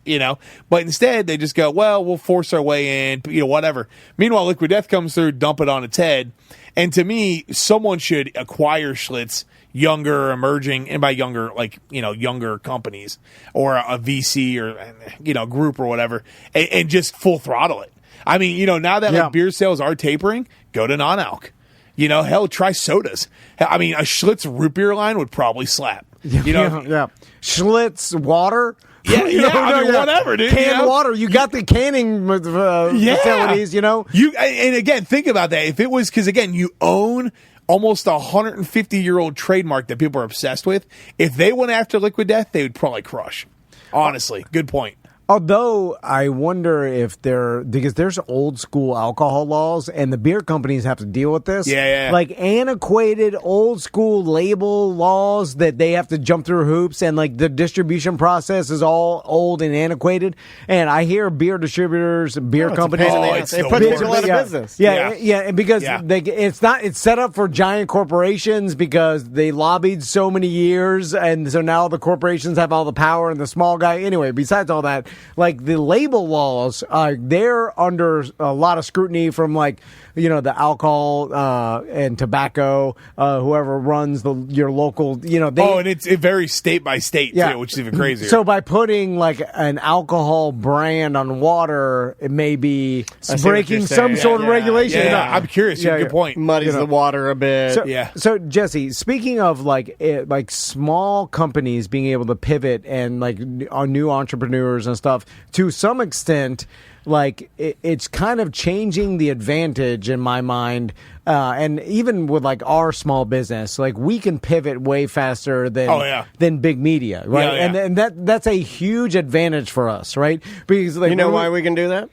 But instead, they just go, well, we'll force our way in, whatever. Meanwhile, Liquid Death comes through, dump it on its head. And to me, someone should acquire Schlitz, younger, emerging, and by younger, younger companies or a VC or, group or whatever, and just full throttle it. Now that beer sales are tapering, go to non-alc. Hell, try sodas. A Schlitz root beer line would probably slap. Schlitz water. Whatever, dude. Canned water. You got the canning facilities, And again, think about that. If it was, because again, you own almost a 150-year-old trademark that people are obsessed with. If they went after Liquid Death, they would probably crush. Honestly, good point. Although I wonder if because there's old school alcohol laws and the beer companies have to deal with this. Yeah. Like antiquated old school label laws that they have to jump through hoops, and like the distribution process is all old and antiquated. And I hear beer distributors, beer companies, it puts people out of business. Yeah, and because it's set up for giant corporations because they lobbied so many years, and so now the corporations have all the power and the small guy. Anyway, besides all that, like the label laws, they're under a lot of scrutiny from like, the alcohol and tobacco, whoever runs your local, and it varies state by state too, which is even crazier. So by putting like an alcohol brand on water, it may be breaking some sort of regulation. Yeah. I'm curious. Good point. Muddies the water a bit. So Jesse, speaking of like small companies being able to pivot and like new entrepreneurs and stuff, to some extent, like it's kind of changing the advantage in my mind, and even with like our small business, like we can pivot way faster than big media, right? And that's a huge advantage for us, right? Because like, why we can do that?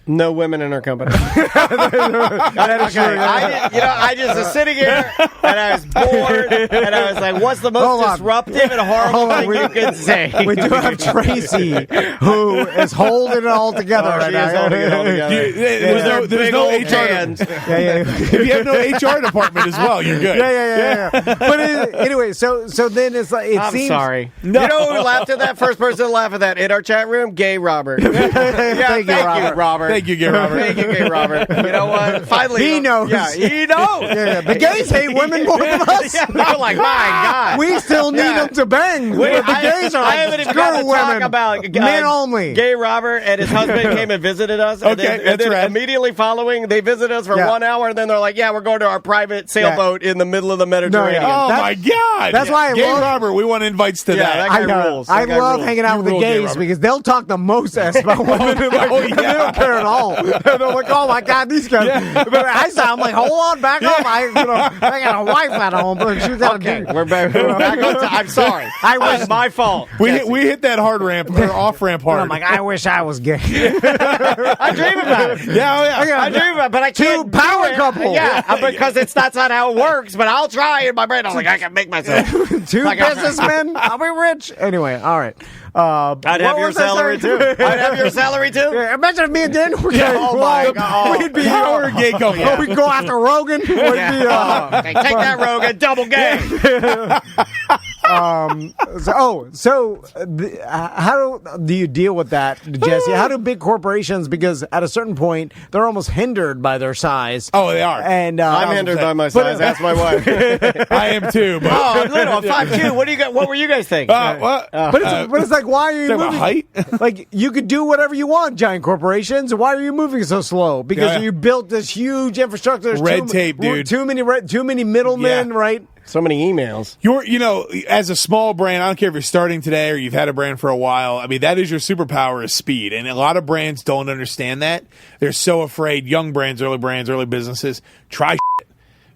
No women in our company. I just was sitting here and I was bored and I was like, what's the most disruptive and horrible thing you can say? We do have Tracy, who is holding it all together right now. There's no HR. If you have no HR department as well, you're good. Yeah. But anyway, so then it's like I'm sorry. No. You know who laughed at that? First person to laugh at that in our chat room? Gay Robert. Thank you, Robert. Thank you, Gay Robert. Thank you, Gay Robert. You know what? Finally, he knows. Yeah, he knows. The gays hate women more than us. They're like, my God. We still need them to bang. The gays are I haven't even got to talk about men only. Gay Robert and his husband came and visited us. And then immediately following, they visited us for 1 hour, and then they're like, we're going to our private sailboat in the middle of the Mediterranean. My God. That's why I Gay love Robert. We want invites to that. That guy rules. I love hanging out with the gays because they'll talk the most ass about women. They don't care at all. They're like, oh my God, these guys. But I'm like, hold on, back up. I got a wife at home, but she's got we're back on I'm sorry. It's my fault. We hit that hard ramp or off ramp hard. I'm like, I wish I was gay. I dream about it. I dream about it, but I can't. Power couple. Because that's not how it works. But I'll try in my brain. I'm like, I can make myself. Two businessmen. I'll be rich. Anyway, all right. I'd have your salary too. Imagine if me and Dan were gay. Oh my God. We'd be power gay couple. We'd go after Rogan. Take that, Rogan. Double gay. How do you deal with that, Jesse? How do big corporations, because at a certain point they're almost hindered by their size? Oh, they are. And I'm hindered by my size. That's my wife. I am too. But I'm little. I'm 5'2". What were you guys thinking? But it's like, why are you moving? Height? Like, you could do whatever you want, giant corporations. Why are you moving so slow? Because you built this huge infrastructure. There's red tape, dude. Too many middlemen, right? So many emails. As a small brand, I don't care if you're starting today or you've had a brand for a while. I mean, that is your superpower is speed. And a lot of brands don't understand that. They're so afraid. Young brands, early businesses, try shit.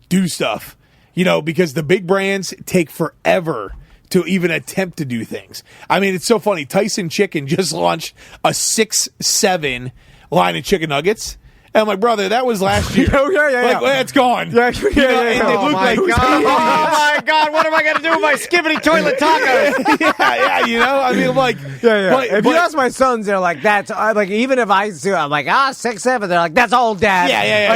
Do stuff. Because the big brands take forever to even attempt to do things. I mean, it's so funny. Tyson Chicken just launched a 6-7 line of chicken nuggets. And I'm like, brother, that was last year. It's gone. Oh my God, what am I going to do with my skibbity toilet tacos? If you ask my sons, they're like, that's even if I'm like, 6-7, they're like, that's old, Dad.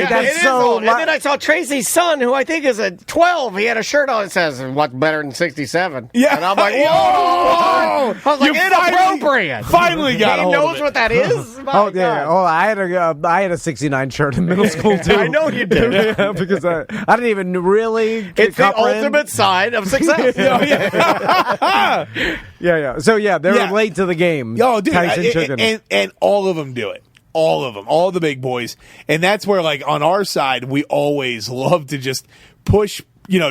That's so old. And then I saw Tracy's son, who I think is a 12. He had a shirt on that says, what's better than 67? Yeah. And I'm like, whoa! I was like, inappropriate. Finally got He knows what that is? I had a 69 shirt in middle school too. I know you did. Because I didn't even really. It's the ultimate sign of success. So they're late to the game. Oh, dude, Tyson Chicken. And all of them do it. All of them, all the big boys, and that's where, like, on our side, we always love to just push.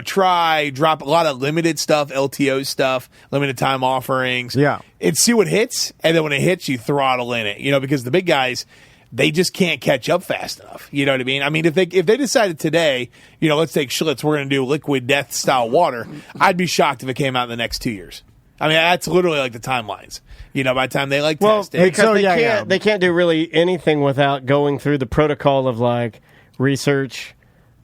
Try, drop a lot of limited stuff, LTO stuff, limited time offerings. And see what hits, and then when it hits, you throttle in it. Because the big guys, they just can't catch up fast enough. You know what I mean? I mean, if they decided today, let's take Schlitz, we're going to do liquid death style water, I'd be shocked if it came out in the next 2 years. I mean, that's literally like the timelines. By the time they test it. Because they can't do really anything without going through the protocol of like research.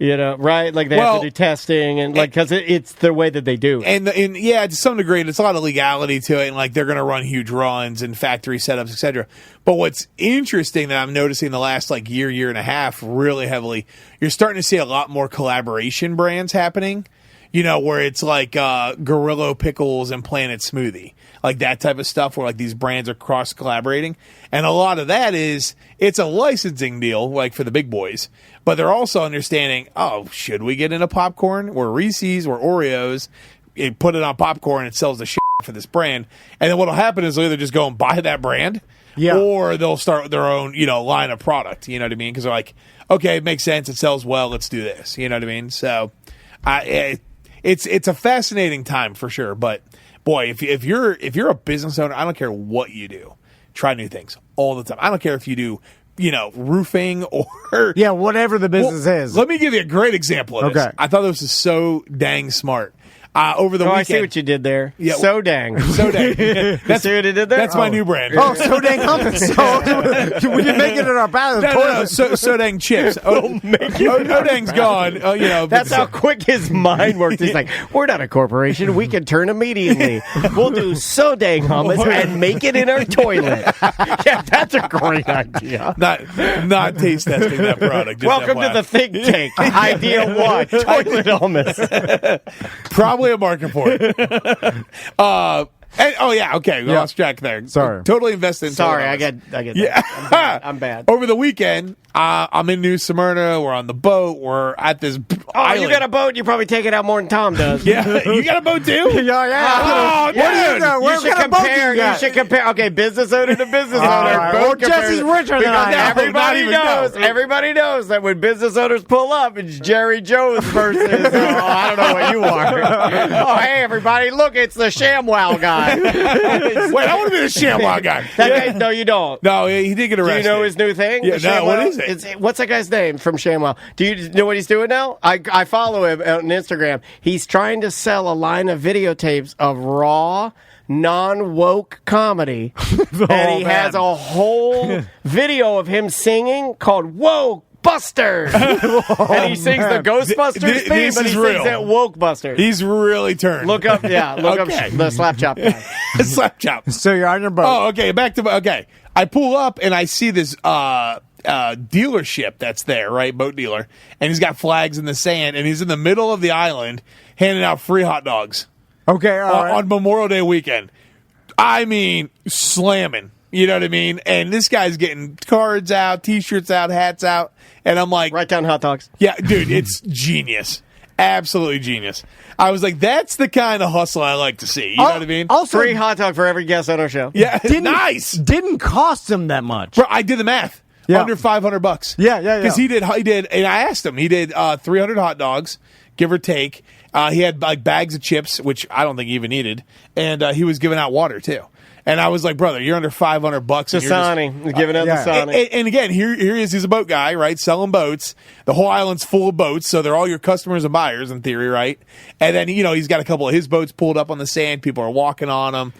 Right? Like they have to do testing and because it's the way that they do. And to some degree, there's a lot of legality to it, and like they're going to run huge runs and factory setups, etc. But what's interesting that I'm noticing the last year and a half really heavily, you're starting to see a lot more collaboration brands happening. Where it's like Gorillo Pickles and Planet Smoothie. like that type of stuff where like these brands are cross collaborating, and a lot of that is it's a licensing deal like for the big boys, but they're also understanding, oh, should we get into popcorn or Reese's or Oreos? You put it on popcorn, it sells the shit for this brand, and then what'll happen is they'll either just go and buy that brand, or they'll start their own line of product. You know what I mean? Because they're like, okay, it makes sense, it sells well, let's do this. You know what I mean? So, it's a fascinating time for sure, but. Boy, if you're a business owner, I don't care what you do. Try new things all the time. I don't care if you do, roofing or whatever the business is. Let me give you a great example of this. I thought this was so dang smart. Over the weekend, I see what you did there. Yeah, so dang. That's see what he did there? That's my new brand. Oh, so dang hummus. So we can make it in our bathroom. No, so dang chips. Oh dang's gone. That's how quick his mind works. He's like, we're not a corporation. We can turn immediately. We'll do so dang hummus and make it in our toilet. Yeah, that's a great idea. Not taste testing that product. Welcome to the think tank. Idea one: toilet hummus. Probably a market for it. Okay. We lost track there. Sorry. Totally invested in Sorry, I toilet get yeah. that. I'm bad. Over the weekend, I'm in New Smyrna. We're on the boat. We're at this island. You got a boat? You probably take it out more than Tom does. Yeah. You got a boat too? Yeah. Dude. You should compare. Okay, business owner to business owner. Right. Boat Well, Jesse's richer than I am. Everybody knows that when business owners pull up, it's Jerry Jones versus, I don't know what you are. Oh, hey, everybody, look, it's the ShamWow guy. Wait, I want to be the ShamWow guy. That guy, no, you don't. No, he did get arrested. Do you know his new thing? Yeah, no, what is it? What's that guy's name from ShamWow? Do you know what he's doing now? I follow him on Instagram. He's trying to sell a line of videotapes of raw, non-woke comedy. And he has a whole video of him singing called Woke Busters. And he sings the Ghostbusters theme, but he sings it Woke Busters. He's really turned. Look up the Slap Chop guy. Slap Chop. So you're on your boat. Oh, okay. Okay. I pull up and I see this dealership that's there, right? Boat dealer. And he's got flags in the sand, and he's in the middle of the island handing out free hot dogs. Okay, all right. On Memorial Day weekend. I mean, slamming. You know what I mean? And this guy's getting cards out, T-shirts out, hats out. And I'm like... Write down hot dogs. Yeah, dude, it's genius. Absolutely genius. I was like, that's the kind of hustle I like to see. You know what I mean? Also, free hot dog for every guest on our show. Yeah, nice. Didn't cost him that much. Bro, I did the math. Yeah. Under $500. Yeah. Because he did, and I asked him, he did 300 hot dogs, give or take. He had like bags of chips, which I don't think he even needed, and he was giving out water too. And I was like, brother, you're under $500. Dasani. Giving out Dasani. And again, here he is. He's a boat guy, right? Selling boats. The whole island's full of boats, so they're all your customers and buyers in theory, right? And then, he's got a couple of his boats pulled up on the sand. People are walking on them.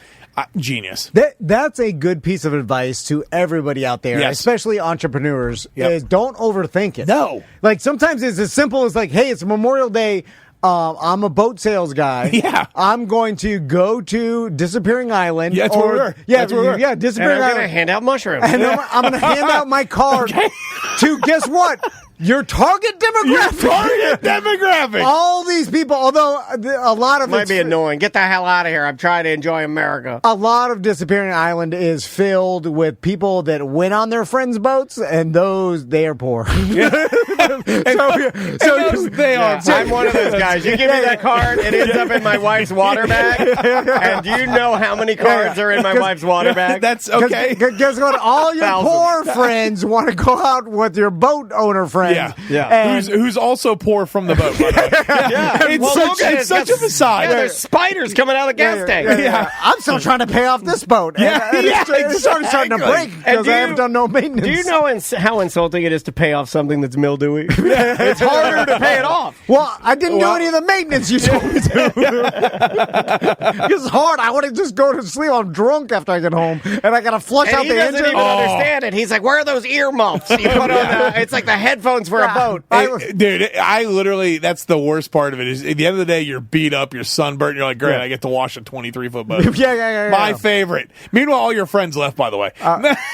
Genius. That's a good piece of advice to everybody out there, especially entrepreneurs, is don't overthink it. No. Like sometimes it's as simple as like, hey, it's Memorial Day. I'm a boat sales guy. Yeah. I'm going to go to Disappearing Island. Yeah, that's where we were. Yeah, Disappearing Island. I'm going Island. to hand out mushrooms. And I'm going to hand out my card to, guess what? Your target demographic. All these people, although a lot of might be annoying. Get the hell out of here. I'm trying to enjoy America. A lot of Disappearing Island is filled with people that went on their friends' boats, and they are poor. They are. I'm one of those guys. You give me that card, it ends up in my wife's water bag. And do you know how many cards are in my wife's water bag? That's okay. Guess what? All your poor friends want to go out with your boat owner friends. Yeah. Who's also poor from the boat, by the way. It's such a facade. Yeah, there's spiders coming out of the gas tank. Yeah. I'm still trying to pay off this boat. It's starting to break because I haven't done no maintenance. Do you know how insulting it is to pay off something that's mildewy? It's harder to pay it off. Well, I didn't do any of the maintenance you told me to. It's hard. I want to just go to sleep. I'm drunk after I get home, and I got to flush out the engine. He doesn't even understand it. He's like, where are those ear muffs you put on it's like the headphones for a boat. Dude, I literally, that's the worst part of it is at the end of the day, you're beat up, you're sunburnt, you're like, great, I get to wash a 23-foot boat. Yeah. My favorite. Meanwhile, all your friends left, by the way.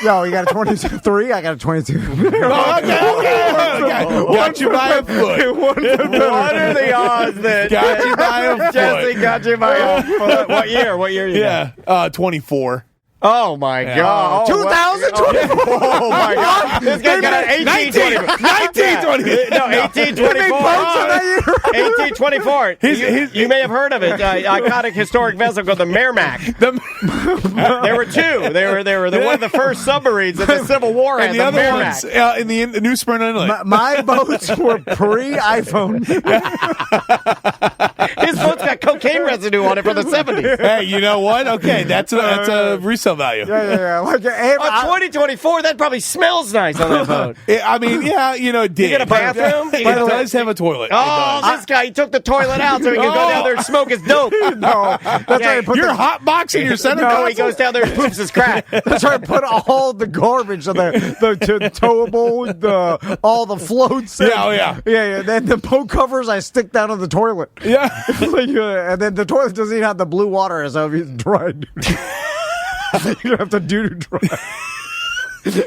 No, you got a 23, I got a 22. Okay. Got you by a foot. What are the odds that Got you by a foot. Jesse got you by a foot? What year? What year? You got? 24. Oh my God! 2024. Oh my God! This guy got an 1824. No, 1824. 1824. You may have heard of it. Iconic historic vessel called the Merrimack. There were two. They were one of the first submarines that the Civil War had. And the other Merrimack. ones in the New Smyrna Inlet. My boats were pre-iPhone. His boat's got cocaine residue on it from the 70s. Hey, you know what? Okay, that's a resale value. Yeah. Like, 2024, that probably smells nice on that boat. I mean, yeah, it did. You get a bathroom? It does have a toilet. Oh, this guy, he took the toilet out so he can go down there and smoke his dope. No, that's right. You're hot boxing your center console? No, he goes down there and poops his crack. That's right. Put all the garbage, the towable, all the floats. Yeah. Then the boat covers I stick down in the toilet. Yeah. And then the toilet doesn't even have the blue water, so it's dried. You have to do dry. You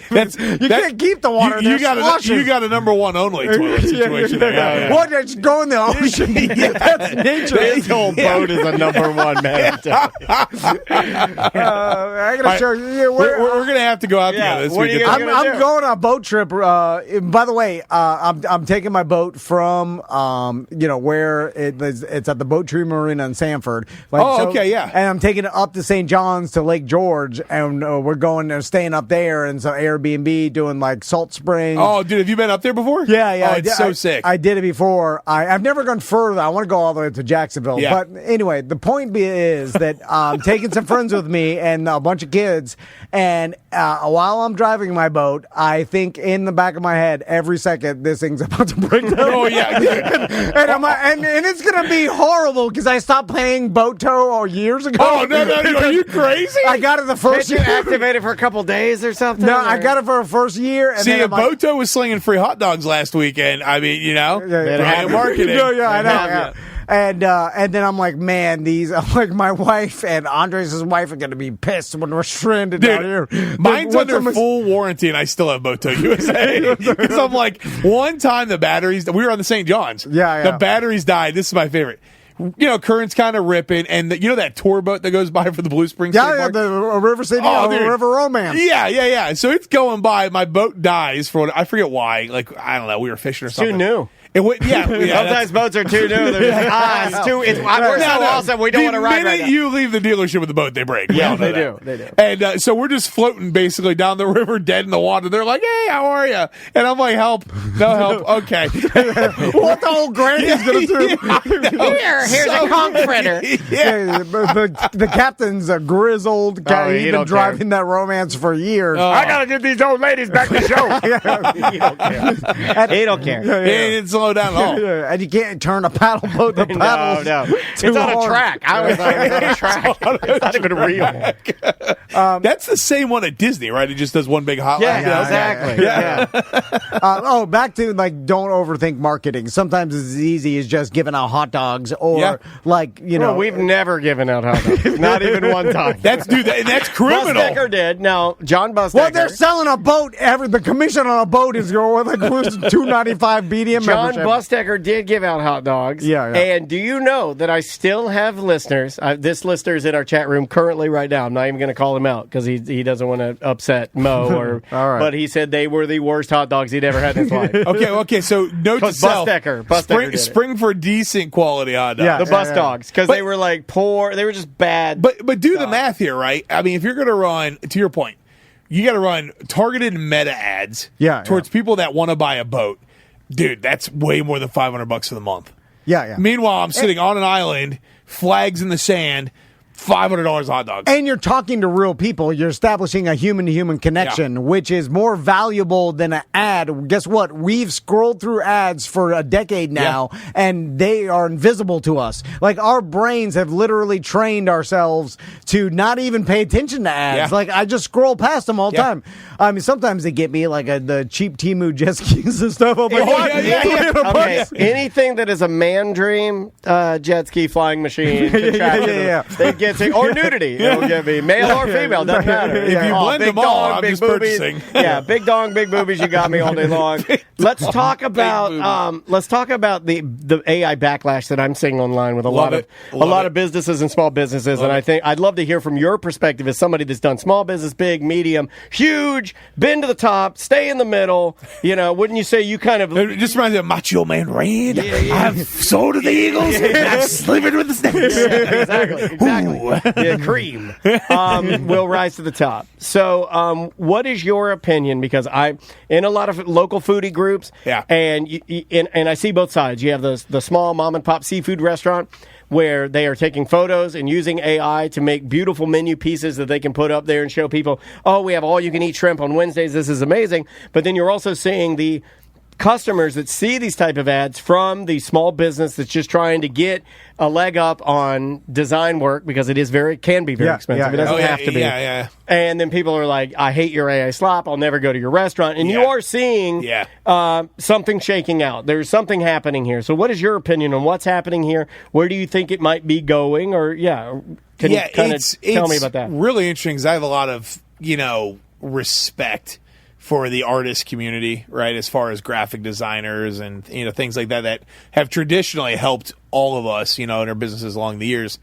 can't keep the water. You got a number one only toilet situation there. Yeah. What? Just go in the ocean. That's nature. This whole boat is a number one, man. I gotta show you. We're gonna have to go out together this weekend. I'm going on a boat trip. By the way, I'm taking my boat from where it's at the Boat Tree Marina in Sanford. Okay. And I'm taking it up to St. John's to Lake George, and we're going staying up there, and so Airbnb doing like Salt Springs. Oh, dude, have you been up there before? Yeah. Oh, it's so sick. I did it before. I've never gone further. I want to go all the way to Jacksonville. Yeah. But anyway, the point is that I'm taking some friends with me and a bunch of kids. And while I'm driving my boat, I think in the back of my head every second this thing's about to break down. Oh yeah, and it's gonna be horrible because I stopped playing boat tow years ago. Oh no! Are you crazy? I got it the first Did you year. activate it for a couple days or something? No, I got it for the first year. And See, then if Boto was slinging free hot dogs last weekend, I mean, brilliant marketing. I know. And then I'm like, man, my wife and Andres' wife are going to be pissed when we're stranded down here. Mine's under full warranty, and I still have Boto USA. Because I'm like, one time the batteries, we were on the St. John's. Yeah. The batteries died. This is my favorite. Current's kind of ripping, and that tour boat that goes by for the Blue Springs. Yeah, the River City, River Romance. Yeah. So it's going by. My boat dies I forget why. Like, I don't know. We were fishing or something. Too new. Sometimes boats are too new. They're just like, we're so awesome. We don't want to ride right now. The minute you leave the dealership with the boat, they break. Yeah, they do. And so we're just floating basically down the river, dead in the water. They're like, "Hey, how are you?" And I'm like, "Help! No help." Okay. What the old granny's gonna do? Here's a conch fritter. Yeah, the captain's a grizzled guy. He's been driving that Romance for years. I gotta get these old ladies back to show. He don't care. He didn't slow down at all. And you can't turn a paddle boat. The paddle. No. It's on a track. I was thought it was on a track. It's not even real. That's the same one at Disney, right? It just does one big hot lap. Yeah, exactly. Yeah. Back to don't overthink marketing. Sometimes it's as easy as just giving out hot dogs or we've never given out hot dogs. Not even one time. That's criminal. Busdecker did. Now, John Busdecker. Well, they're selling a boat. The commission on a boat is going like $2.95 BDM John membership. Busdecker did give out hot dogs. Yeah. And do you know that I still have listeners? This listener's in our chat room currently right now. I'm not even going to call him out because he doesn't want to upset Mo. All right. But he said they were the worst hot dogs he'd ever had in his life. Okay. So note to self: Busdecker spring for decent quality hot dogs. Yeah, the bus dogs because they were like poor. They were just bad. But do the math here, right? I mean, if you're going to run, to your point, you got to run targeted meta ads towards people that want to buy a boat. Dude, that's way more than $500 for the month. Yeah. Meanwhile, I'm sitting on an island, flags in the sand, $500 hot dogs. And you're talking to real people. You're establishing a human-to-human connection, which is more valuable than an ad. Guess what? We've scrolled through ads for a decade now, and they are invisible to us. Like, our brains have literally trained ourselves to not even pay attention to ads. Yeah. Like, I just scroll past them all the time. I mean, sometimes they get me, like, the cheap Temu jet skis and stuff. I'm like, what? Okay, anything that is a man dream jet ski flying machine. They get to, or nudity. It'll give me male or female, doesn't matter. If you blend them all, I'm big just boobies. purchasing. Yeah, big dong, big boobies, you got me all day long. Let's talk about the AI backlash that I'm seeing online with a lot of businesses and small businesses, and I think I'd love to hear from your perspective as somebody that's done small business, big, medium, huge, been to the top, stay in the middle. You know, wouldn't you say you kind of It just reminds me of Macho Man Randy. I've sold to the Eagles. I'm sleeping with the Snakes. exactly. Yeah, cream will rise to the top. So, what is your opinion? Because I'm in a lot of local foodie groups, and I see both sides. You have the small mom and pop seafood restaurant where they are taking photos and using AI to make beautiful menu pieces that they can put up there and show people, oh, we have all you can eat shrimp on Wednesdays. This is amazing. But then you're also seeing the customers that see these type of ads from the small business that's just trying to get a leg up on design work because it can be very expensive. It doesn't have to be. And then people are like, I hate your AI slop. I'll never go to your restaurant. And you are seeing something shaking out. There's something happening here. So what is your opinion on what's happening here? Where do you think it might be going? Or, can you kind of tell me about that? Really interesting because I have a lot of, respect for the artist community, right? As far as graphic designers and things like that have traditionally helped all of us, in our businesses along the years.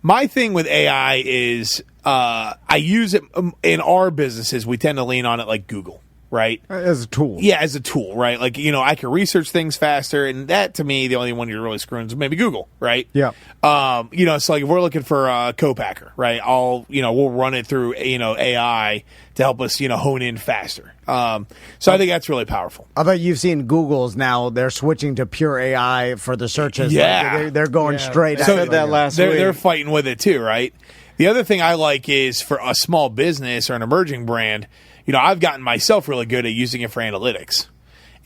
My thing with AI is I use it in our businesses. We tend to lean on it like Google, right? As a tool. Yeah, as a tool, right? Like, I can research things faster, and that, to me, the only one you're really screwing is maybe Google, right? Yeah. So like if we're looking for a co-packer, right? We'll run it through, AI to help us, hone in faster. So I think that's really powerful. I bet you've seen Google's now, they're switching to pure AI for the searches. Yeah. Like they're going straight. I said that last week. They're fighting with it too, right? The other thing I like is for a small business or an emerging brand, I've gotten myself really good at using it for analytics.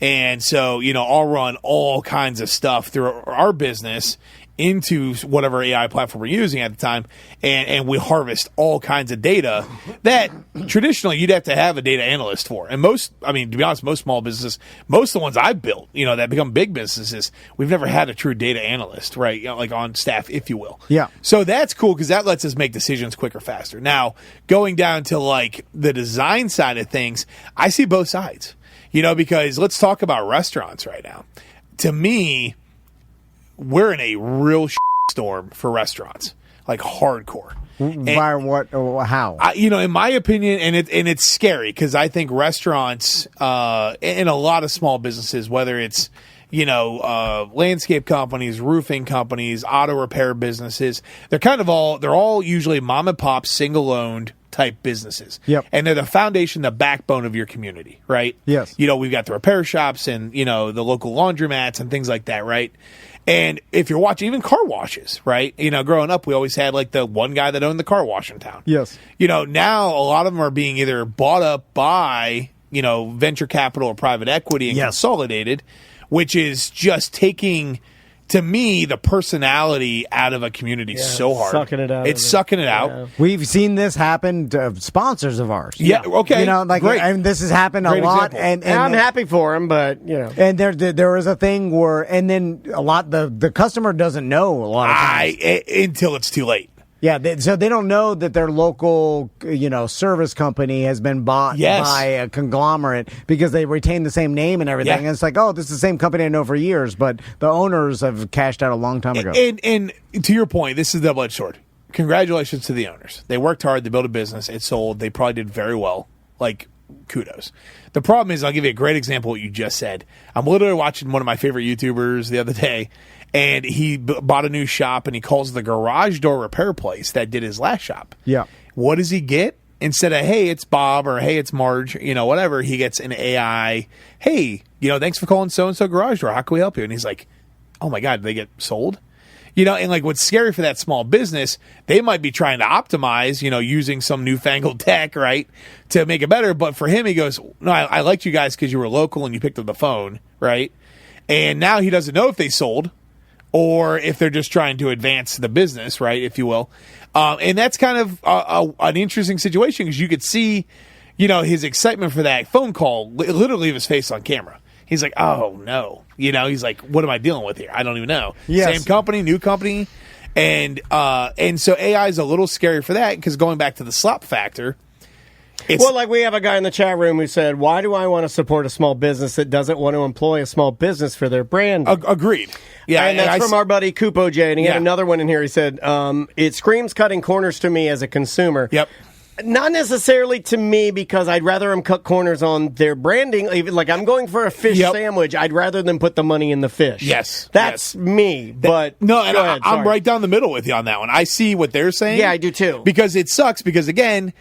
And so, I'll run all kinds of stuff through our business into whatever AI platform we're using at the time, and we harvest all kinds of data that traditionally you'd have to have a data analyst for. And to be honest, most small businesses, most of the ones I've built, that become big businesses, we've never had a true data analyst, right? Like on staff, if you will. Yeah. So that's cool because that lets us make decisions quicker, faster. Now, going down to like the design side of things, I see both sides, because let's talk about restaurants right now. To me, we're in a real storm for restaurants, like hardcore. By what? Or how? In my opinion, and it's scary because I think restaurants and a lot of small businesses, whether it's landscape companies, roofing companies, auto repair businesses, they're all usually mom and pop, single owned type businesses. Yep. And they're the foundation, the backbone of your community, right? Yes. We've got the repair shops and the local laundromats and things like that, right? And if you're watching even car washes, right? Growing up, we always had like the one guy that owned the car wash in town. Yes. Now a lot of them are being either bought up by, venture capital or private equity and consolidated, which is just taking, to me, the personality out of a community so hard. Sucking it out. It's sucking it out. We've seen this happen to sponsors of ours. Yeah. Okay. Great. And this has happened Great a lot. example. And I'm happy for him, but And there is a thing where, and then a lot the customer doesn't know a lot of times. Until it's too late. Yeah, so they don't know that their local, service company has been bought by a conglomerate because they retain the same name and everything. And it's like, oh, this is the same company I know for years, but the owners have cashed out a long time ago. And to your point, this is a double-edged sword. Congratulations to the owners. They worked hard. They built a business. It sold. They probably did very well. Like, kudos. The problem is, I'll give you a great example of what you just said. I'm literally watching one of my favorite YouTubers the other day, and he bought a new shop, and he calls the garage door repair place that did his last shop. Yeah. What does he get? Instead of, hey, it's Bob, or hey, it's Marge, whatever, he gets an AI, hey, thanks for calling so-and-so garage door. How can we help you? And he's like, oh, my God, did they get sold? And like what's scary for that small business, they might be trying to optimize, using some newfangled tech, right, to make it better. But for him, he goes, no, I liked you guys because you were local and you picked up the phone, right? And now he doesn't know if they sold or if they're just trying to advance the business, right, if you will. And that's kind of an interesting situation because you could see, his excitement for that phone call, literally leave his face on camera. He's like, oh, no. He's like, what am I dealing with here? I don't even know. Yes. Same company, new company. And so AI is a little scary for that because going back to the slop factor, Well, like we have a guy in the chat room who said, "Why do I want to support a small business that doesn't want to employ a small business for their brand?" Agreed. Yeah, and that's from our buddy Kupo J. And he had another one in here. He said, "It screams cutting corners to me as a consumer." Yep. Not necessarily to me, because I'd rather them cut corners on their branding. Even like I'm going for a fish sandwich, I'd rather them put the money in the fish. Yes, that's me. But no, and I'm right down the middle with you on that one. I see what they're saying. Yeah, I do too. Because it sucks. Because again,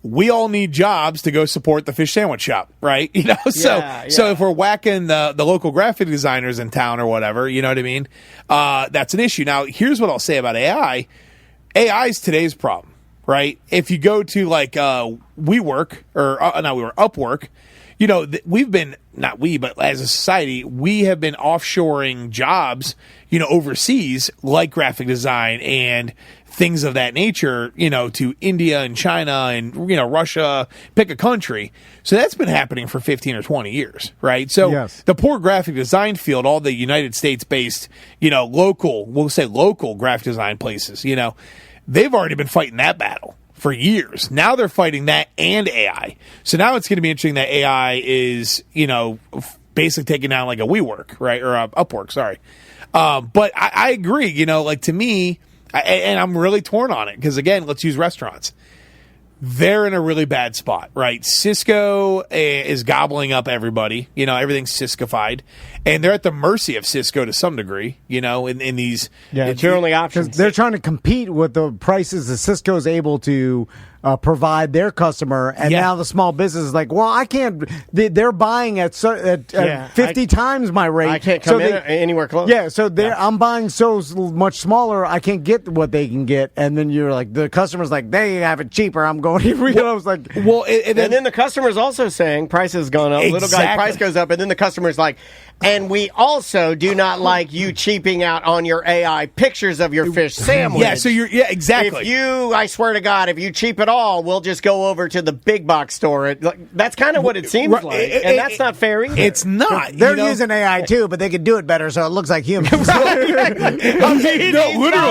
we all need jobs to go support the fish sandwich shop, right? You know, so if we're whacking the local graphic designers in town or whatever, you know what I mean? That's an issue. Now, here's what I'll say about AI. AI is today's problem. Right? If you go to like WeWork or Upwork, you know, we've been, not we, but as a society, we have been offshoring jobs, you know, overseas, like graphic design and things of that nature, you know, to India and China and, you know, Russia, pick a country. So that's been happening for 15 or 20 years, right? So the poor graphic design field, all the United States-based, you know, local graphic design places, you know, they've already been fighting that battle for years. Now they're fighting that and AI. So now it's going to be interesting that AI is, you know, basically taking down like a WeWork, right? Or Upwork, sorry. But I agree, you know, like to me, and I'm really torn on it because, again, let's use restaurants. They're in a really bad spot, right? Cisco is gobbling up everybody. You know, everything's Ciscofied. And they're at the mercy of Cisco to some degree, you know, in these... Yeah, it's your only option. Because they're trying to compete with the prices that Cisco is able to provide their customer. And now the small business is like, well, I can't... They're buying at 50 times my rate. I can't come in anywhere close. Yeah, so I'm buying so much smaller, I can't get what they can get. And then you're like, the customer's like, they have it cheaper. I'm going here. You know, it's like... Well, and then the customer's also saying price has gone up. Little guy price goes up. And then the customer's like... And we also do not like you cheaping out on your AI pictures of your fish sandwich. Yeah, so exactly. I swear to God, if you cheap it all, we'll just go over to the big box store. That's kind of what it seems like. And that's not fair either. It's not. They're using AI too, but they could do it better, so it looks like humans. Literally,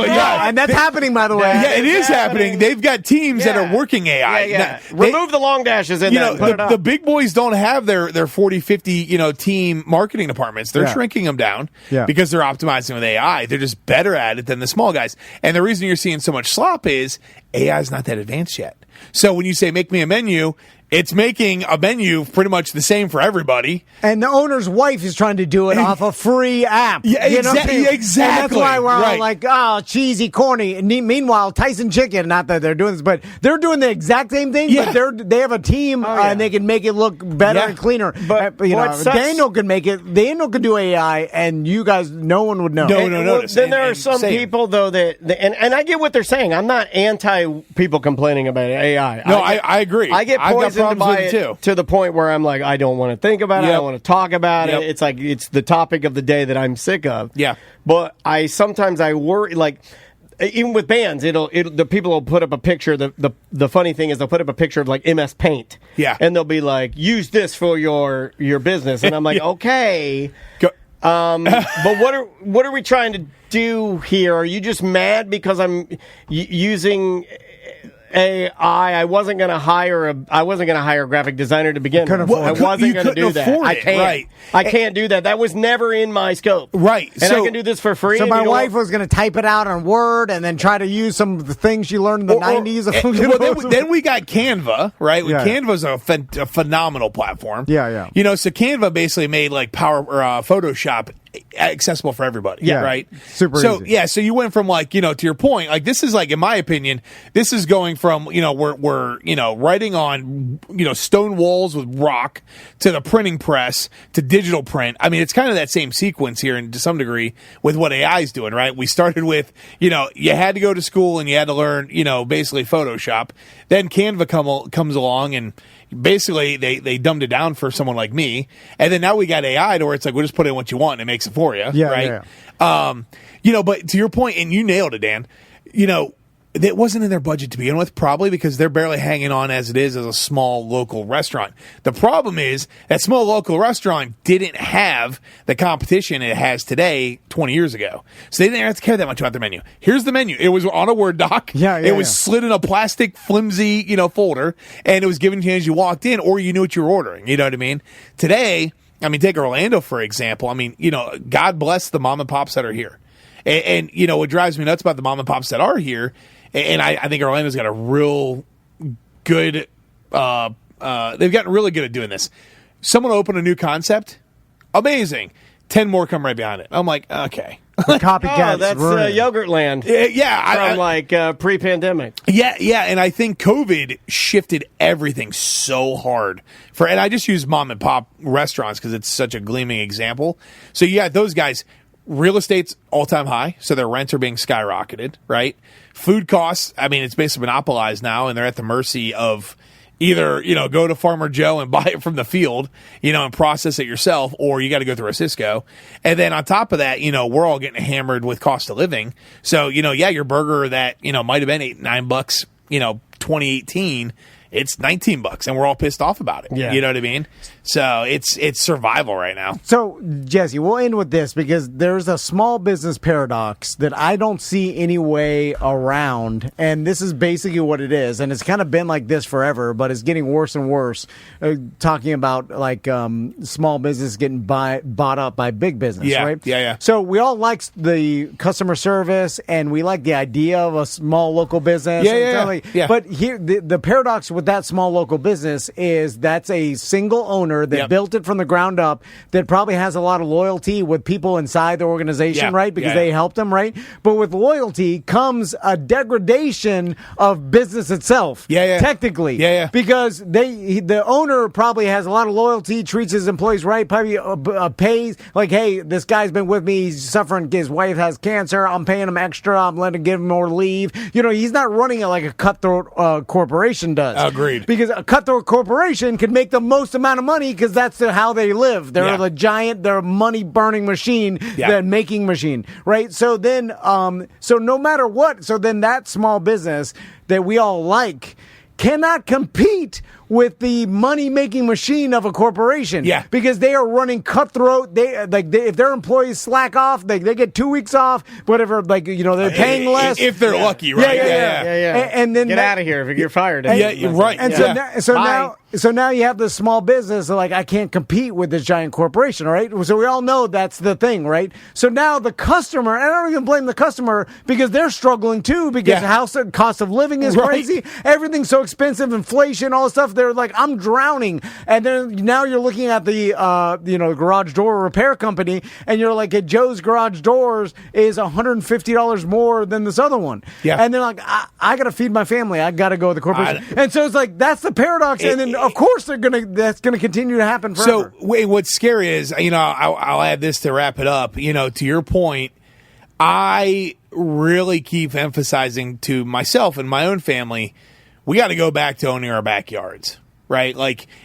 yeah. And that's happening, by the way. Yeah, it is happening. They've got teams that are working AI. Yeah. Remove the long dashes in there. The big boys don't have their 40, 50, you know, team marketing departments. They're shrinking them down because they're optimizing with AI. They're just better at it than the small guys. And the reason you're seeing so much slop is AI is not that advanced yet. So when you say make me a menu, it's making a menu pretty much the same for everybody. And the owner's wife is trying to do it off a free app. Yeah, exactly. And that's why we're all like, oh, cheesy, corny. And meanwhile, Tyson Chicken, not that they're doing this, but they're doing the exact same thing, but they have a team and they can make it look better and cleaner. But Daniel can make it. Daniel can do AI, and you guys, no one would know. No one would notice. Then there are some people, though, and I get what they're saying. I'm not anti people complaining about AI. No, I agree. I get poisoned by it too. To the point where I'm like, I don't want to think about it. I don't want to talk about it. It's like it's the topic of the day that I'm sick of. Yeah. But sometimes I worry, like even with bands, the people will put up a picture. The funny thing is they'll put up a picture of like MS Paint. Yeah. And they'll be like, use this for your business. And I'm like, okay. But what are we trying to do here? Are you just mad because I'm using AI? I wasn't going to hire a graphic designer to begin with. I wasn't going to do that. I can't. Right. I can't do that. That was never in my scope. Right. And I can do this for free. So my wife was going to type it out on Word and then try to use some of the things she learned in the 90s. Then we got Canva, right? Canva's a phenomenal platform. Yeah. You know, so Canva basically made like Photoshop accessible for everybody, right? Super easy. So you went from like, you know, to your point, like this is like, in my opinion, this is going from, you know, we're you know, writing on, you know, stone walls with rock to the printing press to digital print. I mean, it's kind of that same sequence here, and to some degree with what AI is doing, right? We started with, you know, you had to go to school and you had to learn, you know, basically Photoshop. Then Canva comes along and basically they dumbed it down for someone like me. And then now we got AI to where it's like, we'll just put in what you want and it makes it for you. Right. Yeah. You know, but to your point, and you nailed it, Dan, you know, it wasn't in their budget to begin with, probably because they're barely hanging on as it is as a small local restaurant. The problem is that small local restaurant didn't have the competition it has today 20 years ago. So they didn't have to care that much about their menu. Here's the menu. It was on a Word doc. It was slid in a plastic, flimsy, folder, and it was given to you as you walked in, or you knew what you were ordering. You know what I mean? Today, take Orlando, for example. God bless the mom and pops that are here. And what drives me nuts about the mom and pops that are here, and I think Orlando's got a real good, they've gotten really good at doing this. Someone will open a new concept, amazing. 10 more come right behind it. I'm like, okay. The copycats. That's Yogurtland. Yeah. From pre-pandemic. Yeah. And I think COVID shifted everything so hard. And I just use mom and pop restaurants because it's such a gleaming example. So you got those guys. Real estate's all-time high, so their rents are being skyrocketed, right? Food costs, it's basically monopolized now, and they're at the mercy of either, go to Farmer Joe and buy it from the field, and process it yourself, or you got to go through a Cisco. And then on top of that, we're all getting hammered with cost of living. So, your burger that, might have been $8-9, 2018, it's $19, and we're all pissed off about it. Yeah. You know what I mean? So it's survival right now. So, Jesse, we'll end with this because there's a small business paradox that I don't see any way around, and this is basically what it is. And it's kind of been like this forever, but it's getting worse and worse. Talking about small business getting bought up by big business, right? Yeah. So we all like the customer service, and we like the idea of a small local business. Yeah. But here, the paradox with that small local business is that's a single owner that built it from the ground up, that probably has a lot of loyalty with people inside the organization, right? Because they helped them, right? But with loyalty comes a degradation of business itself. Technically. Because the owner probably has a lot of loyalty, treats his employees right, probably pays, like, hey, this guy's been with me, he's suffering, his wife has cancer, I'm paying him extra, I'm letting him give him more leave. He's not running it like a cutthroat corporation does. Agreed. Because a cutthroat corporation can make the most amount of money because that's how they live. They're the giant, they're a money-burning machine, the making machine, right? So then, so no matter what, so then that small business that we all like cannot compete with the money-making machine of a corporation. Because they are running cutthroat. If their employees slack off, they get 2 weeks off, whatever, they're paying less. If they're lucky, right? And then get out of here if you're fired. Right. And so now you have this small business, I can't compete with this giant corporation, right? So we all know that's the thing, right? So now the customer, and I don't even blame the customer because they're struggling too because cost of living is crazy. Everything's so expensive, inflation, all this stuff. They're like, I'm drowning. And then now you're looking at the garage door repair company, and you're like, at Joe's Garage Doors is $150 more than this other one. And they're like, I got to feed my family. I got to go with the corporation. And so it's like, that's the paradox. And then of course that's going to continue to happen forever. So what's scary is, I'll add this to wrap it up. To your point, I really keep emphasizing to myself and my own family, we got to go back to owning our backyards, right?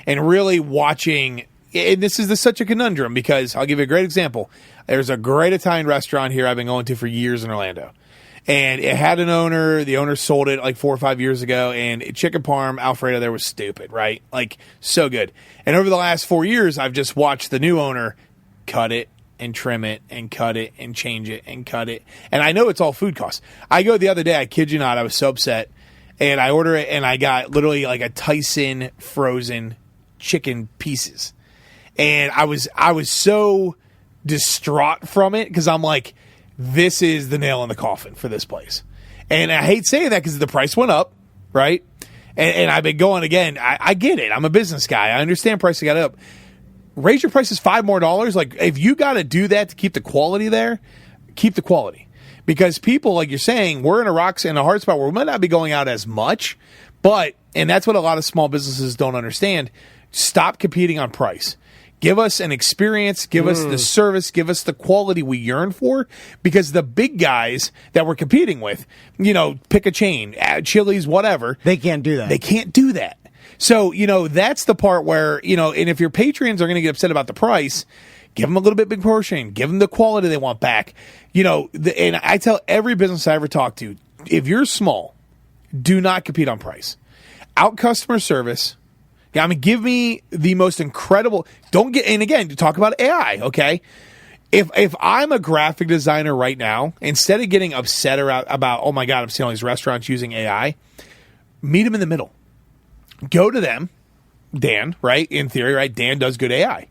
And really watching. And this is such a conundrum because I'll give you a great example. There's a great Italian restaurant here I've been going to for years in Orlando. And it had an owner. The owner sold it 4 or 5 years ago. And chicken parm Alfredo there was stupid, right? So good. And over the last 4 years, I've just watched the new owner cut it and trim it and cut it and change it and cut it. And I know it's all food costs. I go the other day, I kid you not, I was so upset. And I order it, and I got literally a Tyson frozen chicken pieces. And I was so distraught from it because I'm like, this is the nail in the coffin for this place. And I hate saying that because the price went up, right? And I've been going again. I get it. I'm a business guy. I understand pricing got up. Raise your prices $5 more. If you got to do that to keep the quality there, keep the quality. Because people, like you're saying, we're in a hard spot where we might not be going out as much, and that's what a lot of small businesses don't understand, stop competing on price. Give us an experience, give us the service, give us the quality we yearn for, because the big guys that we're competing with, pick a chain, Chili's, whatever. They can't do that. They can't do that. So, that's the part where, and if your patrons are going to get upset about the price, give them a little bit big portion. Give them the quality they want back. And I tell every business I ever talk to, if you're small, do not compete on price. Out customer service. Yeah, I mean, give me the most incredible. Don't get, and again, to talk about AI, okay? If I'm a graphic designer right now, instead of getting upset about, oh my God, I'm seeing all these restaurants using AI, meet them in the middle. Go to them, Dan, right? In theory, right? Dan does good AI.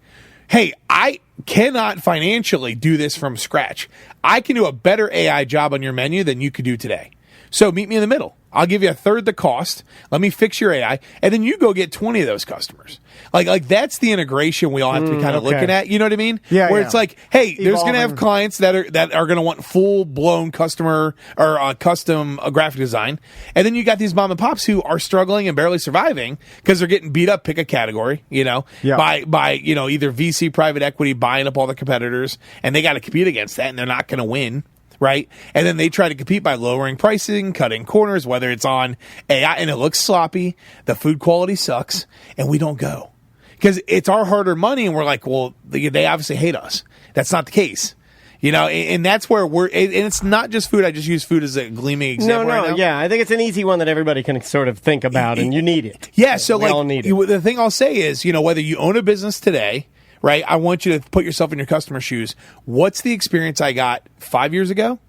Hey, I cannot financially do this from scratch. I can do a better AI job on your menu than you could do today. So meet me in the middle. I'll give you a third the cost. Let me fix your AI, and then you go get 20 of those customers. Like that's the integration we all have to be kind of looking at. You know what I mean? Yeah. Where yeah. it's like, hey, there's going to have Evolving. clients that are going to want full blown customer or custom graphic design, and then you got these mom and pops who are struggling and barely surviving because they're getting beat up. Pick a category, Yeah. by either VC, private equity buying up all the competitors, and they got to compete against that, and they're not going to win. Right. And then they try to compete by lowering pricing, cutting corners, whether it's on AI, and it looks sloppy. The food quality sucks, and we don't go because it's our hard-earned money. And we're like, well, they obviously hate us. That's not the case. And that's where and it's not just food. I just use food as a gleaming example. right now. Yeah, I think it's an easy one that everybody can sort of think about, and you need it. Yeah, so we all need it. the thing I'll say is, whether you own a business today, right? I want you to put yourself in your customer's shoes. What's the experience I got 5 years ago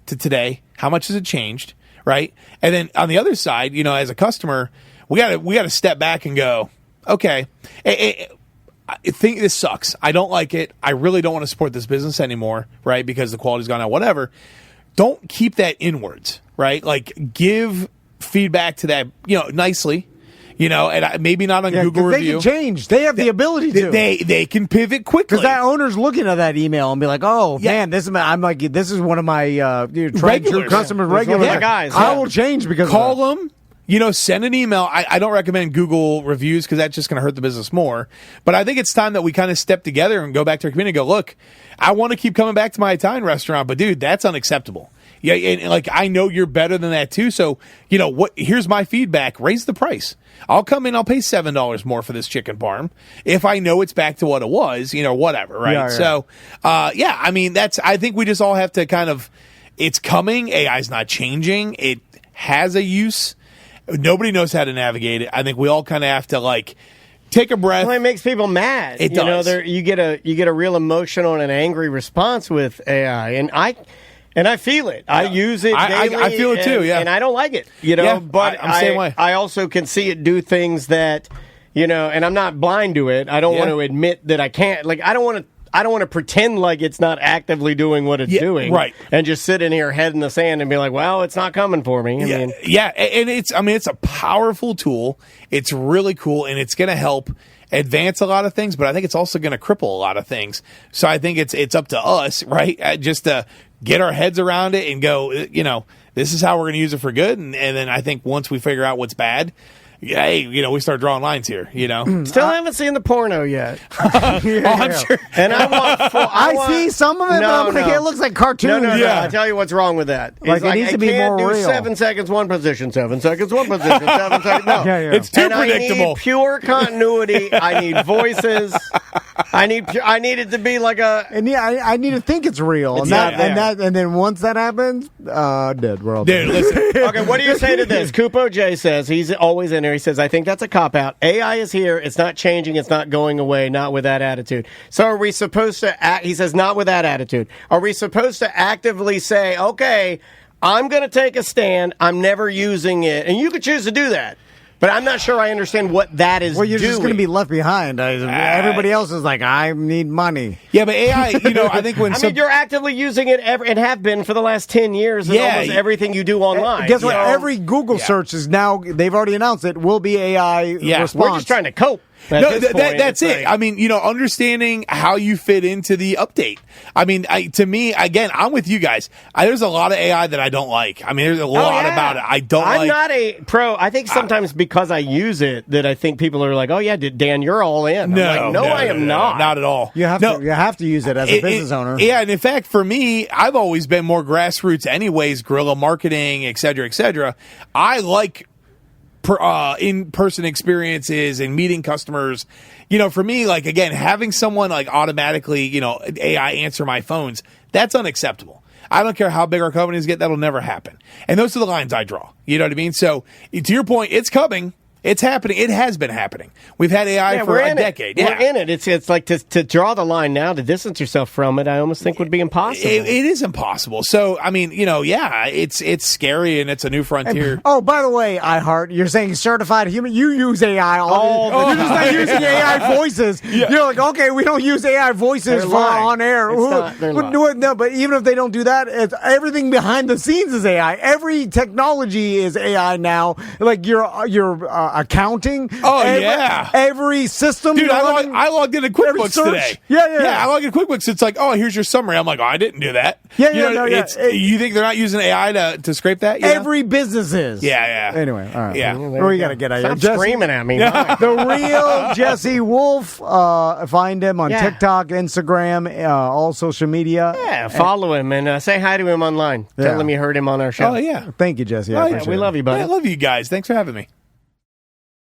to today? How much has it changed, right? And then on the other side, as a customer, we got to step back and go, okay, I think this sucks. I don't like it. I really don't want to support this business anymore, right? Because the quality's gone out, whatever. Don't keep that inwards, right? Like give feedback to that, nicely. And maybe not on Google they review. can change. They have the ability to. They can pivot quickly Because that owner's looking at that email and be like, "Oh man, this is one of my true customers, regular guys. I will change because call of them. Send an email. I don't recommend Google reviews because that's just going to hurt the business more. But I think it's time that we kind of step together and go back to our community and go, look, I want to keep coming back to my Italian restaurant, but dude, that's unacceptable. Yeah, and I know you're better than that too. So, what? Here's my feedback: raise the price. I'll come in. I'll pay $7 more for this chicken parm if I know it's back to what it was. Whatever, right? Yeah. So, I mean, I think we just all have to kind of. It's coming. AI's not changing. It has a use. Nobody knows how to navigate it. I think we all kind of have to take a breath. Well, it makes people mad. It does. You get a real emotional and an angry response with AI, and I feel it. I use it daily. I feel it too. Yeah, and I don't like it. Yeah, but I'm the same way. I also can see it do things that and I'm not blind to it. I don't want to admit that I can't. I don't want to pretend like it's not actively doing what it's doing, right? And just sit in here, head in the sand, and be like, "Well, it's not coming for me." And it's a powerful tool. It's really cool, and it's going to help advance a lot of things. But I think it's also going to cripple a lot of things. So I think it's up to us, right? Just to get our heads around it and go, this is how we're going to use it for good. And then I think once we figure out what's bad. Hey, we start drawing lines here, Still haven't seen the porno yet. I'm sure. And I want I see some of it, but I'm like, it looks like cartoons. No. Yeah. I tell you what's wrong with that. Like, it needs to be more do real. 7 seconds, one position, 7 seconds, one position, 7 seconds. No. Yeah. It's too And predictable. I need pure continuity. I need voices. I need it to be like a. And I need to think it's real, and not and then once that happens, dead. We're all Dude, dead. listen. Okay, what do you say to this? Kupo J says, he's always in there. He says, I think that's a cop-out. AI is here. It's not changing. It's not going away. Not with that attitude. So are we supposed to act? He says, not with that attitude. Are we supposed to actively say, okay, I'm going to take a stand. I'm never using it. And you could choose to do that. But I'm not sure I understand what that is Well, you're doing. just going to be left behind. Everybody else is like, I need money. Yeah, but AI, I think when I mean, you're actively using it and have been for the last 10 years in almost everything you do online. Guess what? Every Google search is now, they've already announced it will be AI response. We're just trying to cope. No, that's it. I mean, understanding how you fit into the update. I mean, to me, again, I'm with you guys. There's a lot of AI that I don't like. I mean, there's a lot about it I don't like. I'm not a pro. I think sometimes because I use it that I think people are like, oh, yeah, Dan, you're all in. I'm like, I am not. Not at all. You have to use it as a business owner. Yeah, and in fact, for me, I've always been more grassroots anyways, guerrilla marketing, et cetera, et cetera. I like in-person experiences and meeting customers. For me, again, having someone automatically, AI answer my phones, that's unacceptable. I don't care how big our companies get, that'll never happen. And those are the lines I draw. You know what I mean? So to your point, it's coming. It's happening. It has been happening. We've had AI for a decade. We're in it. It's like to draw the line now, to distance yourself from it, I almost think would be impossible. It is impossible. So, I mean, it's scary and it's a new frontier. Oh, by the way, iHeart, you're saying certified human. You use AI all the time. You're just not using AI voices. Yeah. You're like, okay, we don't use AI voices for on air. No, but even if they don't do that, everything behind the scenes is AI. Every technology is AI now. Like your accounting. Every system. Dude, I logged into QuickBooks today. Yeah. I logged into QuickBooks. It's like, oh, here's your summary. I'm like, oh, I didn't do that. You think they're not using AI to scrape that? Every business is. Yeah. Anyway, all right. Yeah. We got to get out of here. Screaming at me. The real Jesse Wolf. Find him on TikTok, Instagram, all social media. Yeah, follow him and say hi to him online. Tell him you heard him on our show. Oh, yeah. Thank you, Jesse. I appreciate we love you, buddy. I love you guys. Thanks for having me.